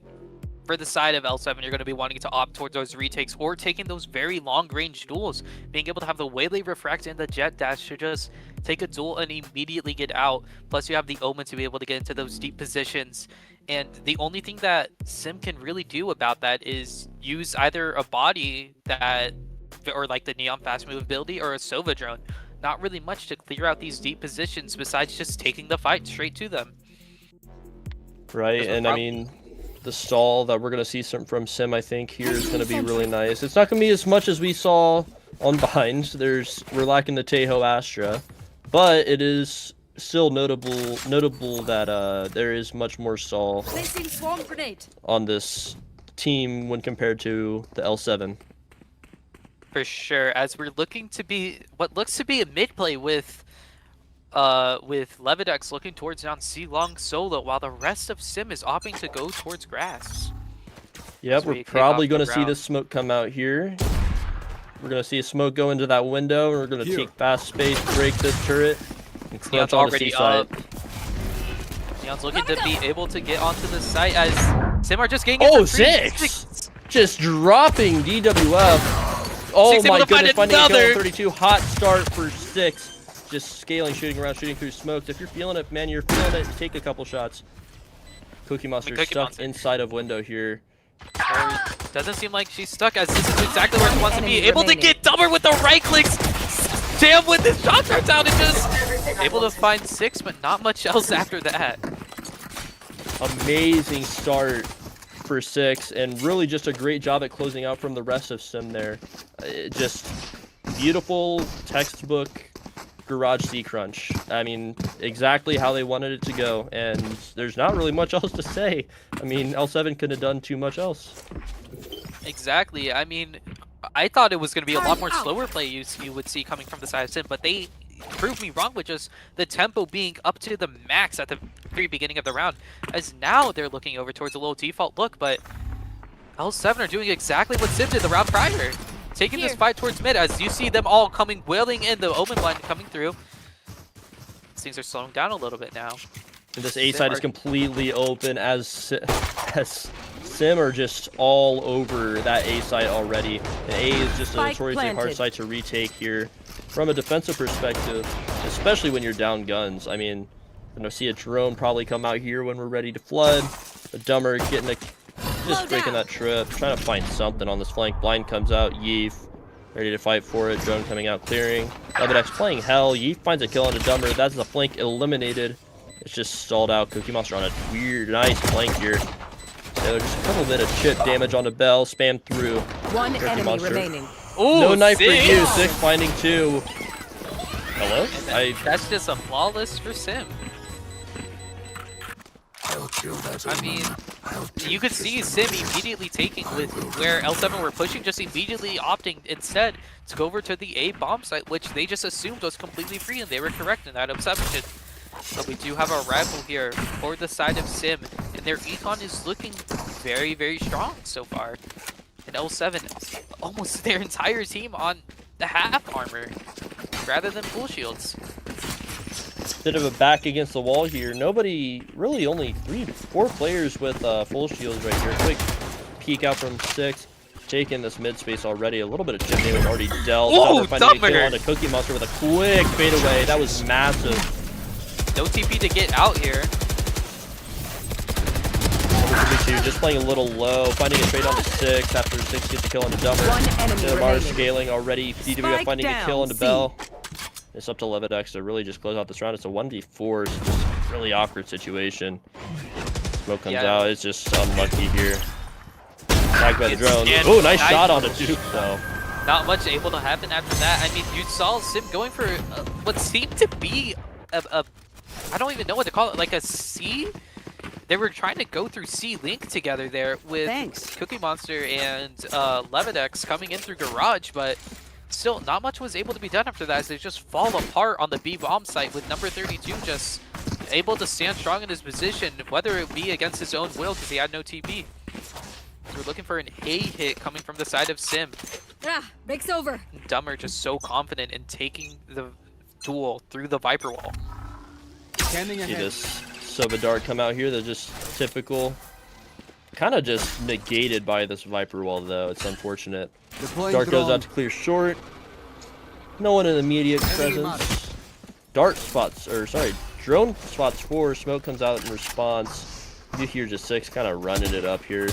for the side of L7, you're going to be wanting to opt towards those retakes or taking those very long-range duels. Being able to have the Waylay Refract and the Jet Dash to just take a duel and immediately get out. Plus, you have the Omen to be able to get into those deep positions. And the only thing that SYM can really do about that is use either a body that, or like the Neon fast move ability, or a Sova drone. Not really much to clear out these deep positions besides just taking the fight straight to them. Right, and I mean, the stall that we're going to see from SYM, I think, here is going to be really nice. It's not going to be as much as we saw on Bind. We're lacking the Tejo Astra, but it is still notable that there is much more stall on this team when compared to the L7. For sure, as we're looking to be what looks to be a mid play with Levidex looking towards down C long solo, while the rest of SYM is opting to go towards grass. Yep, we're probably going to see this smoke come out here. We're going to see a smoke go into that window, and we're going to take fast space, break this turret, and crunch on the C side. Neon's looking to be able to get onto the site as SYM are just getting into six! Just dropping DWF. Oh my goodness, finding a kill on 32. Hot start for 6. Just scaling, shooting around, shooting through smokes. If you're feeling it, man, you're feeling it. Take a couple shots. Cookie Monster stuck inside of window here. Doesn't seem like she's stuck, as this is exactly where she wants to be. Able to get double with the right clicks. Jam with his shot turns out and just able to find 6, but not much else after that. Amazing start for 6, and really just a great job at closing out from the rest of SYM there. Just beautiful textbook garage C crunch. I mean, exactly how they wanted it to go, and there's not really much else to say. I mean, L7 couldn't have done too much else. Exactly. I mean, I thought it was going to be a lot more slower play you would see coming from the side of SYM, but they proved me wrong with just the tempo being up to the max at the very beginning of the round, as now they're looking over towards a low default look, but L7 are doing exactly what SYM did the round prior. Taking this fight towards mid, as you see them all wailing in, the Omen line coming through. Things are slowing down a little bit now. And this A side is completely open as SYM are just all over that A side already. And A is just a Spike notoriously hard planted. side to retake here. From a defensive perspective, especially when you're down guns. I mean, I'm gonna see a drone probably come out here when we're ready to flood. A dumber getting a just breaking that trip, trying to find something on this flank. Blind comes out, Yeef ready to fight for it. Drone coming out, clearing. Levidex playing hell. Yeef finds a kill on a dumber. That's the flank eliminated. It's just stalled out. Cookie Monster on a weird, nice flank here. So just a couple bit of chip damage on the bell. Spam through. One Cookie enemy Monster. remaining. Ooh, No knife for Six. you. 6 finding 2. Hello? That's just a flawless for SYM. I'll kill that I mean, I'll take you could this see man. SYM immediately taking with where L7 were pushing, just immediately opting instead to go over to the A bomb site, which they just assumed was completely free, and they were correct in that assumption. But we do have a rival here for the side of SYM, and their econ is looking very, very strong so far. And L7, almost their entire team on the half armor, rather than full shields. Bit of a back against the wall here. Nobody, really only 4 players with full shields right here. Quick peek out from 6. Taking this mid space already. A little bit of chip damage already dealt. Ooh, Finding a kill Dumber! on a Cookie Monster with a quick fadeaway. That was massive. No TP to get out here. Number 32 just playing a little low. Finding a trade on the 6 after 6 gets a kill on the Dumber. One enemy Mars remaining. scaling already. DWF Spike finding a down, kill on the C. bell. It's up to Levidex to really just close out this round. It's a 1v4. It's just a really awkward situation. Smoke comes Yeah. out. It's just unlucky here. Tagged by the It's drone. scanned. Oh, nice Nice. shot on the Duke, though. Not much able to happen after that. I mean, you saw SYM going for what seemed to be a I don't even know what to call it, like a C? They were trying to go through C Link together there with Thanks. Cookie Monster and Levidex coming in through Garage, but still not much was able to be done after that as they just fall apart on the B bomb site with number 32 just able to stand strong in his position, whether it be against his own will because he had no TP. So we're looking for an A hit coming from the side of SYM. Ah, break's over. Dumber just so confident in taking the duel through the Viper wall. See this Soba Dart come out here. They're just typical. Kind of just negated by this Viper wall, though. It's unfortunate. Dart goes out to clear short. No one in immediate presence. Dart spots, or sorry, drone spots 4. Smoke comes out in response. You hear just 6 kind of running it up here.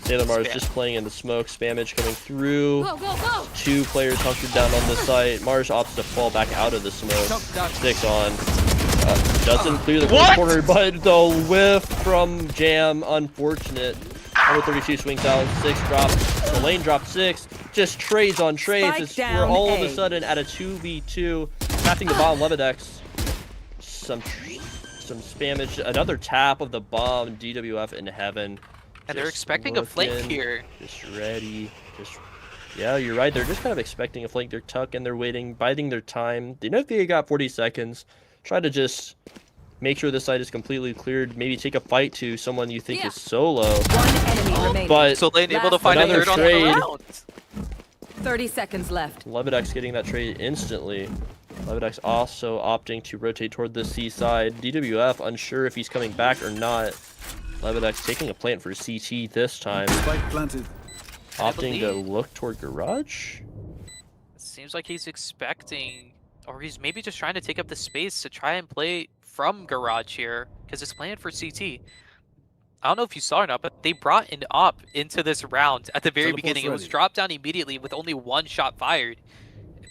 Sailor Mars Spam. just playing in the smoke. Spamage coming through. Go, go, go. 2 players hunkered down on this site. Mars opts to fall back out of the smoke. 6 on. Doesn't clear the What? corner, but the whiff from Jam, unfortunate. Number 32 swings out, 6 drops. The lane dropped 6. Just trades on trades. Spike We're down all of A. a sudden at a 2v2. Tapping the bomb, Levidex. Some spamage. Another tap of the bomb. DWF in heaven. And they're Just expecting a flank looking, here. Just ready. Yeah, you're right. They're just kind of expecting a flank. They're tucking, they're waiting, biding their time. They know if they got 40 seconds. Try to just make sure this side is completely cleared. Maybe take a fight to someone you think is solo. One enemy remaining. But So lane able to find a Another third on the trade. round. 30 seconds left. Levidex getting that trade instantly. Levidex also opting to rotate toward the C side. DWF unsure if he's coming back or not. Levidex taking a plant for CT this time. Spike planted. Opting to believe- look toward Garage. Seems like he's expecting, or he's maybe just trying to take up the space to try and play from Garage here, because it's planned for CT. I don't know if you saw or not, but they brought an op into this round at the very Teleport's beginning. It was ready. dropped down immediately with only 1 shot fired,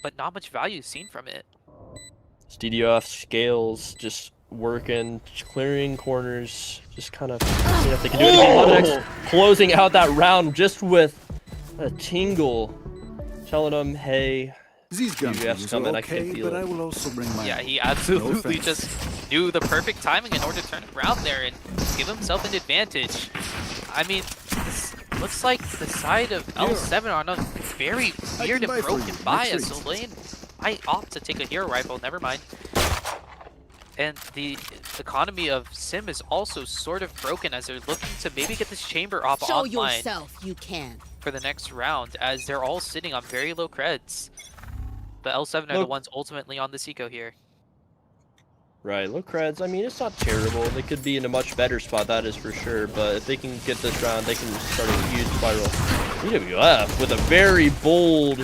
but not much value seen from it. It's DDoF scales, just working, clearing corners, just kind of seeing if they can do anything. Levidex closing out that round just with a tingle, telling them, hey, These guns DWF's are coming, I can okay, feel but it. I will also bring my Yeah, own. he absolutely offense. just knew the perfect timing in order to turn it around there and give himself an advantage. I mean, this looks like the side of L7 are on a very I weird can buy and for broken you. bias. Retreat. So Lane might opt to take a hero rifle, never mind. And the economy of SYM is also sort of broken as they're looking to maybe get this chamber off Show offline yourself, you can. for the next round, as they're all sitting on very low creds. But L7 are the Look. ones ultimately on this eco here. Right, low creds, I mean, it's not terrible. They could be in a much better spot, that is for sure. But if they can get this round, they can start a huge spiral. VWF with a very bold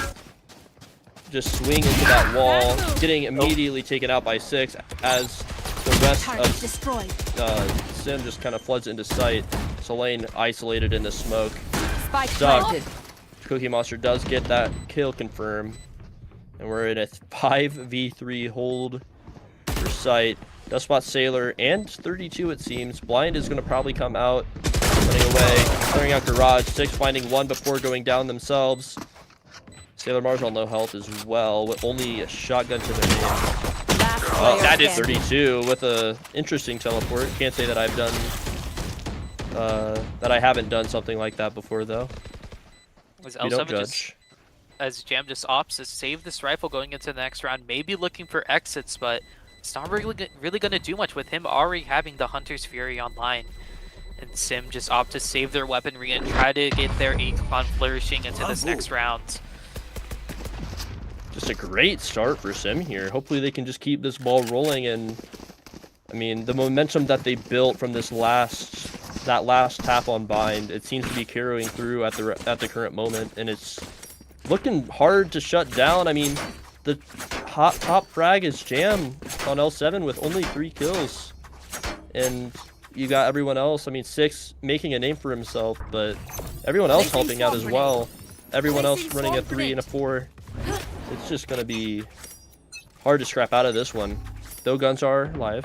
just swing into that wall, getting immediately taken out by 6 as the rest of SYM just kind of floods into sight. Solane isolated in the smoke. Spike Stuck. planted. Cookie Monster does get that kill confirmed. And we're in a 5v3 hold for sight. Dustspot Sailor and 32 it seems. Blind is going to probably come out, running away, clearing out Garage. 6 finding 1 before going down themselves. Sailor Mars on low health as well, with only a shotgun to their name. That is 32 with a interesting teleport. Can't say that I've done, that I haven't done something like that before though. Was You don't L7 judge. just, as Jam just opts to save this rifle going into the next round, maybe looking for exits, but it's not really going to do much with him already having the Hunter's Fury online. And SYM just opt to save their weaponry and try to get their Econ flourishing into this next round. Just a great start for SYM here. Hopefully they can just keep this ball rolling, and I mean the momentum that they built from this that last tap on Bind, it seems to be carrying through at the current moment, and it's looking hard to shut down. I mean, the top frag is Jam on L7 with only 3 kills, and you got everyone else. I mean, 6 making a name for himself, but everyone else helping out as well. Everyone else running a 3 and a 4. It's just gonna be hard to scrap out of this one. Though guns are live.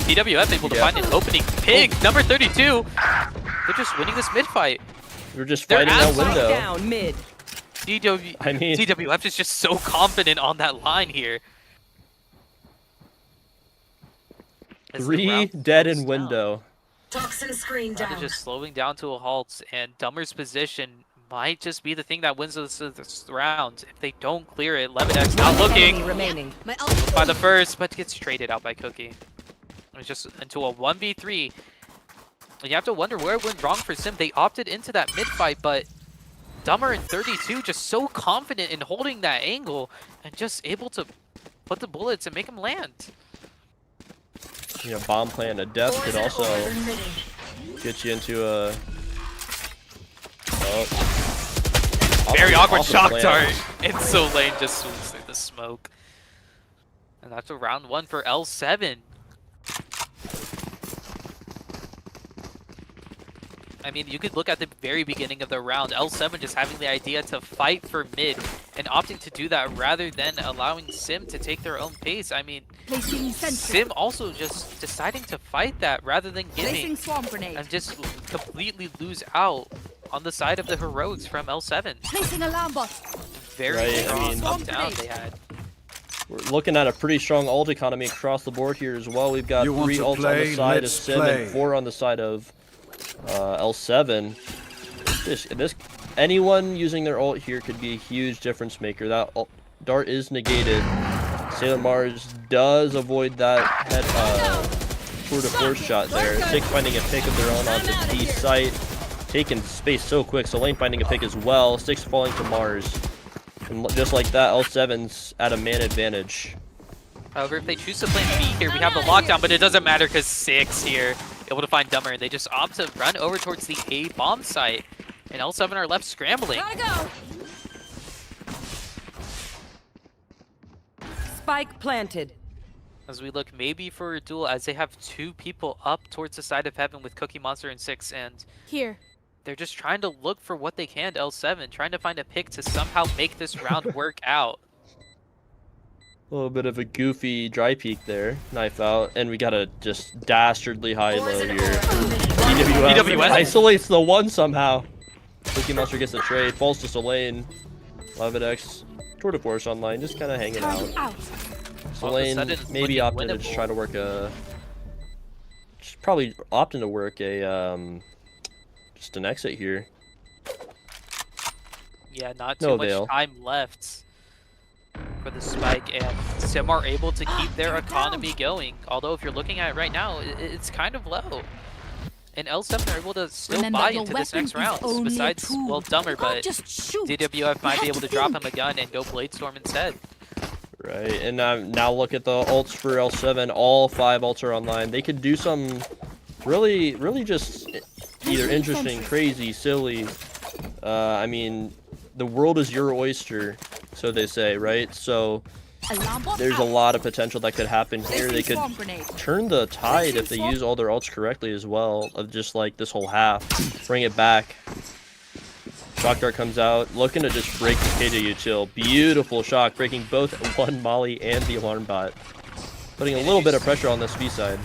DWF able to find an opening. Pig, number 32. They're just winning this mid fight. We're just They're fighting that absolutely window. Down mid. I mean, DWF is just so confident on that line here. As the 3 round dead slows in down. window. Toxin screen They're down. just slowing down to a halt, and Dummer's position might just be the thing that wins this round. If they don't clear it, Levinex not Enemy looking remaining. My ult. by the first, but gets traded out by Cookie. It's just into a 1v3. And you have to wonder where it went wrong for SYM. They opted into that mid fight, but Dummer and 32 just so confident in holding that angle and just able to put the bullets and make them land. You know, bomb plant of death could also get you into a Very awkward off the shock plant. dart. And so Lane just swings through the smoke. And that's a round 1 for L7. I mean, you could look at the very beginning of the round, L7 just having the idea to fight for mid and opting to do that rather than allowing SYM to take their own pace. I mean, Placing sentry. SYM also just deciding to fight that rather than Placing giving swarm grenade. and just completely lose out on the side of the heroics from L7. Placing alarm bot. Very Right, I strong mean- up down they had. We're looking at a pretty strong ult economy across the board here as well. We've got You want 3 to ults on play? the side of Let's SYM play. and 4 on the side of L7. Anyone using their ult here could be a huge difference maker. That dart is negated. Sailor Mars does avoid that head tour de force shot there. 6 finding a pick of their own onto B site. Taking space so quick. So Lane finding a pick as well. 6 falling to Mars. And just like that, L7's at a man advantage. However, if they choose to play B here, we have the lockdown, but it doesn't matter because 6 here, able to find Dummer, and they just opt to run over towards the A bomb site. And L7 are left scrambling. Gotta go. Spike planted. As we look maybe for a duel, as they have 2 people up towards the side of heaven with Cookie Monster and 6, and Here. they're just trying to look for what they can to L7, trying to find a pick to somehow make this round work out. A little bit of a goofy dry peek there. Knife out. And we got a just dastardly high-low here. DWF. Isolates the 1 somehow. Cookie Monster gets a trade. Falls to Solane. Levinex. Tour de Force online. Just kind of hanging out. Out. Solane sudden, it's maybe looking opted to winnable. try to work a... She's probably opting to work a... just an exit here. Yeah, not No too much avail. time left for the spike, and SYM are able to keep their economy going. Although if you're looking at it right now, it's kind of low. And L7 are able to still Remember, buy your into this weapon next is round. only a Besides, tool. well, Dummer, You can't but just shoot. DWF You might have be able to to drop him think. a gun and go Blade Storm instead. Right, and now look at the ults for L7. All 5 ults are online. They could do some really just either interesting, crazy, silly. I mean, the world is your oyster, so they say, right? So Alarm bot there's a out. lot of potential that could happen here. They Placing could swarm grenade. turn the tide if they use all their ults correctly as well, of just like this whole half. Bring it back. Shock Dart comes out, looking to just break the KJ util. Beautiful shock, breaking both one Molly and the alarm bot. Putting a little bit of pressure on this B side.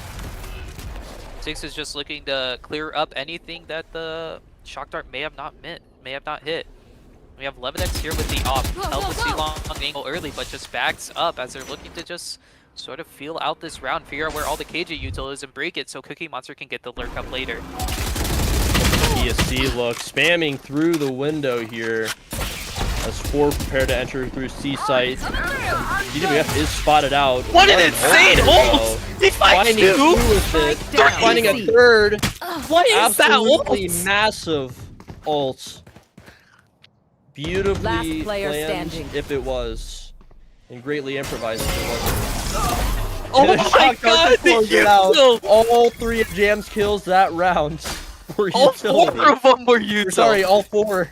Six is just looking to clear up anything that the Shock Dart may have not hit. We have Levidex here with the op. Held the C-long angle early, but just backs up as they're looking to just sort of feel out this round, figure out where all the KJ util is and break it so Cookie Monster can get the lurk up later. ESC look, spamming through the window here as 4 prepare to enter through C site. DWF is spotted out. What an insane ult! He Finding finds 2 two! with it, down. finding a third. What is that Absolutely ult? massive ult. Beautifully Last player planned standing. if it was, and greatly improvised if it wasn't. Oh And a my Shock Dart to god, the close it out. util! All 3 of Jam's kills that round were All utility. 4 of them were util. Sorry, all 4.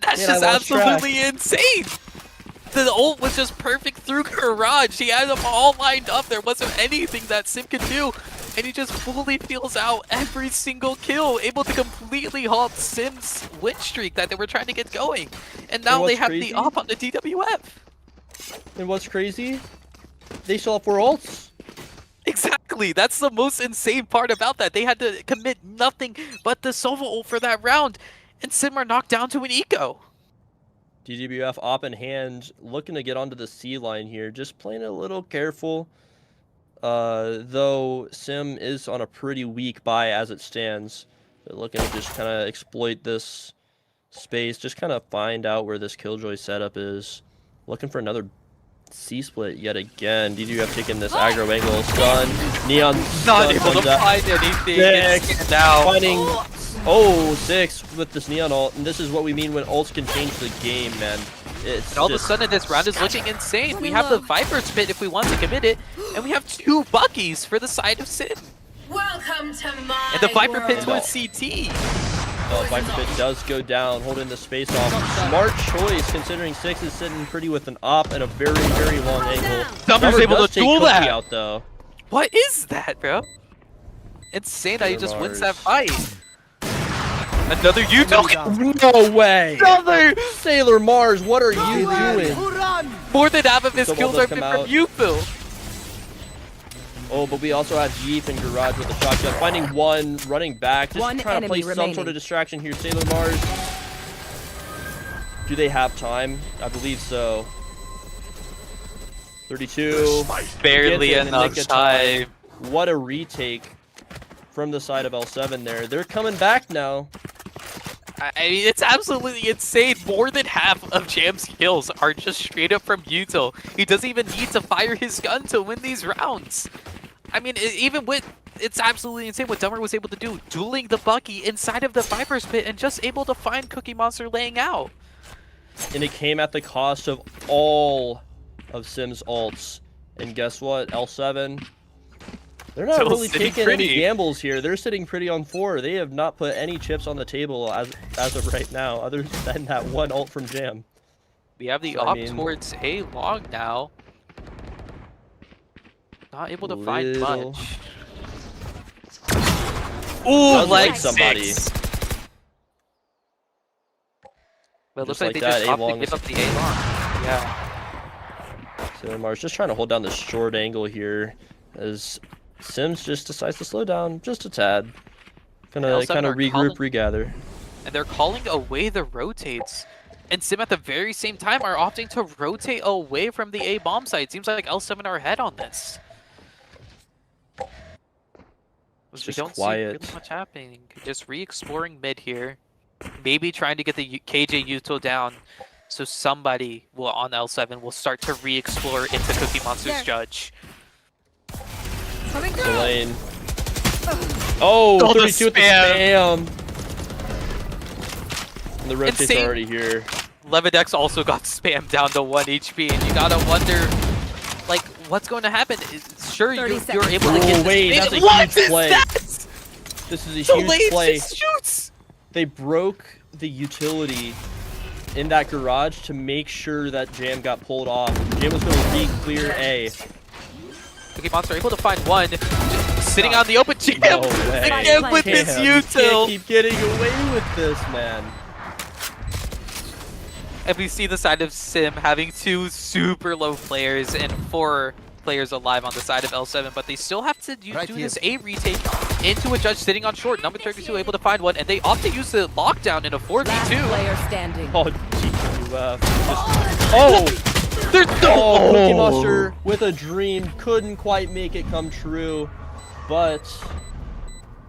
That's Man, just I lost absolutely insane! The ult was just perfect through Garage. He had them all lined up. There wasn't anything that Sim could do. And he just fully feels out every single kill, able to completely halt Sim's win streak that they were trying to get going. And now they what's have crazy? the op on the DWF. And what's crazy? They still have 4 ults. Exactly. That's the most insane part about that. They had to commit nothing but the Sova ult for that round. And Sim are knocked down to an eco. DWF op in hand, looking to get onto the C line here, just playing a little careful. Though Sim is on a pretty weak buy as it stands. They're looking to just kind of exploit this space, just kind of find out where this Killjoy setup is. Looking for another C split yet again. DWF taking this aggro angle, stun, Neon Not stun able comes to out. find anything. Six. It's now. Finding 6 with this Neon ult, and this is what we mean when ults can change the game, man. It's And all of a just- sudden this round is looking insane. We have the Viper's Pit if we want to commit it, and we have 2 Buckies for the side of Sim. Welcome to my And the Viper world. Pit to a CT. Oh, Viper Pit does go down, holding the space off. Smart choice, considering 6 is sitting pretty with an op and a very, very long angle. Dumber's able does to take duel Cookie that. out, though. What is that, bro? Insane how he just wins that fight. Another util. No way! Another! Sailor Mars, what are you doing? More than half of his Double kills does are come from out. Util. Oh, but we also have Jeep and Garage with the shotgun. Finding 1, running back, just One trying to play enemy some remaining. sort of distraction here. Sailor Mars. Do they have time? I believe so. 32. Barely Gets in the enough nick of time. What a retake from the side of L7 there. They're coming back now. I mean, it's absolutely insane. More than half of Jam's kills are just straight up from Util. He doesn't even need to fire his gun to win these rounds. I mean, even with... It's absolutely insane what Dumber was able to do. Dueling the Bucky inside of the Viper's Pit and just able to find Cookie Monster laying out. And it came at the cost of all of Sim's ults. And guess what? L7... They're not Still really sitting taking pretty. any gambles here. They're sitting pretty on 4. They have not put any chips on the table as of right now, other than that 1 ult from Jam. We have the So, I op mean- towards A long now. Not able to find Little- much. Ooh, Does leg like somebody. 6. But it looks Just like like they just that, opted A-long to give is- up the A long. Yeah. So Mars just trying to hold down the short angle here, as Sims just decides to slow down just a tad. Gonna L7 kind are of regroup, calling- regather. And they're calling away the rotates. And Sim at the very same time are opting to rotate away from the A bomb site. Seems like L7 are ahead on this. It's We just don't quiet. see really much happening. Just re-exploring mid here. Maybe trying to get the KJ Util down. So somebody will on L7 will start to re-explore into Cookie Monster's There. Judge. Coming The through. lane. Oh, Oh, the 32 with the spam. And the rotates Insane. are already here. Levidex also got spammed down to 1 HP, and you gotta wonder what's going to happen? Sure, 30 you're able to get Oh, wait, this. that's a What huge is play. that? This is a So huge late play. just shoots. They broke the utility in that garage to make sure that Jam got pulled off. Jam was going to re-clear A. Okay, Monster able to find one. Just sitting out in the open. Jam No way. again with his Cam, you util. can't keep getting away with this, man. And we see the side of SYM having 2 super low players and 4 players alive on the side of L7, but they still have to do this A retake into a judge sitting on short. Number 32 able to find one, and they opt to use the lockdown in a Last 4v2. player standing. Oh, GQF. Oh! There's Oh, Cookie no. Monster with a dream. Couldn't quite make it come true, but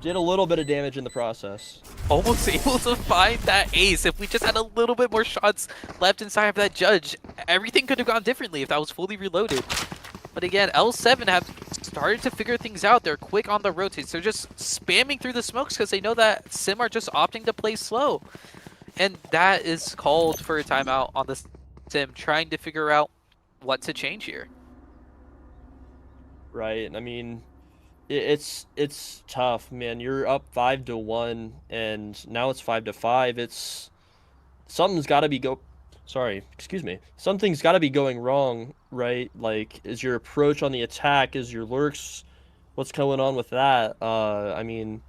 did a little bit of damage in the process. Almost able to find that ace. If we just had a little bit more shots left inside of that judge, everything could have gone differently if that was fully reloaded. But again, L7 have started to figure things out. They're quick on the rotates. They're just spamming through the smokes because they know that SYM are just opting to play slow. And that is called for a timeout on the SYM, trying to figure out what to change here. Right, I mean, it's tough, man. You're up 5-1, and now it's 5-5. It's something's got to be something's got to be going wrong, right? Like, is your approach on the attack? Is your lurks? What's going on with that? I mean,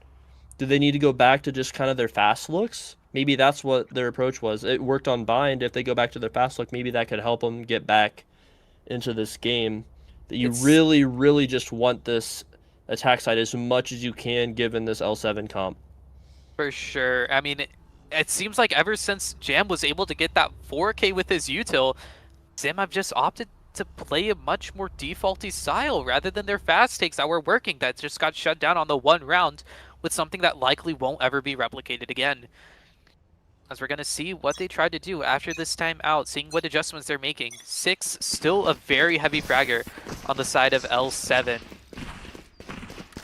do they need to go back to just kind of their fast looks? Maybe that's what their approach was. It worked on Bind. If they go back to their fast look, maybe that could help them get back into this game. That you really, really just want this attack side as much as you can given this L7 comp. For sure. I mean, it seems like ever since Jam was able to get that 4K with his util, SYM have just opted to play a much more defaulty style rather than their fast takes that were working, that just got shut down on the 1 round with something that likely won't ever be replicated again. As we're going to see what they tried to do after this time out, seeing what adjustments they're making. 6, still a very heavy fragger on the side of L7.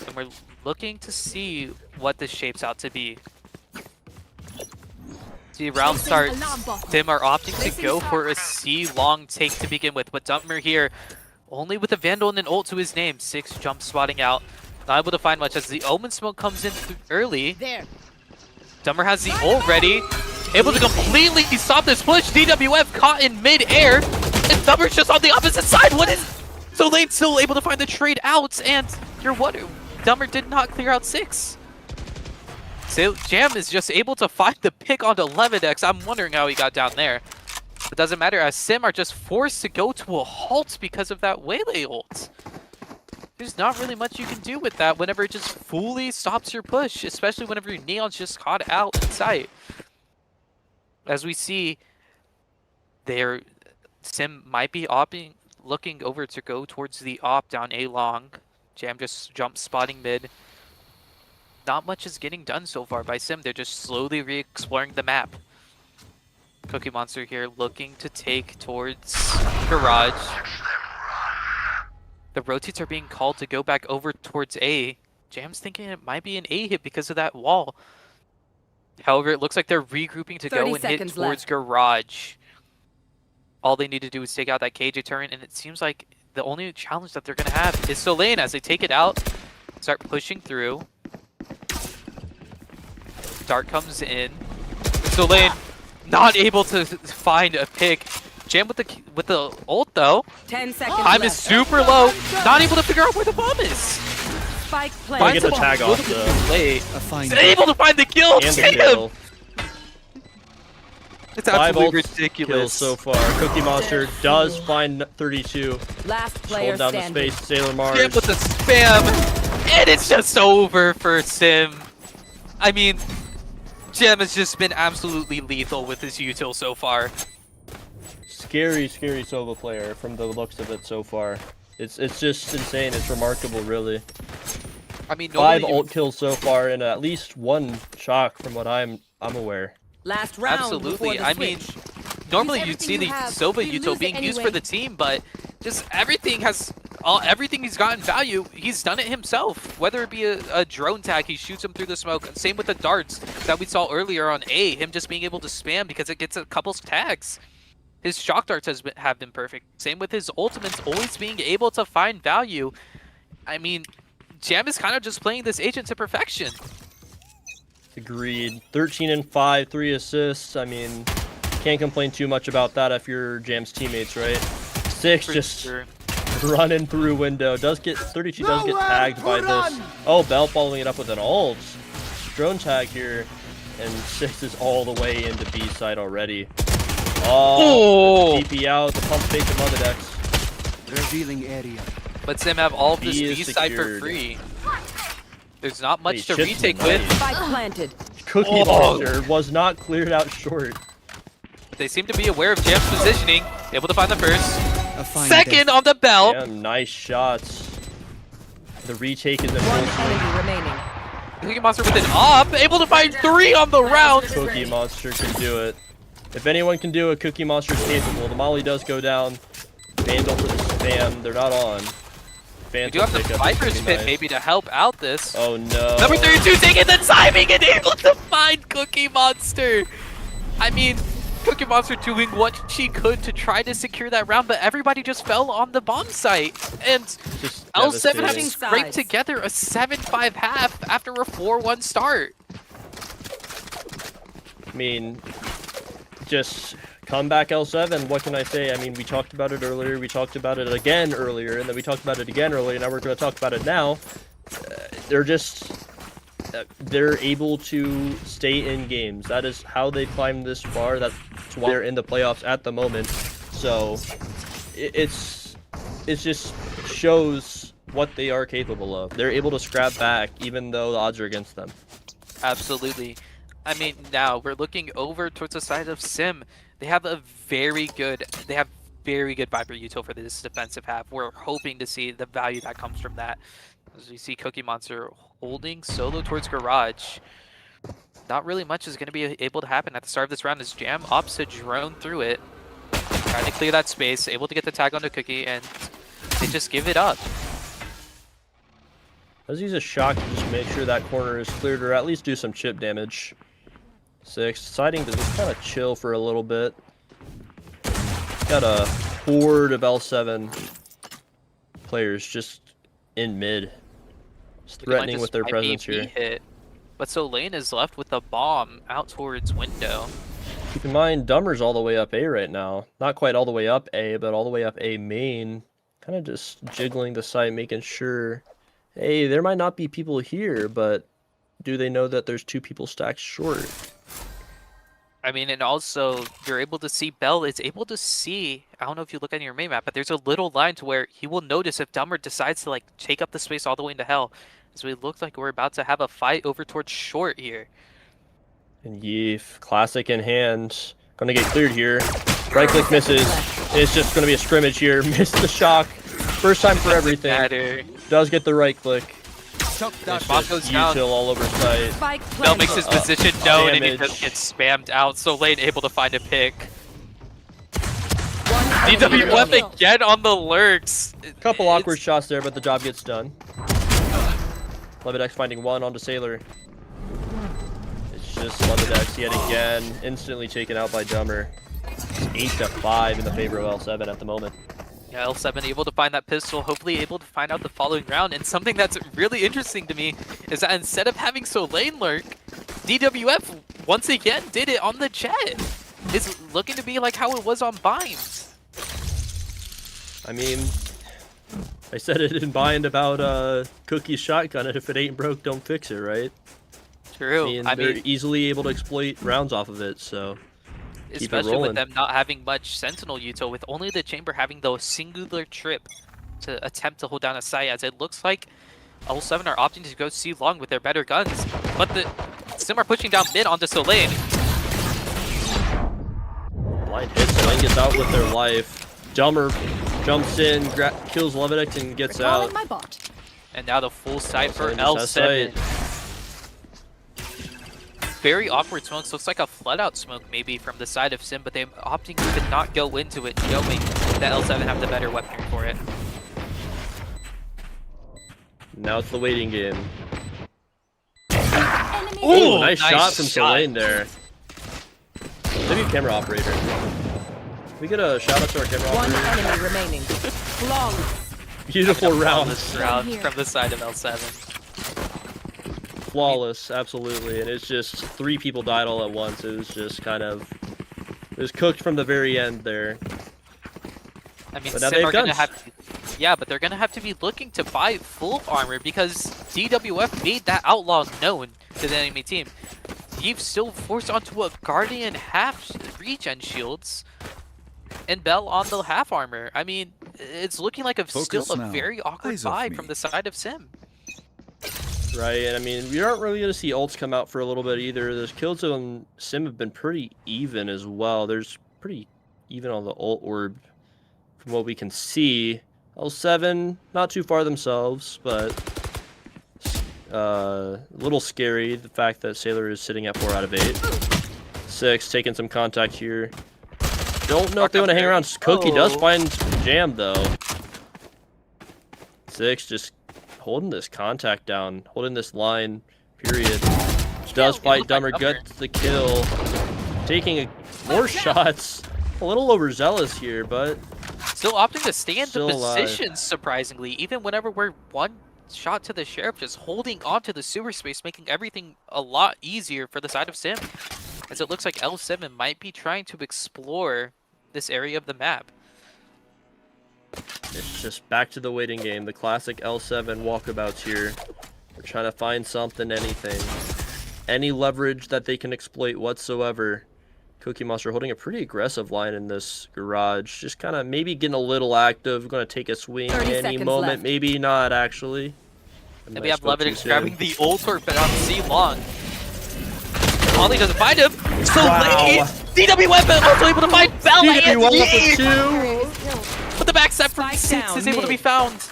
And we're looking to see what this shapes out to be. See, round starts. SYM are opting to go for a C long take to begin with, but Dummer here, only with a Vandal and an ult to his name. 6 jump spotting out. Not able to find much as the Omen smoke comes in early. There. Dummer has the ult ready, able to completely stop this push. DWF caught in mid-air, and Dummer's just on the opposite side. What is... So Lane's still able to find the trade out, and you're wondering, Dummer did not clear out 6. So Jam is just able to find the pick onto 11x. I'm wondering how he got down there. It doesn't matter, as SYM are just forced to go to a halt because of that Waylay ult. There's not really much you can do with that whenever it just fully stops your push, especially whenever your Neon's just caught out in sight. As we see, SYM might be looking over to go towards the op down A long. Jam just jump spotting mid. Not much is getting done so far by SYM. They're just slowly re-exploring the map. Cookie Monster here looking to take towards Garage. The rotates are being called to go back over towards A. Jam's thinking it might be an A hit because of that wall. However, it looks like they're regrouping to go and hit towards Garage. All they need to do is take out that KJ turret, and it seems like the only challenge that they're going to have is Solane as they take it out, start pushing through. Dart comes in. Solane not able to find a pick. Jam with the ult though. 10 seconds Time is left. super low. Not able to figure out where the bomb is. Spike I play. get the tag off though. Late. He's able to find the kill. And the Damn! kill. It's 5 absolutely ults ridiculous. kills so far. Cookie Monster does find 32. Last player Hold down the standing. space. Sailor Mars. Jam with the spam. And it's just over for SYM. I mean, Jam has just been absolutely lethal with his util so far. Scary Sova player from the looks of it so far. It's just insane. It's remarkable, really. I mean, 5 normally ult kills so far and at least 1 shock from what I'm aware. Last round. absolutely. before the I mean, switch. normally Use you'd see everything the you have. Sova You util lose being it used for anyway. the team, but just everything he's gotten value, he's done it himself. Whether it be a drone tag, he shoots him through the smoke. Same with the darts that we saw earlier on A, him just being able to spam because it gets a couple tags. His shock darts have been perfect. Same with his ultimates, always being able to find value. I mean, Jam is kind of just playing this agent to perfection. Agreed. 13 and 5, 3 assists. I mean, can't complain too much about that if you're Jam's teammates, right? 6 For just sure. running through window. 32 does get tagged by this. Oh, Bell following it up with an ult. Drone tag here, and 6 is all the way into B side already. Oh, TP out, the pump fake of Valorant. Revealing area. But SYM have all of this B B is side for secured. free. There's not much Wait, to shit's retake nice. with. Spike planted. Cookie Monster was not cleared out short. They seem to be aware of Jam's positioning, able to find the first. A fine Second on the bell. Damn, nice shots. The retake in the One first enemy remaining. Cookie Monster with an up, able to find 3 on the round. Cookie Monster can do it. If anyone can do it, Cookie Monster is capable. The molly does go down. Vandal for the spam. They're not on. We do have the Viper's Pit maybe to help out this. Oh no. Number 32 taking the timing and able to find Cookie Monster. I mean, Cookie Monster doing what she could to try to secure that round, but everybody just fell on the bomb site. And Just L7 having devastating. scraped together a 7-5 half after a 4-1 start. I mean, just comeback L7. What can I say? I mean, we talked about it earlier. We talked about it again earlier, and then we talked about it again earlier. Now we're going to talk about it now. They're able to stay in games. That is how they climbed this far. That's why they're in the playoffs at the moment. So it's just shows what they are capable of. They're able to scrap back even though the odds are against them. Absolutely. I mean, now we're looking over towards the side of SYM. They have very good Viper util for this defensive half. We're hoping to see the value that comes from that. As we see Cookie Monster holding solo towards Garage. Not really much is going to be able to happen at the start of this round as Jam opts to drone through it. Trying to clear that space, able to get the tag onto Cookie, and they just give it up. Let's use a shock to just make sure that corner is cleared or at least do some chip damage. 6, deciding to just kind of chill for a little bit. Got a horde of L7 players just in mid. Just threatening with their presence here. Hit. But so Lane is left with a bomb out towards window. Keep in mind, Dummer's all the way up A right now. Not quite all the way up A, but all the way up A main. Kind of just jiggling the site, making sure, hey, there might not be people here, but do they know that there's 2 people stacked short? I mean, and also you're able to see Bell is able to see, I don't know if you look at your main map, but there's a little line to where he will notice if Dummer decides to like take up the space all the way into hell. So it looks like we're about to have a fight over towards short here. And Yeef, classic in hand. Gonna get cleared here. Right click misses. It's just gonna be a scrimmage here. Missed the shock. First time for everything. Matter. Does get the right click. Bomb goes down. Util all over site. Spike Bell planted. makes his position known and he damage. just gets spammed out. So Lane able to find a pick. One enemy DWF remaining. again on the lurks. Couple awkward shots there, but the job gets done. Levidex finding 1 onto Sailor. It's just Levidex yet again, instantly taken out by Dummer. It's 8-5 in the favor of L7 at the moment. Yeah, L7 able to find that pistol, hopefully able to find out the following round. And something that's really interesting to me is that instead of having Solane lurk, DWF once again did it on the Jet. It's looking to be like how it was on Binds. I mean, I said it in Bind about Cookie's shotgun, and if it ain't broke, don't fix it, right? True. I mean, they're easily able to exploit rounds off of it, so keep it especially rolling. with them not having much Sentinel util, with only the Chamber having the singular trip to attempt to hold down a site, as it looks like L7 are opting to go C long with their better guns. But the SYM are pushing down mid onto Solane. Blind hit, Solane gets out with their life. Dummer jumps in, kills Levidex, and gets Calling out. my bot. And now the full sight for L7 just has L7. Very awkward smokes. Looks like a flood out smoke maybe from the side of SYM, but they're opting to not go into it, knowing that L7 have the better weaponry for it. Now it's the waiting game. Enemy. Ooh, nice nice shot from shot. Solane there. Maybe camera operator. We get a shout out to our camera One operator. enemy remaining. Flawless. Beautiful round. This round from the side of L7. Flawless, absolutely. And it's just 3 people died all at once. It was just kind of, it was cooked from the very end there. I mean, But now SYM they have are gonna guns. have to, yeah, but they're gonna have to be looking to buy full armor because DWF made that outlaw known to the enemy team. You've still forced onto a Guardian half regen shields and Bell on the half armor. I mean, it's looking like still a now. very awkward Eyes off vibe me. from the side of SYM. Right, and I mean, we aren't really going to see ults come out for a little bit either. Those kills on SYM have been pretty even as well. There's pretty even on the ult orb from what we can see. L7, not too far themselves, but a little scary, the fact that Sailor is sitting at 4 out of 8. 6, taking some contact here. Don't know if they want to hang around. Cookie does find Jam, though. 6, just holding this contact down, holding this line, period. Does fight Dumber, gets the kill. Taking more shots. A little overzealous here, but Still opting to stay in the Still alive. position, surprisingly. Even whenever we're one shot to the Sheriff, just holding on to the sewer space, making everything a lot easier for the side of SYM. As it looks like L7 might be trying to explore this area of the map. it's just back to the waiting game. The classic L7 walkabouts here. They're trying to find something, anything. Any leverage that they can exploit whatsoever. Cookie Monster holding a pretty aggressive line in this garage. Just kind of maybe getting a little active. Going to take a swing 30 any seconds moment. left. Maybe not, actually. And I we have spoke too Levitic soon. grabbing the ult but on C long. Ollie doesn't find him. So Wow. late. DWF also able to find Bell and DWF Yee. with 2. But the backside from Spike 6 down is able to be mid. found.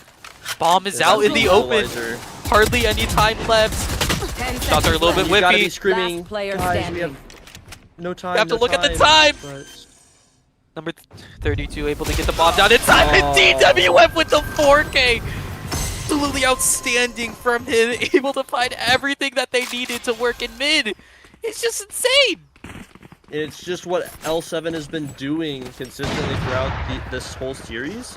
Bomb is out in the open. Equalizer. Hardly any time left. 10 Shots are a little bit You gotta be whippy. screaming. Last player "Guys, we standing." have no time. You have to no look at the time. but- Number 32 able to get the bomb down in time. And Oh. DWF with the 4K. Absolutely outstanding from him. Able to find everything that they needed to work in mid. It's just insane. It's just what L7 has been doing consistently throughout this whole series,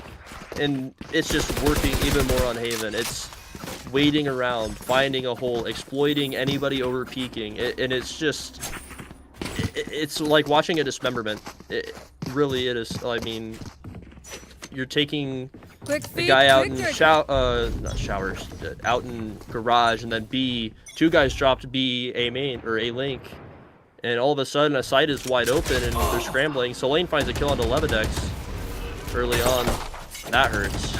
and it's just working even more on Haven. It's waiting around, finding a hole, exploiting anybody over peeking, and it's just, it's like watching a dismemberment. It really it is. I mean, you're taking Quick the feet, guy out in quick not showers, out in garage, and then B, 2 guys dropped B, A main, or A link. And all of a sudden, a site is wide open, and they're scrambling. So Lane finds a kill onto Levidex early on. That hurts.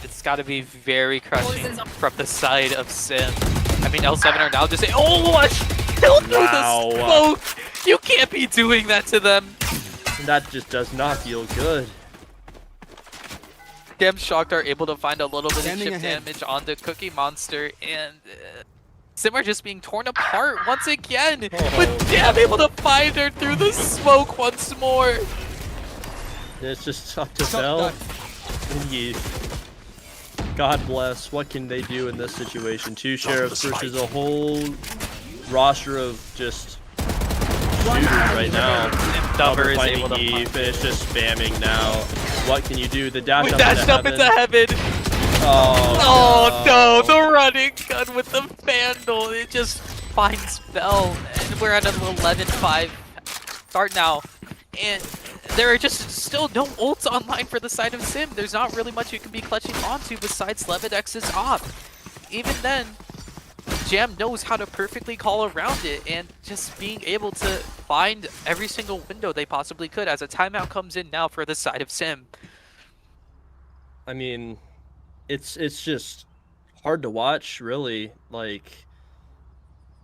It's got to be very crushing from the side of SYM. I mean, L7 are now just saying, "Oh, what? Kill through Wow. the smoke! You can't be doing that to them." And that just does not feel good. Damn Shocked are able to find a little bit of Standing chip ahead. damage on the Cookie Monster, and SYM are just being torn apart once again. But Damn able to find her through the smoke once more. And it's just up to Bell and Yeet. God bless. What can they do in this situation? 2 sheriffs versus a whole roster of just shooters right now. And Dumber is Fighting able to Yeet, find and it's just spamming now. What can you do? The dash We up dashed up into heaven. Oh no, the running gun with the Vandal. It just finds Bell. And we're at an 11-5 start now. And there are just still no ults online for the side of SYM. There's not really much you can be clutching onto besides Levidex's op. Even then, Jam knows how to perfectly call around it, and just being able to find every single window they possibly could as a timeout comes in now for the side of SYM. I mean, it's just hard to watch, really. Like,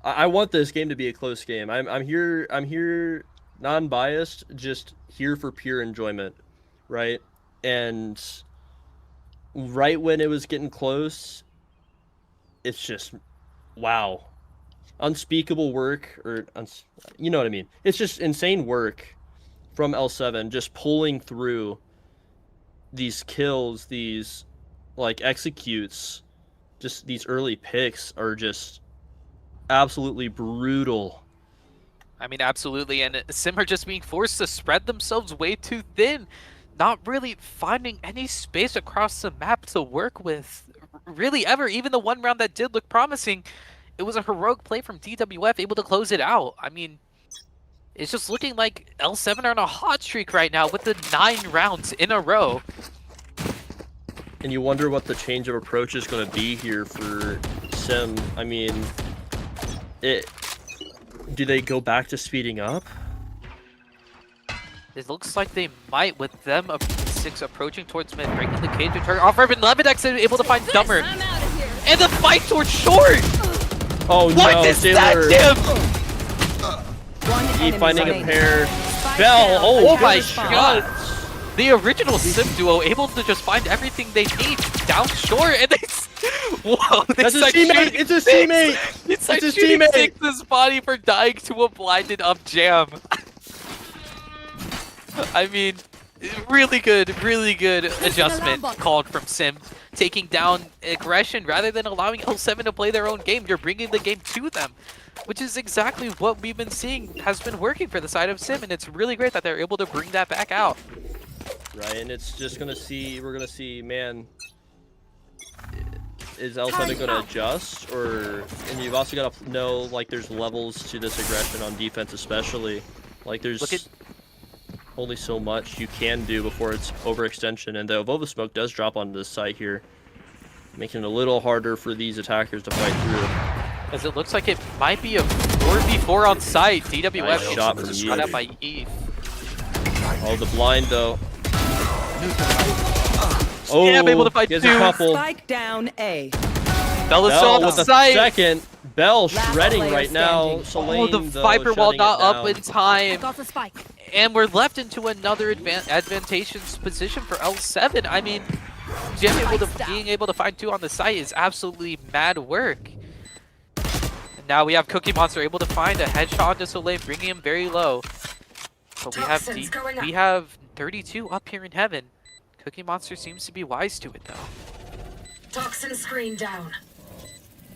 I want this game to be a close game. I'm here non-biased, just here for pure enjoyment, right? And right when it was getting close, it's just wow, unspeakable work, or you know what I mean. It's just insane work from L7, just pulling through these kills, these like executes. Just these early picks are just absolutely brutal. I mean, absolutely. And SYM are just being forced to spread themselves way too thin, not really finding any space across the map to work with, really ever. Even the one round that did look promising, it was a heroic play from DWF, able to close it out. I mean, it's just looking like L7 are on a hot streak right now with the 9 rounds in a row. And you wonder what the change of approach is going to be here for SYM. I mean, do they go back to speeding up? It looks like they might, with them 6 approaching towards mid, breaking the cage return off. And Levidex is able to find Dummer. I'm out of here. And the fight towards short! Oh What no, is Taylor. that, Jim? One He enemy finding a remaining. pair. Spike Bell, down. Oh my good shot. god! The original SYM duo able to just find everything they need down short, and they whoa! That's his like teammate! shooting It's his 6. teammate! It's like his shooting teammate! 6's body for dying to a blinded up jam. I mean, really good adjustment called from SYM, taking down aggression rather than allowing L7 to play their own game. You're bringing the game to them, which is exactly what we've been seeing has been working for the side of SYM, and it's really great that they're able to bring that back out. Right, and it's just we're gonna see, man, is L7 gonna adjust, and you've also got to know, like, there's levels to this aggression on defense, especially. Like, there's only so much you can do before it's overextension, and the Avova smoke does drop onto this site here, making it a little harder for these attackers to fight through. As it looks like it might be a 4v4 on site. DWF Nice shot from shot out Eve. by Eve. Oh, the blind, though. Oh, Yeah, able to fight he has two. a couple. Spike down A. Bell is Bell on with the site. second. Bell Last shredding player right now. standing. Oh, Selene, the though, Viper wall shutting not it up down. in time. Got the spike. And we're left into another advantageous position for L7. I mean, Jim being able to find 2 on the site is absolutely mad work. And now we have Cookie Monster able to find a headshot onto Soleil, bringing him very low. But we have 32 up here in heaven. Cookie Monster seems to be wise to it, though. Toxin screen down.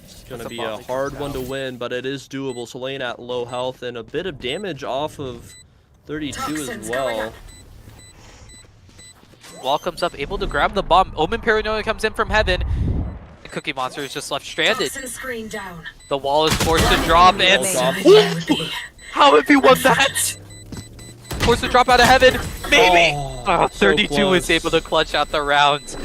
It's going to That's a be bomb a that hard comes one to out. win, but it is doable. Selene at low health and a bit of damage off of 32 as Toxins going well. up. Wall comes up, able to grab the bomb. Omen Paranoia comes in from heaven. And Cookie Monster is just left stranded. Toxin screen down. The wall is forced to drop, and Drop. how have you won that? Forced to drop out of heaven, maybe. Oh, so 32 was close. able to clutch out the round.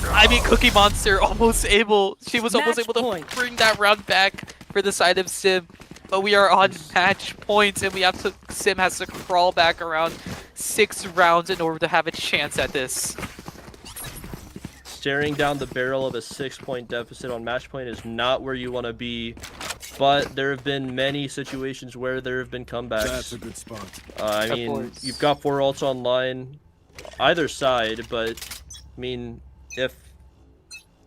I mean, Cookie Monster almost able. She was almost Match able to point. bring that round back for the side of SYM. But we are on match points, and SYM has to crawl back around 6 rounds in order to have a chance at this. Staring down the barrel of a 6-point deficit on match point is not where you want to be, but there have been many situations where there have been comebacks. That's a good spot. I Of mean, course. you've got 4 ults online, either side, but I mean, if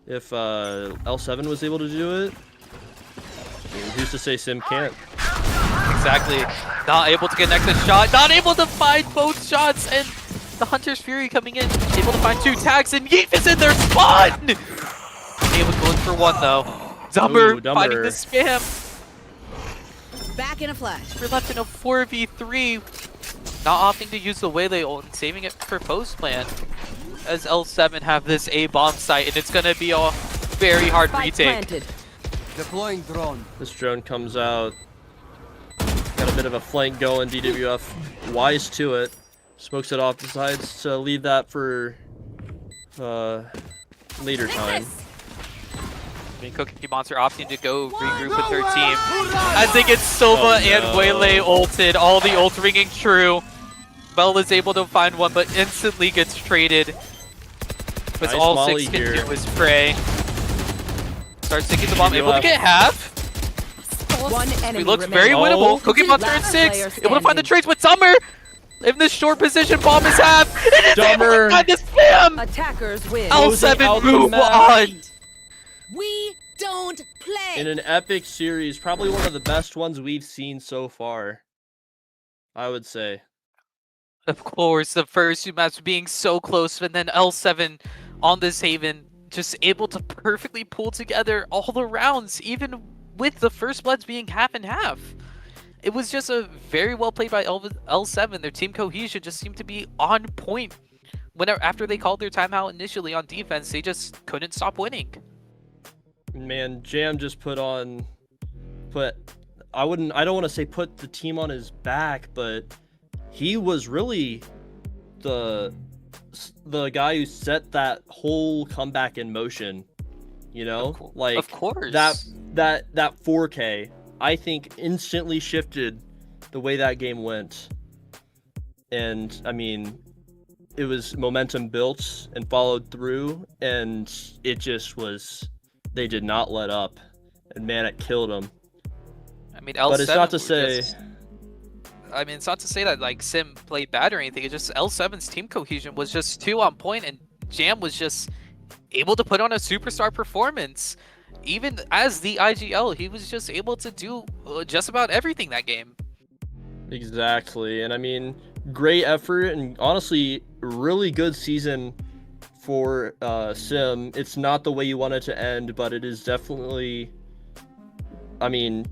L7 was able to do it, I mean, who's to say SYM can't? Exactly. Not able to connect the shot. Not able to find both shots. And the Hunter's Fury coming in. Able to find 2 tags. And Yeet is in their spawn! Able to go in for 1 though. Dumber Ooh, Dumber. finding the spam. Back in a flash. We're left in a 4v3. Not opting to use the Waylay ult and saving it for post plan. As L7 have this A bomb site. And it's going to be a very hard Spike retake. planted. Deploying drone. This drone comes out, got a bit of a flank going, DWF wise to it, smokes it off, decides to leave that for later time. I mean, Cookie Monster opting to go regroup with her team as they get Sova and no. Waylay ulted, all the ult ringing true. Bell is able to find one, but instantly gets traded. With Nice all molly 6 can here. do is spray. Starts taking the bomb, You able to have- get half. One enemy He looks remaining. very winnable. Oh. Cookie Monster at Last 6, player able to find the standing. trades with Summer. In this short position, bomb is half. And it's able Dumber. to find the spam. Attackers win. Closing out L7 the move match. on. We don't play. In an epic series, probably one of the best ones we've seen so far, I would say. Of course, the first 2 maps being so close, and then L7 on this Haven just able to perfectly pull together all the rounds, even with the first bloods being half and half. it was just a very well played by L7. Their team cohesion just seemed to be on point. Whenever after they called their timeout initially on defense, they just couldn't stop winning. Man, Jam just I don't want to say put the team on his back, but he was really the guy who set that whole comeback in motion. You know, like of course that 4K, I think instantly shifted the way that game went. And I mean, it was momentum built and followed through, and it just was, they did not let up, and man, it killed them. I mean, L7 but it's not to say it's not to say that like SYM played bad or anything. It's just L7's team cohesion was just too on point, and Jam was just able to put on a superstar performance. Even as the IGL, he was just able to do just about everything that game. Exactly. And I mean, great effort, and honestly really good season for SYM. It's not the way you want it to end, but it is definitely, I mean,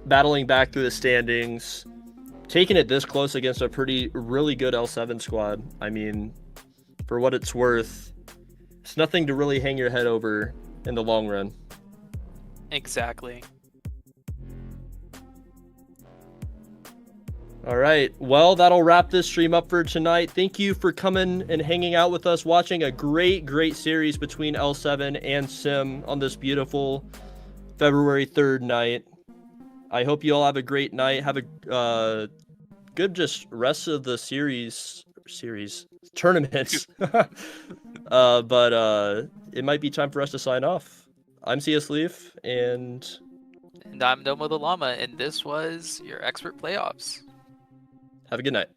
battling back through the standings, taking it this close against a really good L7 squad. I mean, for what it's worth, it's nothing to really hang your head over in the long run. Exactly. All right, well, that'll wrap this stream up for tonight. Thank you for coming and hanging out with us, watching a great series between L7 and SYM on this beautiful February 3rd night. I hope you all have a great night. Have a good just rest of the tournaments. But it might be time for us to sign off. I'm CS Leaf, and I'm Domo the Llama, and this was your Expert Playoffs. have a good night.